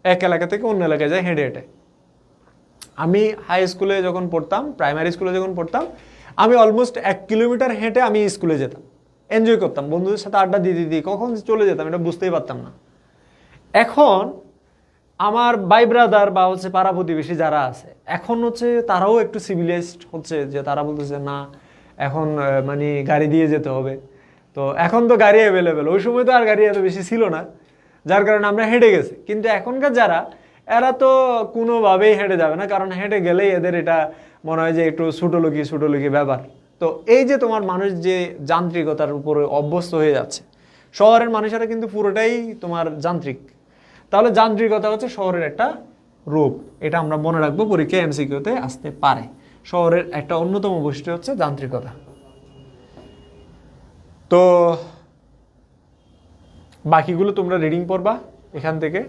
এক এলাকা থেকে অন্য এলাকায় যায় হেঁটে হেঁটে। আমি হাই স্কুলে যখন পড়তাম, প্রাইমারি স্কুলে যখন পড়তাম, আমি অলমোস্ট 1 কিলোমিটার হেঁটে আমি স্কুলে যেতাম, এনজয় করতাম, বন্ধুদের সাথে আড্ডা দিয়ে কখন চলে যেতাম এটা বুঝতেই পারতাম না। এখন আমার ভাই ব্রাদার বা হচ্ছে পাড়া প্রতিবেশী যারা আছে এখন হচ্ছে তারাও একটু সিভিলাইজড হচ্ছে, যে তারা বলতেছে না এখন মানে গাড়ি দিয়ে যেতে হবে। তো এখন তো গাড়ি অ্যাভেলেবেল, ওই সময় তো আর গাড়ি এত বেশি ছিল না, যার কারণে আমরা হেঁটে গেছি। কিন্তু এখনকার যারা এরা তো কোনোভাবেই হেঁটে যাবে না, কারণ হেঁটে গেলেই এদের এটা মনে হয় যে একটু ছোটোলুকি ব্যাপার। তো এই যে তোমার মানুষ যে যান্ত্রিকতার উপরে অভ্যস্ত হয়ে যাচ্ছে, শহরের মানুষেরা কিন্তু পুরোটাই তোমার যান্ত্রিক। তাহলে যান্ত্রিকতা হচ্ছে শহরের একটা রূপ, এটা আমরা মনে রাখবো, পরীক্ষায় এমসিকিউতে আসতে পারে। শহরের একটা অন্যতম বৈশিষ্ট্য হচ্ছে যান্ত্রিকতা। তো বাকিগুলো তোমরা রিডিং পড়বা এখান থেকে।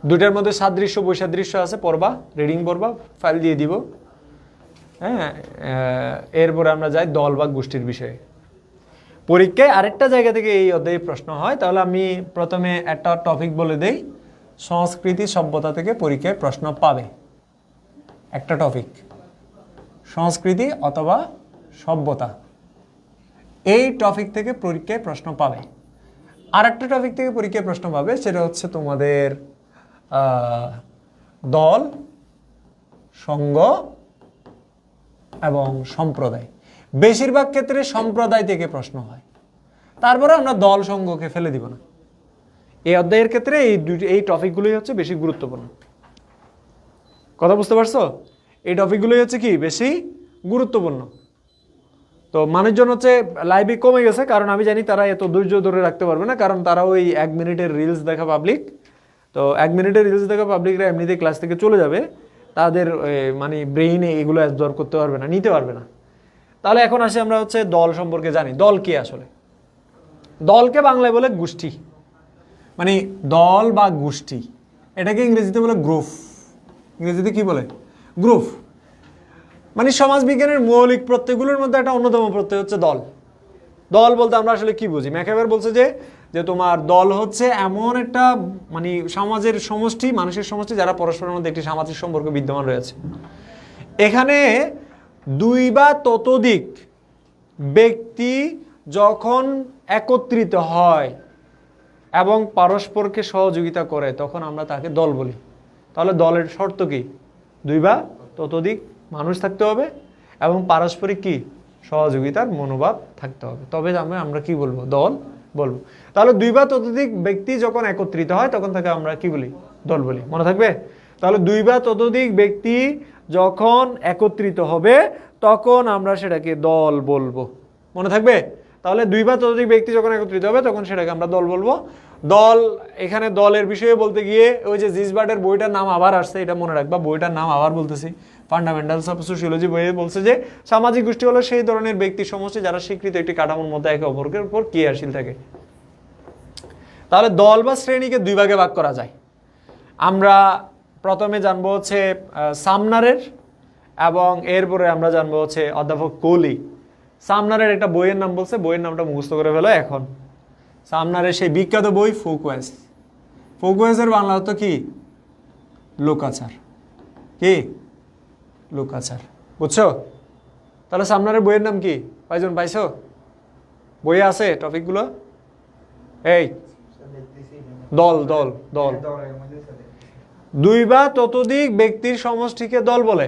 দুইটার মধ্যে সাদৃশ্য বৈসাদৃশ্য আছে, পড়বা, রিডিং পড়বা, ফাইল দিয়ে দিব। হ্যাঁ, এরপরে আমরা যাই দল বা গোষ্ঠীর বিষয়ে। পরীক্ষায় আরেকটা জায়গা থেকে এই অধ্যায়ে প্রশ্ন হয়, তাহলে আমি প্রথমে একটা টপিক বলে দেই। সংস্কৃতি সভ্যতা থেকে পরীক্ষায় প্রশ্ন পাবে একটা টপিক, সংস্কৃতি অথবা সভ্যতা, এই টপিক থেকে পরীক্ষায় প্রশ্ন পাবে। আর একটা টপিক থেকে পরীক্ষায় প্রশ্ন পাবে, সেটা হচ্ছে তোমাদের দল, সংঘ এবং সম্প্রদায়। বেশিরভাগ ক্ষেত্রে সম্প্রদায় থেকে প্রশ্ন হয়, তারপরে আমরা দল সংঘকে ফেলে দিব না। এই অধ্যায়ের ক্ষেত্রে এই টপিকগুলোই হচ্ছে বেশি গুরুত্বপূর্ণ। কথা বুঝতে পারছো? এই টপিকগুলোই হচ্ছে কি বেশি গুরুত্বপূর্ণ। তো মানুষজন হচ্ছে লাইভে কমে গেছে, কারণ আমি জানি তারা এত ধৈর্য ধরে রাখতে পারবে না, কারণ তারা ওই 1 মিনিটের রিলস দেখা পাবলিক। তো 1 মিনিটের রিলস দেখা পাবলিকরা এমনিতেই ক্লাস থেকে চলে যাবে, তাদের মানে ব্রেইনে এগুলো অ্যাবজর্ব করতে পারবে না, নিতে পারবে না। তাহলে এখন আসি আমরা হচ্ছে দল সম্পর্কে জানি। দল কি আসলে? দলকে বাংলায় বলে গোষ্ঠী, মানে দল বা গোষ্ঠী, এটাকে ইংরেজিতে বলে গ্রুপ। ইংরেজিতে কি বলে? গ্রুপ। মানে সমাজ বিজ্ঞানের মৌলিক প্রত্যয়গুলোর মধ্যে একটা অন্যতম প্রত্যয় হচ্ছে দল। দল বলতে আমরা আসলে কি বুঝি? ম্যাকঅ্যাবার বলছে যে তোমার দল হচ্ছে এমন একটা মানে সমাজের সমষ্টি, মানুষের সমষ্টি যারা পরস্পরের মধ্যে একটি সামাজিক সম্পর্ক বিদ্যমান রয়েছে। এখানে 2 বা ততোধিক ব্যক্তি যখন একত্রিত হয় এবং পারস্পরকে সহযোগিতা করে তখন আমরা তাকে দল বলি। তাহলে দলের শর্ত কি? 2 বা ততোধিক মানুষ থাকতে হবে এবং পারস্পরিক কি সহযোগিতার মনোভাব থাকতে হবে, তবে আমরা কি বলবো? দল বলবো। তাহলে 2 বা ততোধিক ব্যক্তি যখন একত্রিত হয় তখন তাকে আমরা কি বলি? দল বলি। মনে থাকবে? তাহলে 2 বা ততোধিক ব্যক্তি যখন একত্রিত হবে তখন আমরা সেটাকে দল বলবো। মনে থাকবে? তাহলে 2 বা ততোধিক ব্যক্তি যখন একত্রিত হবে তখন সেটাকে আমরা দল বলবো। দল, এখানে দলের বিষয়ে বলতে গিয়ে ওই যে জিসবার্ডের বইটার নাম আবার আসছে, এটা মনে রাখবা, বইটার নাম আবার বলতেছি, ফান্ডামেন্টালস অফ সোশিওলজি বইয়ে বলছে যে সামাজিক গোষ্ঠী হলো সেই ধরনের ব্যক্তি সমষ্টি যারা স্বীকৃত একটি কাঠামোর মধ্যে একে অপরের উপর ক্রিয়াশীল থাকে। তাহলে দল বা শ্রেণীকে 2 ভাগে ভাগ করা যায়। আমরা প্রথমে জানবো হচ্ছে সামনারের, এবং এরপরে আমরা জানবো হচ্ছে অধ্যাপক কোহলি। সামনারের একটা বইয়ের নাম বলছে, বইয়ের নামটা মুখস্থ করে ফেলো এখন। সামনারের সেই বিখ্যাত বই ফোকওয়েস। ফোকওয়েসের বাংলা অর্থ কি? লোকাচার। কি? লোকাচার। বুঝছো? তাহলে সামনারের বইয়ের নাম কি? কয়জন পাইছো? বইয়ে আছে টপিকগুলো? এই দল দল দল 2 বা ততোধিক ব্যক্তির সমষ্টিকে দল বলে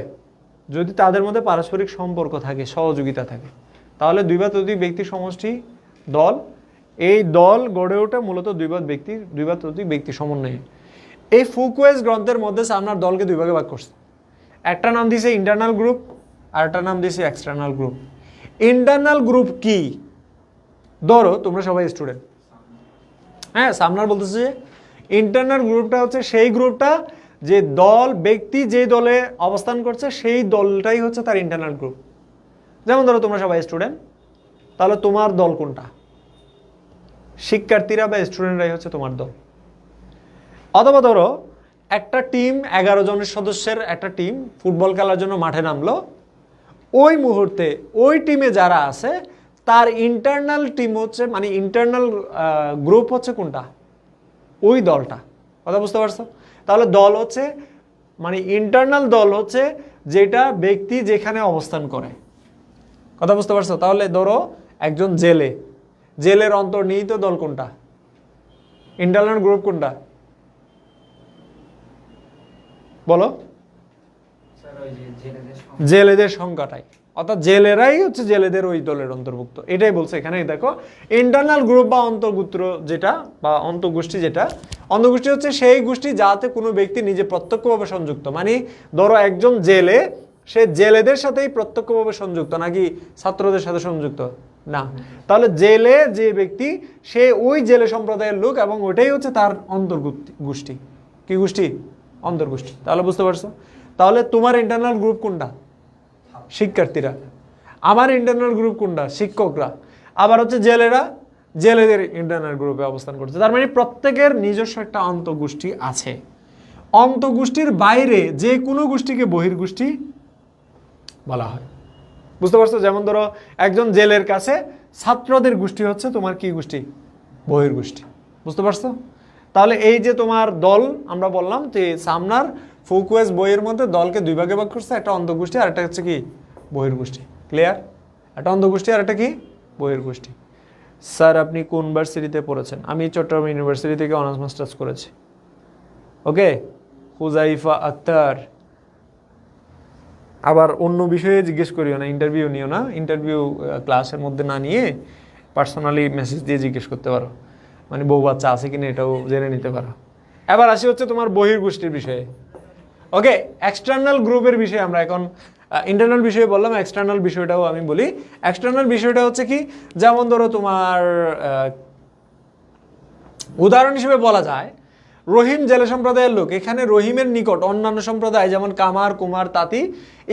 যদি তাদের মধ্যে পারস্পরিক সম্পর্ক থাকে, সহযোগিতা থাকে, তাহলে 2 বা ততোধিক ব্যক্তির সমষ্টি দল। এই দল গড়ে ওঠে মূলত 2 বা ততোধিক ব্যক্তির সমন্বয়ে। এই ফোকওয়েস গ্রন্থের মধ্যে সামনার দলকে 2 ভাগে ভাগ করছে। একটা নাম দিয়েছে ইন্টারনাল গ্রুপ, আর একটা নাম দিয়েছে এক্সটার্নাল গ্রুপ। ইন্টারনাল গ্রুপ কি? ধরো তোমরা সবাই স্টুডেন্ট, হ্যাঁ, সামনার বলতেছে যে ইন্টারনাল গ্রুপটা হচ্ছে সেই গ্রুপটা যে দল ব্যক্তি যে দলে অবস্থান করছে সেই দলটাই হচ্ছে তার ইন্টারনাল গ্রুপ। যেমন ধরো তোমরা সবাই স্টুডেন্ট, তাহলে তোমার দল কোনটা? শিক্ষার্থীরা বা স্টুডেন্টরাই হচ্ছে তোমার দল। অথবা ধরো একটা টিম 11 জনের সদস্যের একটা টিম ফুটবল খেলার জন্য মাঠে নামলো, ওই মুহূর্তে ওই টিমে যারা আছে তার ইন্টারনাল টিম হচ্ছে মানে ইন্টারনাল গ্রুপ হচ্ছে কোনটা? ওই দলটা। কথা বুঝতে পারছো? তাহলে দল হচ্ছে মানে ইন্টারনাল দল হচ্ছে যেটা ব্যক্তি যেখানে অবস্থান করে। কথা বুঝতে পারছো? তাহলে ধরো একজন জেলের অন্তর্নিহিত দল কোনটা? ইন্টারনাল গ্রুপ কোনটা বলো? স্যার ওই যে জেলেদের জেলেদের সংখ্যাটাই, অর্থাৎ জেলেরাই হচ্ছে জেলেদের ওই দলের অন্তর্ভুক্ত। এটাই বলছে এখানে। দেখো ইন্টারনাল গ্রুপ বা অন্তর্গোত্র যেটা বা অন্তর্গোষ্ঠী, যেটা অন্তর্গোষ্ঠী হচ্ছে সেই গোষ্ঠী যাতে কোনো ব্যক্তি নিজে প্রত্যক্ষভাবে সংযুক্ত। মানে ধরো একজন জেলে, সে জেলেদের সাথেই প্রত্যক্ষভাবে সংযুক্ত, নাকি ছাত্রদের সাথে সংযুক্ত না। তাহলে জেলে যে ব্যক্তি সে ওই জেলে সম্প্রদায়ের লোক এবং ওইটাই হচ্ছে তার গোষ্ঠী। কি গোষ্ঠী? অন্তর্গোষ্ঠী। তাহলে বুঝতে পারছো? তাহলে তোমার ইন্টারনাল গ্রুপ কোনটা? শিক্ষার্থীরা। আমার ইন্টারনাল গ্রুপ কোনটা? শিক্ষকরা। আবার হচ্ছে জেলেরা, জেলেদের ইন্টারনাল গ্রুপে অবস্থান করছে। তার মানে প্রত্যেকের নিজস্ব একটা অন্তর্গোষ্ঠী আছে। অন্তর্গোষ্ঠীর বাইরে যে কোনো গোষ্ঠীকে বহির্গোষ্ঠী বলা হয়। বুঝতে পারছো? যেমন ধরো একজন জেলের কাছে ছাত্রদের গোষ্ঠী হচ্ছে তোমার কি গোষ্ঠী? বহির্গোষ্ঠী। বুঝতে পারছো? তাহলে এই যে তোমার দল, আমরা বললাম যে সামনার ফোকুয়েস বইয়ের মধ্যে দলকে দুই ভাগে ভাগ করছে, একটা অন্তর্গোষ্ঠী আর একটা হচ্ছে কি বহির্গোষ্ঠী। ক্লিয়ার? একটা অন্তর্গোষ্ঠী আর একটা কি বহির্গোষ্ঠী। স্যার আপনি কোন ইউনিভার্সিটিতে পড়েছেন? আমি চট্টগ্রাম ইউনিভার্সিটি থেকে অনার্স মাস্টার্স করেছি। ওকে, হুজাইফা আক্তার। আবার অন্য বিষয়ে জিজ্ঞেস করিও না, ইন্টারভিউ নিও না। ইন্টারভিউ ক্লাসের মধ্যে না নিয়ে পার্সোনালি মেসেজ দিয়ে জিজ্ঞেস করতে পারো, মানে বউ বাচ্চা আছে কিনা এটাও জেনে নিতে পারো। এবার আসি হচ্ছে তোমার বহির্গোষ্ঠীর বিষয়ে। ওকে, এক্সটার্নাল গ্রুপের বিষয়ে আমরা এখন ইন্টারনাল বিষয়ে বললাম, এক্সটার্নাল বিষয়টাও আমি বলি। এক্সটার্নাল বিষয়টা হচ্ছে কি, যেমন ধরো তোমার উদাহরণ হিসেবে বলা যায় রহিম জেলে সম্প্রদায়ের লোক, এখানে রহিমের নিকট অন্যান্য সম্প্রদায় যেমন কামার, কুমার, তাঁতি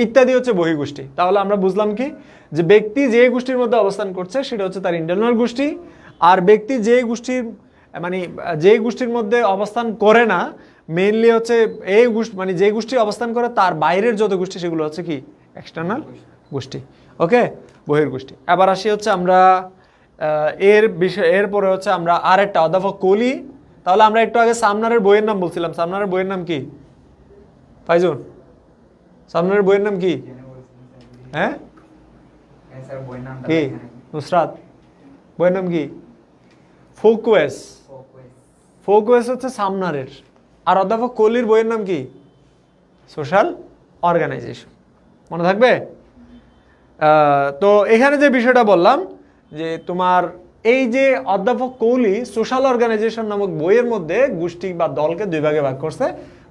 ইত্যাদি হচ্ছে বহির্গোষ্ঠী। তাহলে আমরা বুঝলাম কি, যে ব্যক্তি যে গোষ্ঠীর মধ্যে অবস্থান করছে সেটা হচ্ছে তার ইন্টারনাল গোষ্ঠী, আর ব্যক্তি যে গোষ্ঠীর মানে যে গোষ্ঠীর মধ্যে অবস্থান করে না, মেইনলি হচ্ছে এই গোষ্ঠী মানে যে গোষ্ঠী অবস্থান করে তার বাইরের যত গোষ্ঠী সেগুলো হচ্ছে কি এক্সটার্নাল গোষ্ঠী। ওকে, বহির্গোষ্ঠী। এবার আসি হচ্ছে আমরা এর বিষয়, এরপরে হচ্ছে আমরা আরেকটা অধ্যাপক কলি। তাহলে আমরা একটু আগে সামনারের বইয়ের নাম বলছিলাম, সামনারের বইয়ের নাম কি ফাইজুন? সামনারের বইয়ের নাম কি? হ্যাঁ স্যার বইয়ের নামটা কি নুসরাত, বইয়ের নাম কি? ফোকুয়েস। ফোকুয়েস হচ্ছে সামনারের। আর অধ্যাপক কলির বইয়ের নাম কি? Social organization. মনে থাকবে? তো এখানে যে বিষয়টা বললাম যে তোমার এই যে অধ্যাপক কৌলি সোশ্যাল অর্গানাইজেশন নামক বইয়ের মধ্যে গোষ্ঠী বা দলকে দুই ভাগে ভাগ করছে।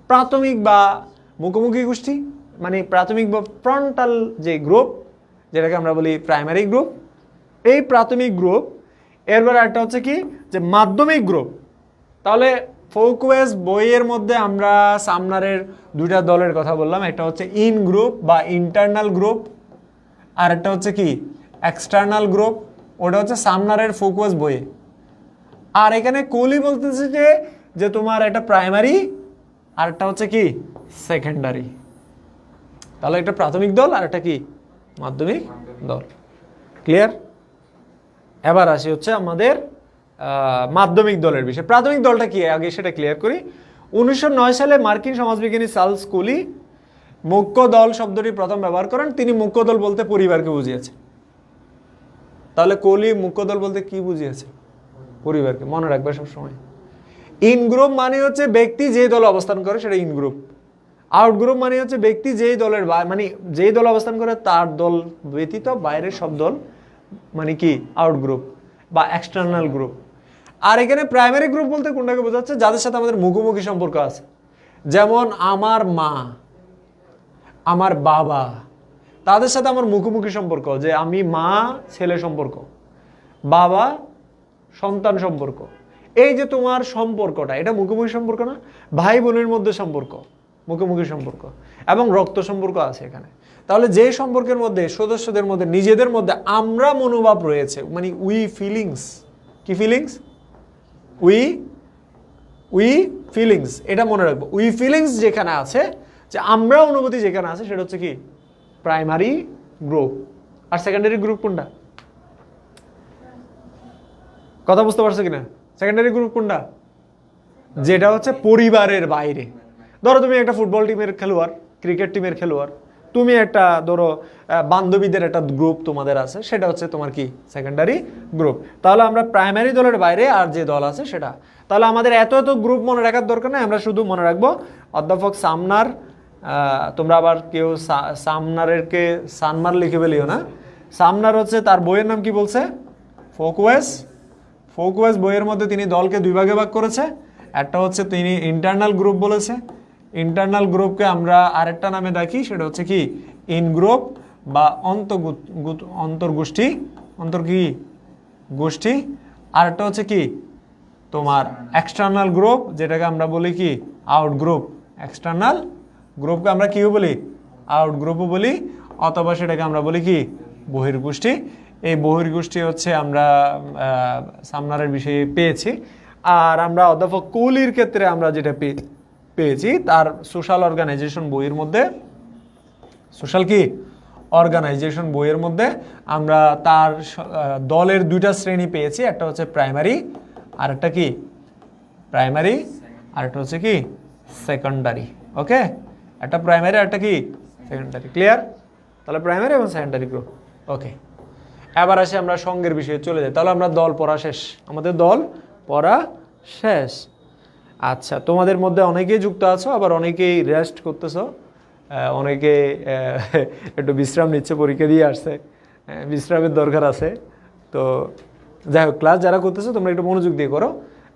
প্রাথমিক বা মুখোমুখি গোষ্ঠী, মানে প্রাথমিক বা ফ্রন্টাল যে গ্রুপ, যেটাকে আমরা বলি প্রাইমারি গ্রুপ, এই প্রাথমিক গ্রুপ। এরপরে একটা হচ্ছে কি, যে মাধ্যমিক গ্রুপ। তাহলে ফোকুয়েস বইয়ের মধ্যে আমরা সামনারের দুইটা দলের কথা বললাম, একটা হচ্ছে ইন গ্রুপ বা ইন্টারনাল গ্রুপ, আর একটা হচ্ছে কি এক্সটার্নাল গ্রুপ। ওটা হচ্ছে সামনারের ফোকুয়াস বইয়ে। আর এখানে কোহলি বলতেছে যে তোমার একটা প্রাইমারি আর একটা হচ্ছে কি সেকেন্ডারি। তাহলে একটা প্রাথমিক দল আর একটা কি মাধ্যমিক দল। ক্লিয়ার? এবার আসি হচ্ছে আমাদের মাধ্যমিক দলের বিষয়। প্রাথমিক দলটা কি আগে সেটা ক্লিয়ার করি। 1909 সালে মার্কিন সমাজবিজ্ঞানী চার্লস কোলি মুখ্য দল শব্দটি প্রথম ব্যবহার করেন। তিনি মুখ্য দল বলতে পরিবারকে বুঝিয়েছেন। তাহলে কোহলি মুখ্য দল বলতে কি বুঝিয়েছে? পরিবারকে। মনে রাখবে সবসময়। ইন গ্রুপ মানে হচ্ছে ব্যক্তি যে দল অবস্থান করে সেটা ইন গ্রুপ। আউট গ্রুপ মানে হচ্ছে ব্যক্তি যেই দলের মানে যেই দল অবস্থান করে তার দল ব্যতীত বাইরের সব দল মানে কি আউট গ্রুপ বা এক্সটার্নাল গ্রুপ। আর এখানে প্রাইমারি গ্রুপ বলতে কোনটাকে বোঝাচ্ছে? যাদের সাথে আমাদের মুখোমুখি সম্পর্ক আছে। যেমন আমার মা, আমার বাবা, তাদের সাথে আমার মুখোমুখি সম্পর্ক, যে আমি মা ছেলে সম্পর্ক, বাবা সন্তান সম্পর্ক। এই যে তোমার সম্পর্কটা, এটা মুখোমুখি সম্পর্ক না? ভাই বোনের মধ্যে সম্পর্ক, মুখোমুখি সম্পর্ক এবং রক্ত সম্পর্ক আছে এখানে। তাহলে যে সম্পর্কের মধ্যে সদস্যদের মধ্যে নিজেদের মধ্যে আমরা মনোভাব রয়েছে, মানে উই ফিলিংস, কি ফিলিংস? উই ফিলিংস, এটা মনে রাখবো। উই ফিলিংস যেখানে আছে, যে আমরা অনুভূতি যেখানে আছে, সেটা হচ্ছে কি প্রাইমারি গ্রুপ। আর সেকেন্ডারি গ্রুপ কোনটা? কথা বুঝতে পারছো কিনা? সেকেন্ডারি গ্রুপ কোনটা? যেটা হচ্ছে পরিবারের বাইরে। ধরো তুমি একটা ফুটবল টিমের খেলোয়াড়, ক্রিকেট টিমের খেলোয়াড়, তুমি একটা ধরো বান্ধবীদের একটা গ্রুপ তোমাদের আছে, সেটা হচ্ছে তোমার কি সেকেন্ডারি গ্রুপ। তাহলে আমরা প্রাইমারি দলের বাইরে আর যে দল আছে সেটা। তাহলে আমাদের এত এত গ্রুপ মনে রাখার দরকার নেই, আমরা শুধু মনে রাখবো অধ্যাপক সামনার, তোমরা আবার কেউ সামনারেরকে সানমার লিখে ফেলিও না। সামনার হচ্ছে তার বইয়ের নাম কি বলছে? ফোকওয়েস বইয়ের মধ্যে তিনি দলকে দুই ভাগে ভাগ করেছে। একটা হচ্ছে তিনি ইন্টারনাল গ্রুপ বলেছে, ইন্টারনাল গ্রুপকে আমরা আরেকটা নামে ডাকি, সেটা হচ্ছে কি ইন গ্রুপ বা অন্তর্গোষ্ঠী, গোষ্ঠী। আরেকটা হচ্ছে কি তোমার এক্সটার্নাল গ্রুপ, যেটাকে আমরা বলি কি আউট গ্রুপ। এক্সটার্নাল গ্রুপকে আমরা কি বলি? আউট গ্রুপও বলি, অথবা সেটাকে আমরা বলি কি বহির্গোষ্ঠী। এই বহির্গোষ্ঠী হচ্ছে আমরা সামনারের বিষয়ে পেয়েছি। আর আমরা অধ্যাপক কৌলির ক্ষেত্রে আমরা যেটা পেয়েছি তার সোশ্যাল অর্গানাইজেশন বইয়ের মধ্যে, সোশ্যাল কি অর্গানাইজেশন বইয়ের মধ্যে আমরা তার দলের দুইটা শ্রেণী পেয়েছি। একটা হচ্ছে প্রাইমারি, আর একটা কি প্রাইমারি, আর একটা হচ্ছে কি সেকেন্ডারি। ওকে, একটা প্রাইমারি আর একটা কি সেকেন্ডারি। ক্লিয়ার? তাহলে প্রাইমারি এবং সেকেন্ডারি গ্রুপ। ওকে, এবার আসে আমরা সঙ্গের বিষয়ে চলে যাই। তাহলে আমরা দল পড়া শেষ, আমাদের দল পড়া শেষ। আচ্ছা, তোমাদের মধ্যে অনেকেই যুক্ত আছো, আবার অনেকেই রেস্ট করতেছো, অনেকে একটু বিশ্রাম নিচ্ছে, পরীক্ষা দিয়ে আসছে, বিশ্রামের দরকার আছে। তো যাই হোক, ক্লাস যারা করতেছো তোমরা একটু মনোযোগ দিয়ে করো,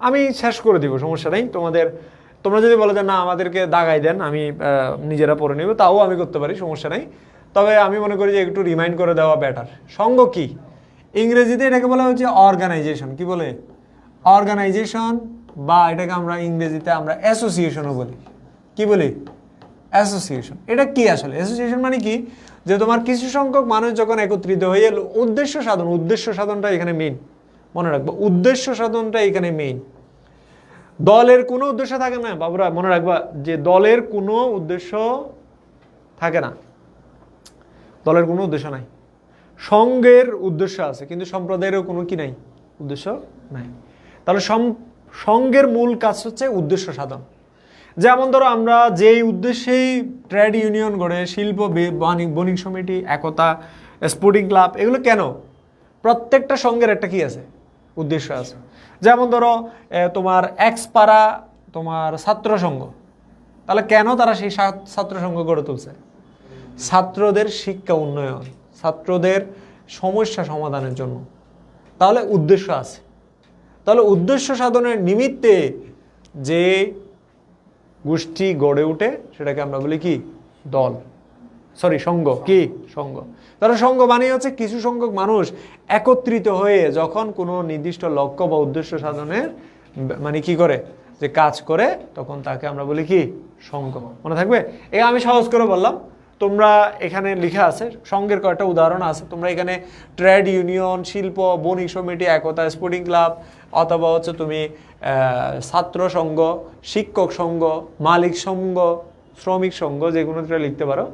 আমি শেষ করে দিব, সমস্যা নেই। তোমরা যদি বলো যে না আমাদেরকে দাগাই দেন, আমি নিজেরা পড়ে নেব, তাও আমি করতে পারি, সমস্যা নেই। তবে আমি মনে করি যে একটু রিমাইন্ড করে দেওয়া বেটার। সঙ্গ কি? ইংরেজিতে এটাকে বলা হচ্ছে অর্গানাইজেশন। কি বলে? অর্গানাইজেশন, বা এটাকে আমরা ইংরেজিতে আমরা অ্যাসোসিয়েশনও বলি। কি বলি? অ্যাসোসিয়েশন। এটা কি আসলে? অ্যাসোসিয়েশন মানে কি, যে তোমার কিছু সংখ্যক মানুষ যখন একত্রিত হয়ে উদ্দেশ্য সাধনটা এখানে মেইন। মনে রাখবো, উদ্দেশ্য সাধনটা এখানে মেইন। দলের কোনো উদ্দেশ্য থাকে না বাবুরা, মনে রাখবা যে দলের কোনো উদ্দেশ্য থাকে না, দলের কোনো উদ্দেশ্য নাই। সংঘের উদ্দেশ্য আছে, কিন্তু সম্প্রদায়েরও কোনো কি নাই, উদ্দেশ্য নাই। তাহলে সংঘের মূল কাজ হচ্ছে উদ্দেশ্য সাধন। যেমন ধরো আমরা যেই উদ্দেশ্যেই ট্রেড ইউনিয়ন গড়ে, শিল্প বণিক সমিতি, একতা, স্পোর্টিং ক্লাব, এগুলো কেন? প্রত্যেকটা সংঘের একটা কি আছে, উদ্দেশ্য আছে। যেমন ধরো তোমার এক্সপাড়া তোমার ছাত্র সংঘ, তাহলে কেন তারা সেই ছাত্র সংঘ গড়ে তুলছে? ছাত্রদের শিক্ষা উন্নয়ন, ছাত্রদের সমস্যা সমাধানের জন্য। তাহলে উদ্দেশ্য আছে। তাহলে উদ্দেশ্য সাধনের নিমিত্তে যে গোষ্ঠী গড়ে ওঠে সেটাকে আমরা বলি কি দল, সংঘ। কি সংঘ? তাহলে সংঘ মানে হচ্ছে কিছু সংখ্যক মানুষ একত্রিত হয়ে যখন কোনো নির্দিষ্ট লক্ষ্য বা উদ্দেশ্য সাধনের মানে কি করে, যে কাজ করে, তখন তাকে আমরা বলি কি সংঘ। মনে থাকবে? আমি সহজ করে বললাম, তোমরা এখানে লেখা আছে সংঘের কয়েকটা উদাহরণ আছে। তোমরা এখানে ট্রেড ইউনিয়ন, শিল্প বণিক সমিতি, একতা, স্পোর্টিং ক্লাব, অথবা হচ্ছে তুমি ছাত্র সংঘ, শিক্ষক সংঘ, মালিক সংঘ, শ্রমিক সংঘ, যে কোনোটা লিখতে পারো।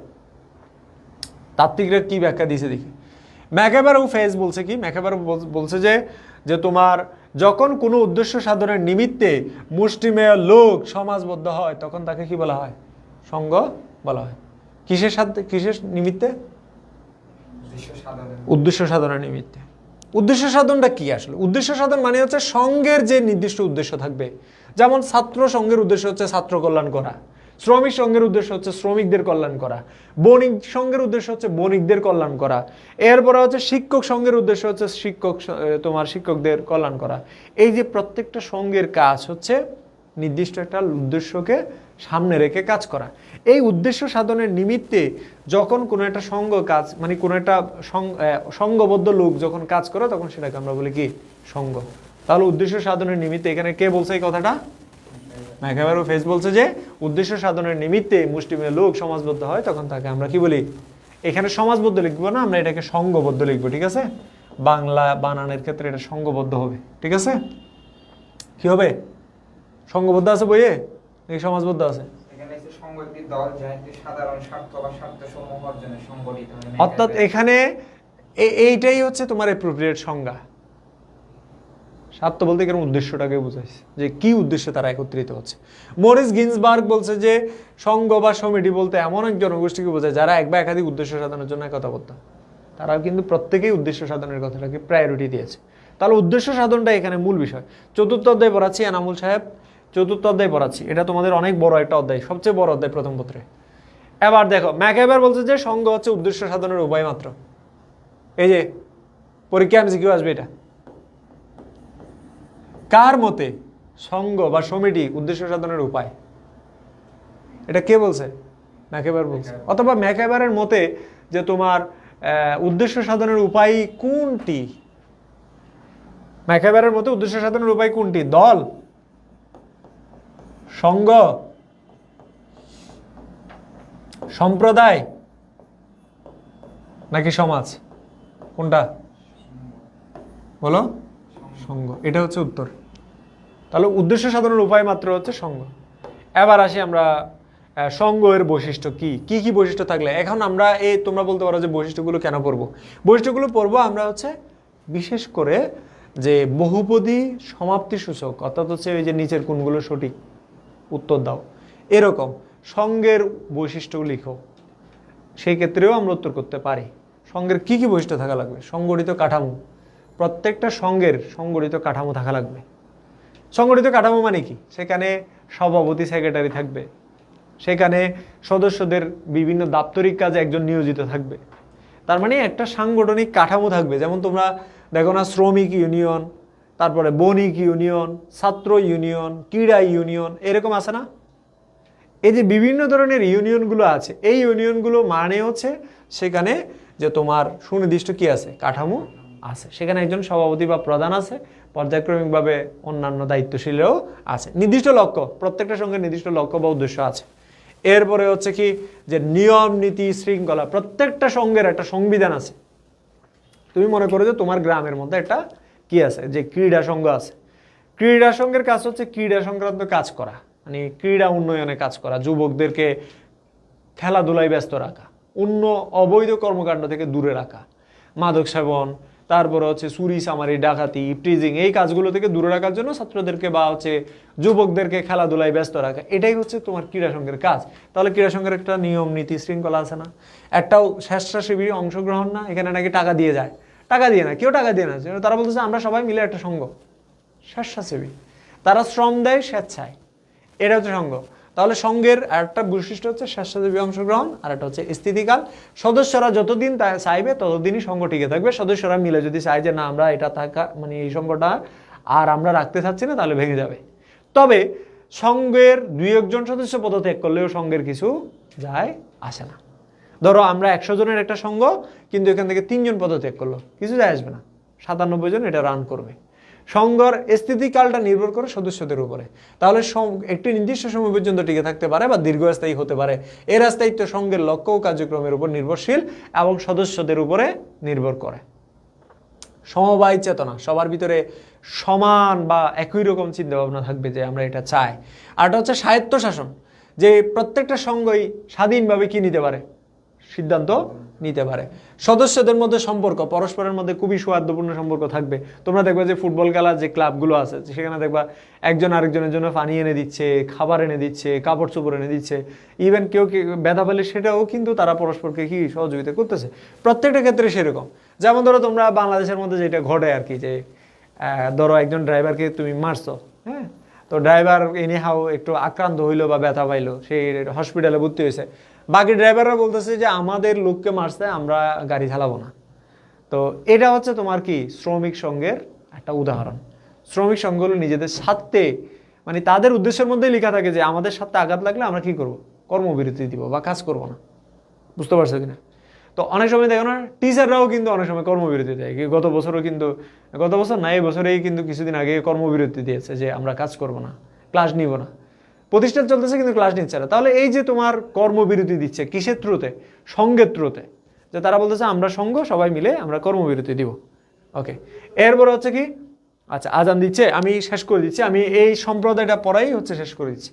তাত্ত্বিকরা কি ব্যাখ্যা দিয়েছে দেখি। ম্যাকাবেরও ফেজ বলছে কি, ম্যাকাবেরও বলছে যে তোমার যখন কোনো উদ্দেশ্য সাধনের নিমিত্তে মুষ্টিমেয় লোক সমাজবদ্ধ হয়, তখন তাকে কি বলা হয়? সংঘ বলা হয়। কিসের নিমিত্তে? উদ্দেশ্য সাধনের নিমিত্তে। উদ্দেশ্য সাধনটা কি আসলে? উদ্দেশ্য সাধন মানে হচ্ছে সংঘের যে নির্দিষ্ট উদ্দেশ্য থাকবে। যেমন ছাত্র সংঘের উদ্দেশ্য হচ্ছে ছাত্র কল্যাণ করা, শ্রমিক সংঘের উদ্দেশ্য হচ্ছে শ্রমিকদের কল্যাণ করা, বণিক সংঘের উদ্দেশ্য হচ্ছে বণিকদের কল্যাণ করা, এরপরে হচ্ছে শিক্ষক সংঘের উদ্দেশ্য হচ্ছে শিক্ষকদের কল্যাণ করা। এই যে প্রত্যেকটা সংঘের কাজ হচ্ছে নির্দিষ্ট একটা উদ্দেশ্যকে সামনে রেখে কাজ করা। এই উদ্দেশ্য সাধনের নিমিত্তে যখন কোনো একটা সংঘ কাজ, মানে কোনো একটা সংঘবদ্ধ লোক যখন কাজ করে, তখন সেটাকে আমরা বলি কি সংঘ। তাহলে উদ্দেশ্য সাধনের নিমিত্তে এখানে কে বলছে এই কথাটা? ম্যাকহাইবার ও ফেস বলছে যে উদ্দেশ্য সাধনের নিমিত্তে মুষ্টিমেয় লোক সমাজবদ্ধ হয়, তখন তাকে আমরা কি বলি? এখানে সমাজবদ্ধ লিখবো না, আমরা এটাকে সংঘবদ্ধ লিখবো, ঠিক আছে? বাংলা বানানের ক্ষেত্রে এটা সংঘবদ্ধ হবে, ঠিক আছে? কি হবে? সংঘবদ্ধ আছে বইয়ে নাকি সমাজবদ্ধ আছে? এখানে হচ্ছে সংঘ একটি দল যা একটি সাধারণ স্বার্থ বা স্বার্থ সমূহ অর্জনে সংগঠিত হয়। অর্থাৎ এখানে এইটাই হচ্ছে তোমার অ্যাপ্রোপ্রিয়েট সংজ্ঞা। স্বার্থ বলতে এখানে উদ্দেশ্যটাকে বোঝাইছে, যে কি উদ্দেশ্যে তারা একত্রিত হচ্ছে। মরিস গিন্সবার্গ বলছে যে সংঘ বা সমিতি বলতে এমন এক জনগোষ্ঠীকে বোঝায় যারা এক বা একাধিক উদ্দেশ্য সাধনের জন্য একতাবদ্ধ। তারাও কিন্তু প্রত্যেকেই উদ্দেশ্য সাধনের কথাটাকে প্রায়োরিটি দিয়েছে। তাহলে উদ্দেশ্য সাধনটা এখানে মূল বিষয়। চতুর্থ অধ্যায় পড়াচ্ছি, এনামুল সাহেব চতুর্থ অধ্যায় পড়াচ্ছি। এটা তোমাদের অনেক বড় একটা অধ্যায়, সবচেয়ে বড় অধ্যায় প্রথম পত্রে। এবার দেখো, ম্যাকহাইবার বলছে যে সংঘ হচ্ছে উদ্দেশ্য সাধনের উপায় মাত্র। এই যে পরীক্ষা এমসিকিউ আসবে, এটা কার মতে সংঘ বা সমিতি উদ্দেশ্য সাধনের উপায়? এটা কে বলছে? ম্যাকহাইবার বলছে। অথবা ম্যাকহাইবারের মতে যে তোমার উদ্দেশ্য সাধনের উপায় কোনটি? ম্যাকহাইবারের মতে উদ্দেশ্য সাধনের উপায় কোনটি? দল, সংঘ, সম্প্রদায় নাকি সমাজ? কোনটা বলো? সংঘ। এটা হচ্ছে উত্তর। তাহলে উদ্দেশ্য সাধনের উপায় মাত্র হচ্ছে সংঘ। এবার আসি আমরা সংঘের বৈশিষ্ট্য কি কি কি বৈশিষ্ট্য থাকলে এখন আমরা তোমরা বলতে পারো যে বৈশিষ্ট্যগুলো কেন পড়বো? বৈশিষ্ট্যগুলো পড়বো আমরা হচ্ছে বিশেষ করে যে বহুপদী সমাপ্তি সূচক, অর্থাৎ হচ্ছে ওই যে নিচের কোনগুলো সঠিক উত্তর দাও, এরকম সংঘের বৈশিষ্ট্য লিখো। সেই ক্ষেত্রেও আমরা উত্তর করতে পারি। সংঘের কি কি বৈশিষ্ট্য থাকা লাগবে? সংগঠিত কাঠামো, প্রত্যেকটা সংঘের সংগঠিত কাঠামো থাকা লাগবে। সংগঠিত কাঠামো মানে কি? সেখানে সভাপতি, সেক্রেটারি থাকবে, সেখানে সদস্যদের বিভিন্ন দাপ্তরিক কাজে একজন নিয়োজিত থাকবে। তার মানে একটা সাংগঠনিক কাঠামো থাকবে। যেমন তোমরা দেখো না, শ্রমিক ইউনিয়ন, তারপরে বণিক ইউনিয়ন, ছাত্র ইউনিয়ন, ক্রীড়া ইউনিয়ন, এরকম আছে না? এই যে বিভিন্ন ধরনের ইউনিয়নগুলো আছে, এই ইউনিয়নগুলো মানে হচ্ছে সেখানে যে তোমার সুনির্দিষ্ট কি আছে? কাঠামো আছে। সেখানে একজন সভাপতি বা প্রধান আছে, পর্যায়ক্রমিকভাবে অন্যান্য দায়িত্বশীলও আছে। নির্দিষ্ট লক্ষ্য, প্রত্যেকটা সঙ্গে নির্দিষ্ট লক্ষ্য বা উদ্দেশ্য আছে। এরপরে হচ্ছে কি যে নিয়ম নীতি শৃঙ্খলা, প্রত্যেকটা সঙ্গের একটা সংবিধান আছে। তুমি মনে করো যে তোমার গ্রামের মধ্যে একটা কি আছে, যে ক্রীড়া সংঘ আছে। ক্রীড়া সংঘের কাজ হচ্ছে ক্রীড়া সংক্রান্ত কাজ করা, মানে ক্রীড়া উন্নয়নে কাজ করা, যুবকদেরকে খেলাধুলায় ব্যস্ত রাখা, অবৈধ কর্মকাণ্ড থেকে দূরে রাখা, মাদক সেবন, তারপরে হচ্ছে চুরি চামারি ডাকাতি প্রিজিং, এই কাজগুলো থেকে দূরে রাখার জন্য ছাত্রদেরকে বা হচ্ছে যুবকদেরকে খেলাধুলায় ব্যস্ত রাখা, এটাই হচ্ছে তোমার ক্রীড়া সংঘের কাজ। তাহলে ক্রীড়া সংঘের একটা নিয়ম নীতি শৃঙ্খলা আছে না? একটাও স্বেচ্ছাসেবী অংশগ্রহণ না? এখানে নাকি টাকা দিয়ে যায়, টাকা দিয়ে না, কেউ টাকা দিয়ে না। তারা বলতেছে আমরা সবাই মিলে একটা সংঘ, স্বেচ্ছাসেবী, তারা শ্রম দেয় স্বেচ্ছায়, এটা হচ্ছে সংঘ। তাহলে সংঘের একটা বৈশিষ্ট্য হচ্ছে স্বেচ্ছাসেবী অংশগ্রহণ, আর একটা হচ্ছে স্থিতিকাল। সদস্যরা যতদিন চাইবে ততদিনই সংঘ টিকে থাকবে। সদস্যরা মিলে যদি চায় যে না আমরা এটা থাকা মানে এই সংঘটা আর আমরা রাখতে চাচ্ছি না, তাহলে ভেঙে যাবে। তবে সংঘের 2-1 সদস্য পদত্যাগ করলেও সংঘের কিছু যায় আসে না। ধরো আমরা 100 জনের একটা সংঘ, কিন্তু এখান থেকে 3 জন পদত্যাগ করলো, কিছু যায় আসবে না, 97 জন এটা রান করবে। সংঘর স্থিতিকালটা নির্ভর করে সদস্যদের উপরে। তাহলে একটি নির্দিষ্ট সময় পর্যন্ত টিকে থাকতে পারে বা দীর্ঘস্থায়ী হতে পারে। এর স্থায়িত্ব সংঘের লক্ষ্য ও কার্যক্রমের উপর নির্ভরশীল এবং সদস্যদের উপরে নির্ভর করে। সমবায় চেতনা, সবার ভিতরে সমান বা একই রকম চিন্তাভাবনা থাকবে যে আমরা এটা চাই। আর এটা হচ্ছে স্বায়ত্তশাসন, যে প্রত্যেকটা সংঘই স্বাধীনভাবে কি নিতে পারে? সিদ্ধান্ত নিতে পারে। সদস্যদের মধ্যে সম্পর্ক, পরস্পরের মধ্যে খুবই সৌহার্দ্যপূর্ণ সম্পর্ক থাকবে। তোমরা দেখবে যে ফুটবল খেলার যে ক্লাবগুলো আছে সেখানে দেখবা একজন আরেকজনের জন্য পানি এনে দিচ্ছে, খাবার এনে দিচ্ছে, কাপড় চোপড় এনে দিচ্ছে। ইভেন কেউ ব্যথা পেলে সেটাও কিন্তু তারা পরস্পরকে কি সহযোগিতা করতেছে। প্রত্যেকটা ক্ষেত্রে সেরকম। যেমন ধরো তোমরা বাংলাদেশের মধ্যে যেটা ঘটে আর কি, যে ধরো একজন ড্রাইভারকে তুমি মারছো, হ্যাঁ, তো ড্রাইভার এনিহাও একটু আক্রান্ত হইলো বা ব্যথা পাইলো, সেই হসপিটালে ভর্তি হয়েছে। বাকি ড্রাইভাররা বলতেছে যে আমাদের লোককে মারছে, আমরা গাড়ি চালাবো না। তো এটা হচ্ছে তোমার কি শ্রমিক সংঘের একটা উদাহরণ। শ্রমিক সংঘগুলো নিজেদের স্বার্থে, মানে তাদের উদ্দেশ্যের মধ্যেই লেখা থাকে যে আমাদের স্বার্থে আঘাত লাগলে আমরা কি করব? কর্মবিরতি দিব বা কাজ করব না। বুঝতে পারছো কিনা? তো অনেক সময় দেখো না, টিচাররাও কিন্তু অনেক সময় কর্মবিরতি দেয়। গত বছর না, এই বছরেই কিন্তু কিছুদিন আগে কর্মবিরতি দিয়েছে যে আমরা কাজ করব না, ক্লাস নিব না। প্রতিষ্ঠান চলতেছে কিন্তু ক্লাস নিচ্ছে না, তাহলে এই যে তোমার কর্মবিরতি দিচ্ছে কিসের থ্রুতে? সঙ্গের থ্রুতে, যে তারা বলতেছে আমরা সঙ্গ সবাই মিলে আমরা কর্মবিরতি দিব। ওকে, এরপরে হচ্ছে কি, আচ্ছা আজান দিচ্ছে, আমি শেষ করে দিচ্ছি, আমি এই সম্প্রদায়টা পড়াই হচ্ছে শেষ করে দিচ্ছি।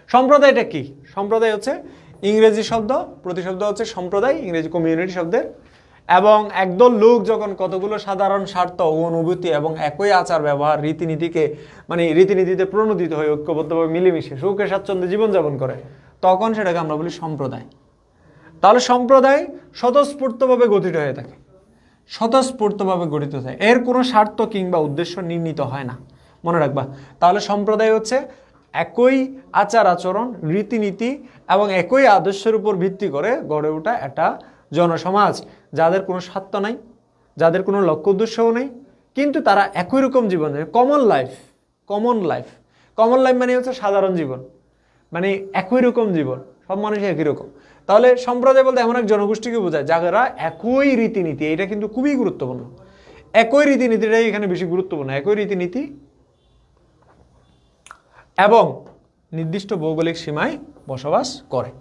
সম্প্রদায়টা কি? সম্প্রদায় হচ্ছে ইংরেজি শব্দ, প্রতিশব্দ হচ্ছে সম্প্রদায়, ইংরেজি কমিউনিটি শব্দের, এবং একদল লোক যখন কতগুলো সাধারণ স্বার্থ ও অনুভূতি এবং একই আচার ব্যবহার রীতিনীতিকে মানে রীতিনীতিতে প্রণোদিত হয়ে ঐক্যবদ্ধভাবে মিলেমিশে সুখে স্বাচ্ছন্দ্যে জীবনযাপন করে, তখন সেটাকে আমরা বলি সম্প্রদায়। তাহলে সম্প্রদায় স্বতঃস্ফূর্তভাবে গঠিত হয়ে থাকে, স্বতঃস্ফূর্তভাবে গঠিত থাকে, এর কোনো স্বার্থ কিংবা উদ্দেশ্য নির্ণীত হয় না, মনে রাখবা। তাহলে সম্প্রদায় হচ্ছে একই আচার আচরণ রীতিনীতি এবং একই আদর্শের উপর ভিত্তি করে গড়ে ওঠা একটা জনসমাজ, যাদের কোনো স্বার্থ নাই, যাদের কোনো লক্ষ্য উদ্দেশ্যও নেই, কিন্তু তারা একই রকম জীবন, common life. Common life, common life মানে হচ্ছে সাধারণ জীবন, মানে একই রকম জীবন, সব মানুষ একই রকম। তাহলে সম্প্রদায় বলতে এমন এক জনগোষ্ঠীকে বোঝায় যারা একই রীতিনীতি, এটা কিন্তু খুবই গুরুত্বপূর্ণ, একই রীতিনীতিটাই এখানে বেশি গুরুত্বপূর্ণ, একই রীতিনীতি এবং নির্দিষ্ট ভৌগোলিক সীমায় বসবাস করে।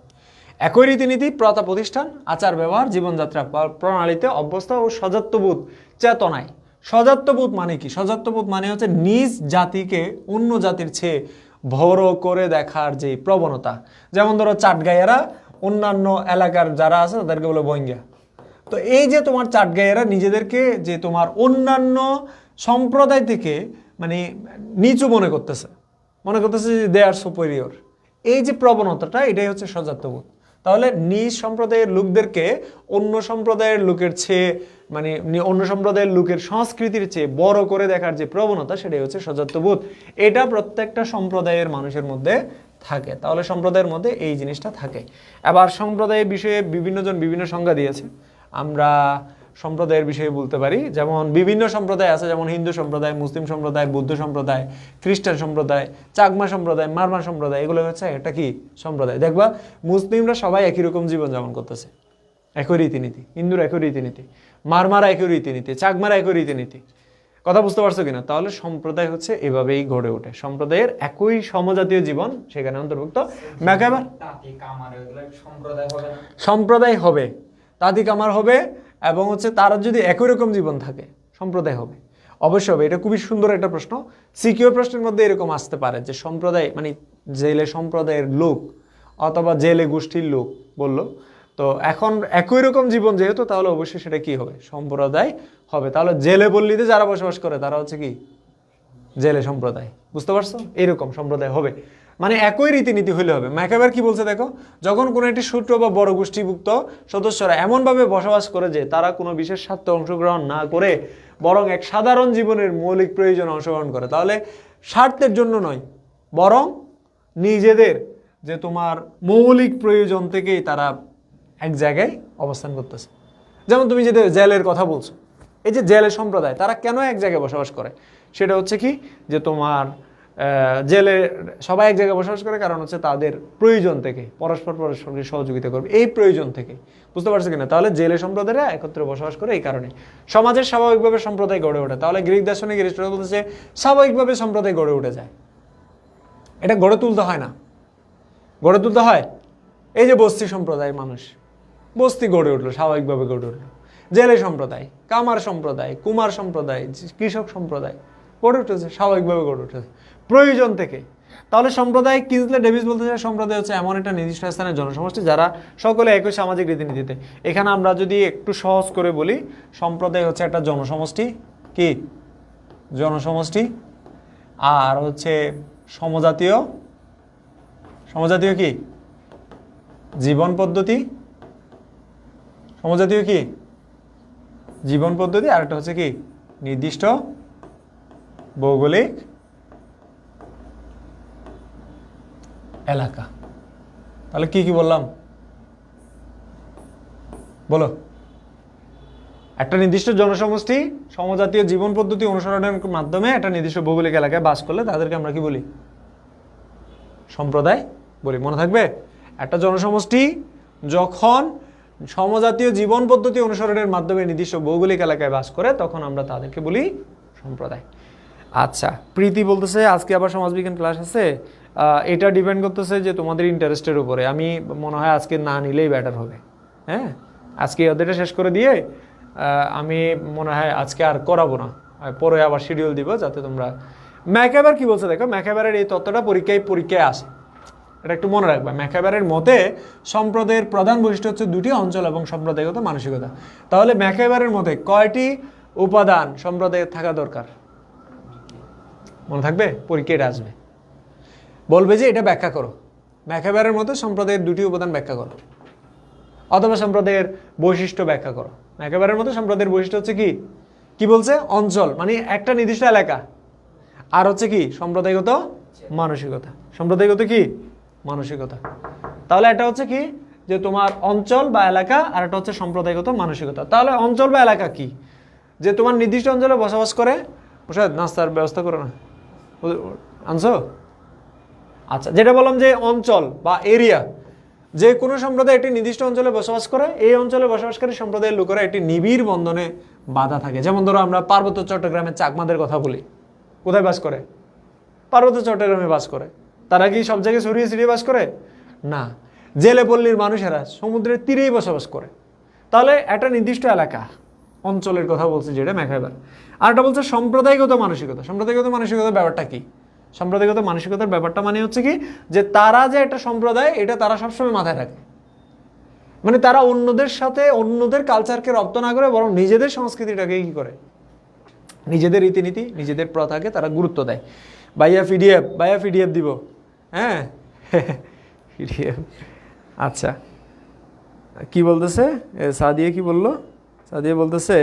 একই রীতিনীতি, প্রথা, প্রতিষ্ঠান, আচার ব্যবহার, জীবনযাত্রা প্রণালীতে অভ্যস্ত ও সজাত্যবোধ চেতনায়। সজাত্যবোধ মানে কি? সজাত্যবোধ মানে হচ্ছে নিজ জাতিকে অন্য জাতির চেয়ে বড় করে দেখার যে প্রবণতা। যেমন ধরো চাটগাঁইয়ারা অন্যান্য এলাকার যারা আছে তাদেরকে বলে বঙ্গিয়া। তো এই যে তোমার চাটগাঁইয়ারা নিজেদেরকে যে তোমার অন্যান্য সম্প্রদায় থেকে মানে নিচু মনে করতেছে যে দে আর সুপেরিয়র, এই যে প্রবণতাটা, এটাই হচ্ছে সজাত্যবোধ। তাহলে নিজ সম্প্রদায়ের লোকদেরকে অন্য সম্প্রদায়ের লোকের চেয়ে মানে অন্য সম্প্রদায়ের লোকের সংস্কৃতির চেয়ে বড় করে দেখার যে প্রবণতা, সেটাই হচ্ছে সজাত্যবোধ। এটা প্রত্যেকটা সম্প্রদায়ের মানুষের মধ্যে থাকে। তাহলে সম্প্রদায়ের মধ্যে এই জিনিসটা থাকে। এবার সম্প্রদায়ের বিষয়ে বিভিন্নজন বিভিন্ন সংজ্ঞা দিয়েছে, আমরা সম্প্রদায়ের বিষয়ে বলতে পারি। যেমন বিভিন্ন সম্প্রদায় আছে, যেমন হিন্দু সম্প্রদায়, মুসলিম সম্প্রদায়, বৌদ্ধ সম্প্রদায়, খ্রিস্টান সম্প্রদায়, চাকমা সম্প্রদায়, মারমা সম্প্রদায়, এগুলো হচ্ছে একটা কি সম্প্রদায়। দেখবা মুসলিমরা সবাই একই রকম জীবনযাপন করতেছে, একই রীতিনীতি, হিন্দুরা একই রীতিনীতি, মারমারা একই রীতিনীতি, চাকমারা একই রীতিনীতি। কথা বুঝতে পারছো কিনা? তাহলে সম্প্রদায় হচ্ছে এভাবেই গড়ে ওঠে, সম্প্রদায়ের একই সমজাতীয় জীবন সেখানে অন্তর্ভুক্ত। সম্প্রদায় হবে, তাঁতি কামার হবে, এবং হচ্ছে তারা যদি একই রকম জীবন থাকে সম্প্রদায় হবে, অবশ্যই হবে। এটা খুবই সুন্দর একটা প্রশ্ন, সিকিউর প্রশ্নের মধ্যে এরকম আসতে পারে যে সম্প্রদায় মানে জেলে সম্প্রদায়ের লোক অথবা জেলে গোষ্ঠীর লোক বললো, তো এখন একই রকম জীবন যেহেতু, তাহলে অবশ্যই সেটা কি হবে? সম্প্রদায় হবে। তাহলে জেলে পল্লীতে যারা বসবাস করে তারা হচ্ছে কি জেলে সম্প্রদায়, বুঝতে পারছো? এরকম সম্প্রদায় হবে, মানে একই রীতিনীতি হইলে হবে। ম্যাকাবের কি বলছে দেখো, যখন কোনো একটি সূত্র বা বড় গোষ্ঠীভুক্ত সদস্যরা এমনভাবে বসবাস করে যে তারা কোনো বিশেষ স্বার্থে অংশগ্রহণ না করে বরং এক সাধারণ জীবনের মৌলিক প্রয়োজনে অংশগ্রহণ করে, তাহলে স্বার্থের জন্য নয় বরং নিজেদের যে তোমার মৌলিক প্রয়োজন থেকেই তারা এক জায়গায় অবস্থান করতেছে। যেমন তুমি যে জেলের কথা বলছো, এই যে জেলে সম্প্রদায় তারা কেন এক জায়গায় বসবাস করে? সেটা হচ্ছে কি যে তোমার জেলে সবাই এক জায়গায় বসবাস করে কারণ হচ্ছে তাদের প্রয়োজন থেকে পরস্পরকে সহযোগিতা করবে, এই প্রয়োজন থেকে, বুঝতে পারছো কিনা? তাহলে জেলে সম্প্রদায়রা একত্রে বসবাস করে এই কারণে। সমাজের স্বাভাবিকভাবে সম্প্রদায় গড়ে ওঠে, তাহলে গ্রিক দার্শনিক এরিস্টটল বলতেছে স্বাভাবিকভাবে সম্প্রদায় গড়ে উঠে যায়, এটা গড়ে তুলতে হয় না। গড়ে তুলতে হয়, এই যে বস্তি সম্প্রদায়ের মানুষ, বস্তি গড়ে উঠলো, স্বাভাবিকভাবে গড়ে উঠলো। জেলে সম্প্রদায়, কামার সম্প্রদায়, কুমার সম্প্রদায়, কৃষক সম্প্রদায় গড়ে উঠেছে, স্বাভাবিকভাবে গড়ে উঠেছে প্রয়োজন থেকে। তাহলে সম্প্রদায় কিনসলে ডেভিস বলতে চায় সম্প্রদায় হচ্ছে এমন একটা নির্দিষ্ট স্থানের জনসমষ্টি যারা সকলে একই সামাজিক রীতিনীতিতে। এখানে আমরা যদি একটু সহজ করে বলি, সম্প্রদায় হচ্ছে একটা জনসমষ্টি, কি জনসমষ্টি, আর হচ্ছে সমজাতীয় কি জীবন পদ্ধতি, সমজাতীয় কি জীবন পদ্ধতি, আর একটা হচ্ছে কি নির্দিষ্ট ভৌগোলিক এলাকা। তাহলে কি কি বললাম বলো? একটা নির্দিষ্ট জনসমষ্টি সমজাতীয় জীবন পদ্ধতি অনুসরণের মাধ্যমে একটা নির্দিষ্ট ভৌগোলিক এলাকায় বাস করলে তাদেরকে আমরা কি বলি? সম্প্রদায় বলি। মনে থাকবে, একটা জনসমষ্টি যখন সমজাতীয় জীবন পদ্ধতি অনুসরণের মাধ্যমে নির্দিষ্ট ভৌগোলিক এলাকায় বাস করে তখন আমরা তাদেরকে বলি সম্প্রদায়। আচ্ছা, প্রীতি বলতেছে আজকে আবার সমাজবিজ্ঞান ক্লাস আছে, এটা ডিপেন্ড করতেছে যে তোমাদের ইন্টারেস্টের উপরে। আমি মনে হয় আজকে না নিলেই বেটার হবে। হ্যাঁ, আজকে ওদেরটা শেষ করে দিয়ে আমি মনে হয় আজকে আর করাবো না, পরে আবার শিডিউল দিব যাতে তোমরা। ম্যাকাবার কি বলছে দেখো, ম্যাকাবারের এই তত্ত্বটা পরীক্ষায় আসে, এটা একটু মনে রাখবে। ম্যাকাবারের মতে সম্প্রদায়ের প্রধান বৈশিষ্ট্য হচ্ছে দুটি, অঞ্চল এবং সম্প্রদায়গত মানসিকতা। তাহলে ম্যাকাবারের মতে কয়টি উপাদান সম্প্রদায়ের থাকা দরকার? মনে থাকবে, পরীক্ষায় এটা আসবে, বলবে যে এটা ব্যাখ্যা করো। ম্যাকাবারের মতে সম্প্রদায়ের দুটি উপাদান ব্যাখ্যা করো, অথবা সম্প্রদায়ের বৈশিষ্ট্য ব্যাখ্যা করো। ম্যাকাবারের মতে সম্প্রদায়ের বৈশিষ্ট্য হচ্ছে কি কি বলছে? অঞ্চল মানে একটা নির্দিষ্ট এলাকা, আর হচ্ছে কি সম্প্রদায়গত মানসিকতা। সম্প্রদায়গত কি মানসিকতা। তাহলে এটা হচ্ছে কি যে তোমার অঞ্চল বা এলাকা, আর এটা হচ্ছে সম্প্রদায়গত মানসিকতা। তাহলে অঞ্চল বা এলাকা কি? যে তোমার নির্দিষ্ট অঞ্চলে বসবাস করে। নাস্তার ব্যবস্থা করো না, আনছো? আচ্ছা, যেটা বললাম যে অঞ্চল বা এরিয়া, যে কোনো সম্প্রদায় একটি নির্দিষ্ট অঞ্চলে বসবাস করে, এই অঞ্চলে বসবাসকারী সম্প্রদায়ের লোকেরা একটি নিবিড় বন্ধনে বাধা থাকে। যেমন ধরো আমরা পার্বত্য চট্টগ্রামের চাকমাদের কথা বলি, কোথায় বাস করে? পার্বত্য চট্টগ্রামে বাস করে। তারা কি সব জায়গায় ছড়িয়ে ছিটিয়ে বাস করে? না, জেলে পল্লীর মানুষেরা সমুদ্রের তীরেই বসবাস করে। তাহলে একটা নির্দিষ্ট এলাকা, অঞ্চলের কথা বলছে যেটা ম্যাকাবার। আর একটা বলছে সম্প্রদায়গত মানসিকতা। সম্প্রদায়গত মানসিকতার ব্যাপারটা কি? সম্প্রদায়গত মানসিকতার ব্যাপারটা মানে হচ্ছে কি যে তারা যে একটা সম্প্রদায়, এটা তারা সবসময় মাথায় রাখে। মানে তারা অন্যদের সাথে অন্যদের কালচারকে রপ্ত না করে, বরং নিজেদের সংস্কৃতিটাকে কি করে, নিজেদের রীতিনীতি, নিজেদের প্রথাকে তারা গুরুত্ব দেয়। ভাইয়া পিডিএফ দিব। হ্যাঁ, পিডিএফ। আচ্ছা, কি বলতেছে সাদিয়া? কি বললো সাদিয়া? বলতেছে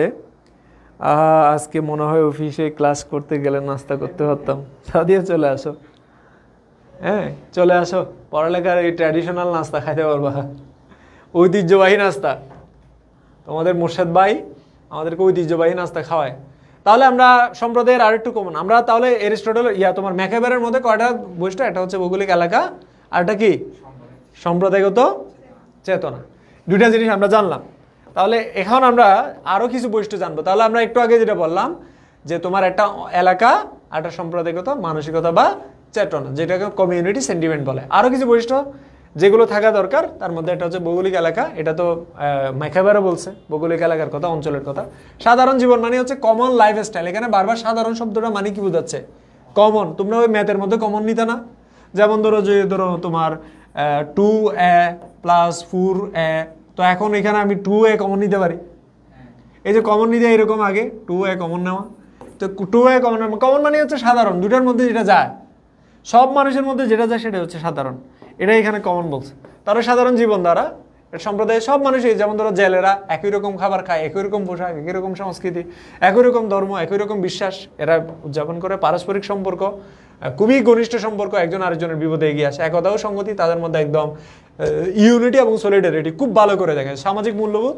আজকে মনে হয় অফিসে ক্লাস করতে গেলে নাস্তা করতে পারতাম। সাদিয়া চলে আসো, হ্যাঁ চলে আসো, পড়ালেখার এই ট্র্যাডিশনাল নাস্তা খাইতে পারবা, ঐতিহ্যবাহী নাস্তা। তোমাদের মোর্শেদ ভাই আমাদেরকে ঐতিহ্যবাহী নাস্তা খাওয়ায়। তাহলে আমরা সম্প্রদায়ের আরেকটু কমন, আমরা তাহলে এরিস্টটল তোমার ম্যাকাবারের মধ্যে কয়টা বৈশিষ্ট্য? একটা হচ্ছে ভৌগোলিক এলাকা, আর একটা কি সম্প্রদায়গত চেতনা। দুইটা জিনিস আমরা জানলাম। তাহলে এখন আমরা আরও কিছু বৈশিষ্ট্য জানবো। তাহলে আমরা একটু আগে যেটা বললাম যে তোমার একটা এলাকা আর একটা সম্প্রদায়গত মানসিকতা বা চেতনা, যেটাকে কমিউনিটি সেন্টিমেন্ট বলে। আরও কিছু বৈশিষ্ট্য যেগুলো থাকা দরকার, তার মধ্যে একটা হচ্ছে ভৌগোলিক এলাকা। এটা তো ম্যাকাবারও বলছে ভৌগোলিক এলাকার কথা, অঞ্চলের কথা। সাধারণ জীবন মানে হচ্ছে কমন লাইফ স্টাইল। এখানে বারবার সাধারণ শব্দটা মানে কি বোঝাচ্ছে? কমন। তোমরা ওই ম্যাথের মধ্যে কমন নিতে না? যেমন ধরো তোমার 2a + 4a, তো এখন এখানে আমি 2a কমন নিতে পারি। এই যে কমন নিতে এরকম আগে 2a কমন নেওয়া, তো 2a কমন নেওয়া। কমন মানে হচ্ছে সাধারণ, দুটার মধ্যে যেটা যায়, সব মানুষের মধ্যে যেটা যায় সেটা হচ্ছে সাধারণ। এটাই এখানে কমন বলছে। তারা সাধারণ জীবন দ্বারা সম্প্রদায়ের সব মানুষই, যেমন ধরো জেলেরা একই রকম খাবার খায়, একই রকম পোশাক, একই রকম সংস্কৃতি, একই রকম ধর্ম, একই রকম বিশ্বাস এরা উদযাপন করে। পারস্পরিক সম্পর্ক খুবই ঘনিষ্ঠ সম্পর্ক, একজন আরেকজনের বিপদে এগিয়ে আসে। একতা ও সংগতি, তাদের মধ্যে একদম ইউনিটি এবং সলিডারিটি খুব ভালো করে দেখে। সামাজিক মূল্যবোধ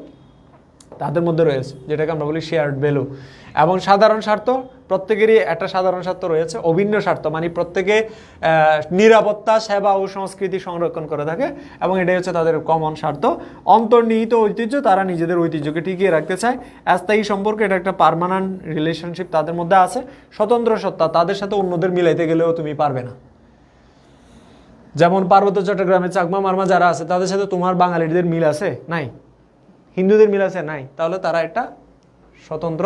তাদের মধ্যে রয়েছে, যেটাকে আমরা বলি শেয়ার্ড ভ্যালু। এবং সাধারণ স্বার্থ, প্রত্যেকেরই একটা সাধারণ স্বার্থ রয়েছে, অভিন্ন স্বার্থ, মানে প্রত্যেকে নিরাপত্তা, সেবা ও সংস্কৃতি সংরক্ষণ করে থাকে, এবং এটাই হচ্ছে তাদের কমন স্বার্থ। অন্তর্নিহিত ঐতিহ্য, তারা নিজেদের ঐতিহ্যকে টিকিয়ে রাখতে চায়। স্থায়ী সম্পর্ক, এটা একটা পার্মানেন্ট রিলেশনশিপ তাদের মধ্যে আছে। স্বতন্ত্র সত্তা, তাদের সাথে অন্যদের মিলাইতে গেলেও তুমি পারবে না। যেমন পার্বত্য চট্টগ্রামে চাকমা মারমা যারা আছে, তাদের সাথে তোমার বাঙালিদের মিল আছে? নাই। হিন্দুদের মিল আছে? নাই। তাহলে তারা একটা স্বতন্ত্র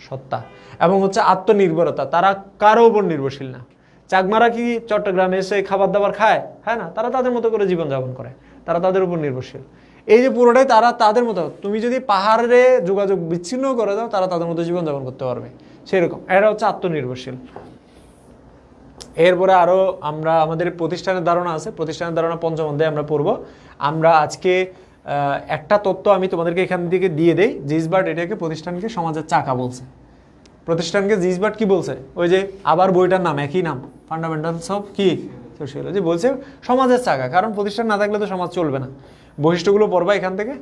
সত্তা। এবং হচ্ছে আত্মনির্ভরতা, তারা কারো উপর নির্ভরশীল না। চাকমারা কি চট্টগ্রামে এসে খাবার দাবার খায়? হ্যাঁ না, তারা তাদের মতো করে জীবনযাপন করে, তারা তাদের উপর নির্ভরশীল। এই যে পুরোটাই তারা তাদের মতো। তুমি যদি পাহাড়ে যোগাযোগ বিচ্ছিন্ন করে দাও, তারা তাদের মতো জীবনযাপন করতে পারবে, সেরকম। এরা হচ্ছে আত্মনির্ভরশীল। এরপরে আরও আমরা আমাদের প্রতিষ্ঠানের ধারণা আছে, প্রতিষ্ঠানের ধারণা পঞ্চম অধ্যায়ে আমরা পড়ব। আমরা আজকে একটা তত্ত্ব আমি তোমাদেরকে এখান থেকে দিয়ে দেই। জিসবার্ট এটাকে প্রতিষ্ঠানকে সমাজের চাকা বলছে। প্রতিষ্ঠানকে জিসবার্ট কি বলছে? ওই যে আবার বইটার নাম একই নাম, ফান্ডামেন্টালস অফ কি সোশিয়োলজি, বলছে সমাজের চাকা। কারণ প্রতিষ্ঠান না থাকলে তো সমাজ চলবে না। বৈশিষ্ট্যগুলো পড়বা এখান থেকে।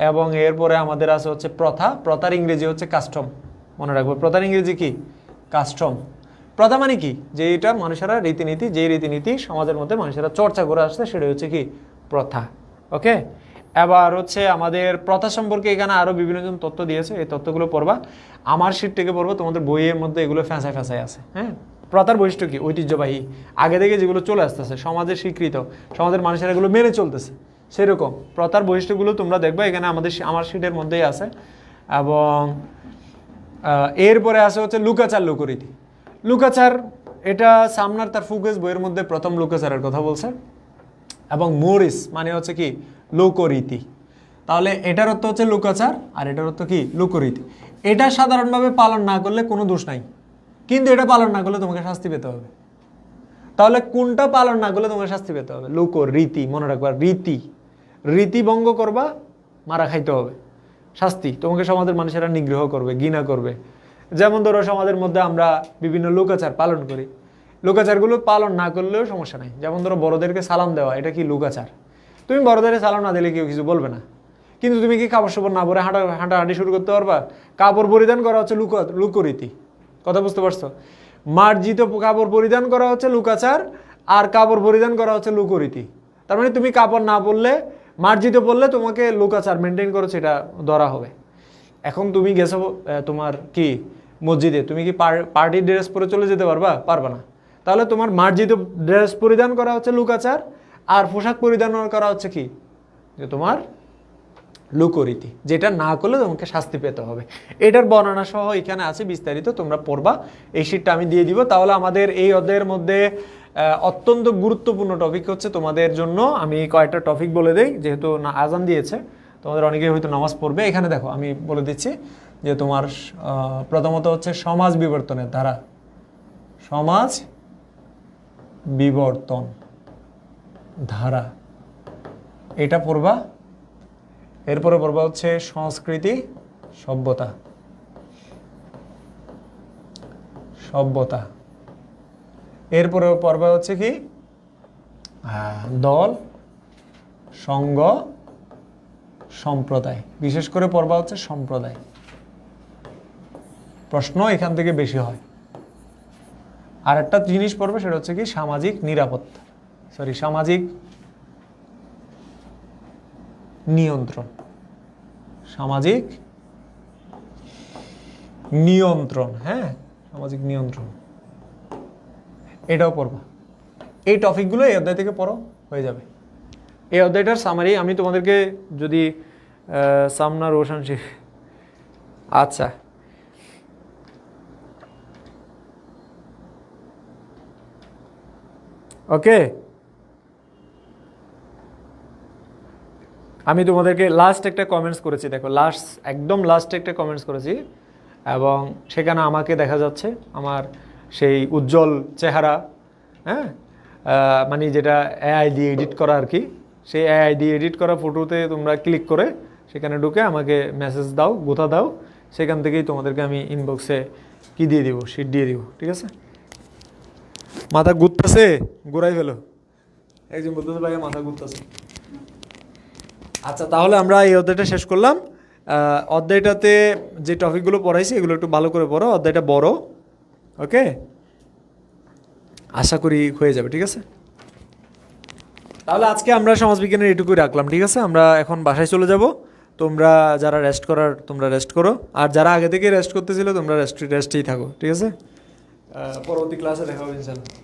এবং এরপরে আমাদের আছে হচ্ছে প্রথা। প্রথার ইংরেজি হচ্ছে কাস্টম, মনে রাখবো। প্রথার ইংরেজি কি? কাস্টম। প্রথা মানে কি? যে এটা মানুষেরা রীতিনীতি, যে রীতিনীতি সমাজের মধ্যে মানুষেরা চর্চা করে আসছে, সেটা হচ্ছে কি? প্রথা। ওকে, এবার হচ্ছে আমাদের প্রথা সম্পর্কে এখানে আরও বিভিন্ন জন তথ্য দিয়েছে, এই তথ্যগুলো পড়বা। আমার শিট থেকে পড়বো, তোমাদের বইয়ের মধ্যে এগুলো ফ্যাঁসায় আছে। হ্যাঁ, প্রথার বৈশিষ্ট্য কি? ঐতিহ্যবাহী, আগে থেকে যেগুলো চলে আসতেছে, সমাজের স্বীকৃত, সমাজের মানুষেরা এগুলো মেনে চলতেছে, সেরকম প্রথার বৈশিষ্ট্যগুলো তোমরা দেখবে এখানে আমার শিটের মধ্যেই আছে। এবং এরপরে আছে হচ্ছে লুকাচার লোকরীতি। লুকাচার এটা সামনার তার ফুকেস বইয়ের মধ্যে প্রথম লুকাচারের কথা বলছে। এবং মোরিস মানে হচ্ছে কি লোকরীতি। তাহলে এটার অর্থ হচ্ছে লুকাচার আর এটার অর্থ কি লোকরীতি। এটা সাধারণভাবে পালন না করলে কোনো দোষ নাই, কিন্তু এটা পালন না করলে তোমাকে শাস্তি পেতে হবে। তাহলে কোনটা পালন না করলে তোমাকে শাস্তি পেতে হবে? লোকরীতি, মনে রাখবা, রীতি, রীতি ভঙ্গ করবা, মারা খাইতে হবে, শাস্তি। তোমাকে সমাজের মানুষেরা নিগ্রহ করবে, ঘৃণা করবে। যেমন ধরো সমাজের মধ্যে আমরা বিভিন্ন লোকাচার পালন করি, লোকাচারগুলো পালন না করলেও সমস্যা নাই। যেমন ধরো বড়দেরকে সালাম দেওয়া, এটা কি লোকাচার? তুমি বড়দের সালাম না দিলে কেউ কিছু বলবে না, কিন্তু তুমি কি কাপড় সাপড় না পরে হাঁটাহাঁটি শুরু করতে পারবা? কাপড় পরিধান করা হচ্ছে লোকরীতি। কথা বুঝতে পারছো? মার্জিত কাপড় পরিধান করা হচ্ছে লোকাচার, আর কাপড় পরিধান করা হচ্ছে লোকরীতি। তার মানে তুমি কাপড় না পরলে, মার্জিত পরলে তোমাকে লোকাচার মেনটেন করেছে, এটা ধরা হবে। এখন তুমি গেছো তোমার কি মসজিদে, তুমি কি পার্টি ড্রেস পরে চলে যেতে পারবা না। তাহলে তোমার মার্জিত ড্রেস পরিধান করা হচ্ছে লোকাচার, আর পোশাক পরিধান করা হচ্ছে কি, যে তোমার লোকরীতি, যেটা না করলে তোমাকে শাস্তি পেতে হবে। এটার বর্ণনা সহ এখানে আছে বিস্তারিত, তোমরা পড়বা। এই শীটটা আমি দিয়ে দিব। তাহলে আমাদের এই অধ্যায়ের মধ্যে অত্যন্ত গুরুত্বপূর্ণ টপিক হচ্ছে তোমাদের জন্য, আমি কয়েকটা টপিক বলে দেই, যেহেতু আজান দিয়েছে, তোমাদের অনেকেই হয়তো নামাজ পড়বে। এখানে দেখো আমি বলে দিচ্ছি যে তোমার প্রথমত হচ্ছে সমাজ বিবর্তনের ধারা, সমাজ বিবর্তন ধারা, এটা পড়বা। এরপরে পড়বা হচ্ছে সংস্কৃতি সভ্যতা, সভ্যতা। এরপরে পড়বা হচ্ছে কি দল, সংঘ, সম্প্রদায়। বিশেষ করে পড়বা হচ্ছে সম্প্রদায়। প্রশ্ন এখান থেকে বেশি হয়। আর একটা জিনিস পড়বে, সেটা হচ্ছে কি সামাজিক নিরাপত্তা, সামাজিক নিয়ন্ত্রণ, সামাজিক নিয়ন্ত্রণ, হ্যাঁ, সামাজিক নিয়ন্ত্রণ, এটাও পড়বা। এই টপিকগুলো এই অধ্যায় থেকে পড়ো, হয়ে যাবে। এই অধ্যায়টার সামারি আমি তোমাদেরকে যদি সামনা রোশন আচ্ছা, ওকে, আমি তোমাদেরকে লাস্ট একটা কমেন্টস করেছি, দেখো একদম লাস্টে একটা কমেন্টস করেছি, এবং সেখানে আমাকে দেখা যাচ্ছে, আমার সেই উজ্জ্বল চেহারা, হ্যাঁ, মানে যেটা এআই দিয়ে এডিট করা আর কি, সেই এআই দিয়ে এডিট করা ফটোতে তোমরা ক্লিক করে সেখানে ঢুকে আমাকে মেসেজ দাও, গোথা দাও, সেখান থেকেই তোমাদেরকে আমি ইনবক্সে কি দিয়ে দিব, শিট দিয়ে দিব, ঠিক আছে? মাথা ঘুরতেছে, ঘুরাই ফেলো, একজন বলতেছে ভাই মাথা ঘুরতেছে। আচ্ছা, তাহলে আমরা এই অধ্যায়টা শেষ করলাম। অধ্যায়টাতে যে টপিকগুলো পড়াইছি এগুলো একটু ভালো করে পড়ো, অধ্যায়টা বড়, ওকে, আশা করি হয়ে যাবে, ঠিক আছে? তাহলে আজকে আমরা সমাজবিজ্ঞানের এটুকুই রাখলাম, ঠিক আছে? আমরা এখন বাসায় চলে যাব। তোমরা যারা রেস্ট করার তোমরা রেস্ট করো, আর যারা আগে থেকে রেস্ট করতেছিল তোমরা রেস্টেই থাকো, ঠিক আছে? পরবর্তী ক্লাসে দেখা হবে ইনশাআল্লাহ।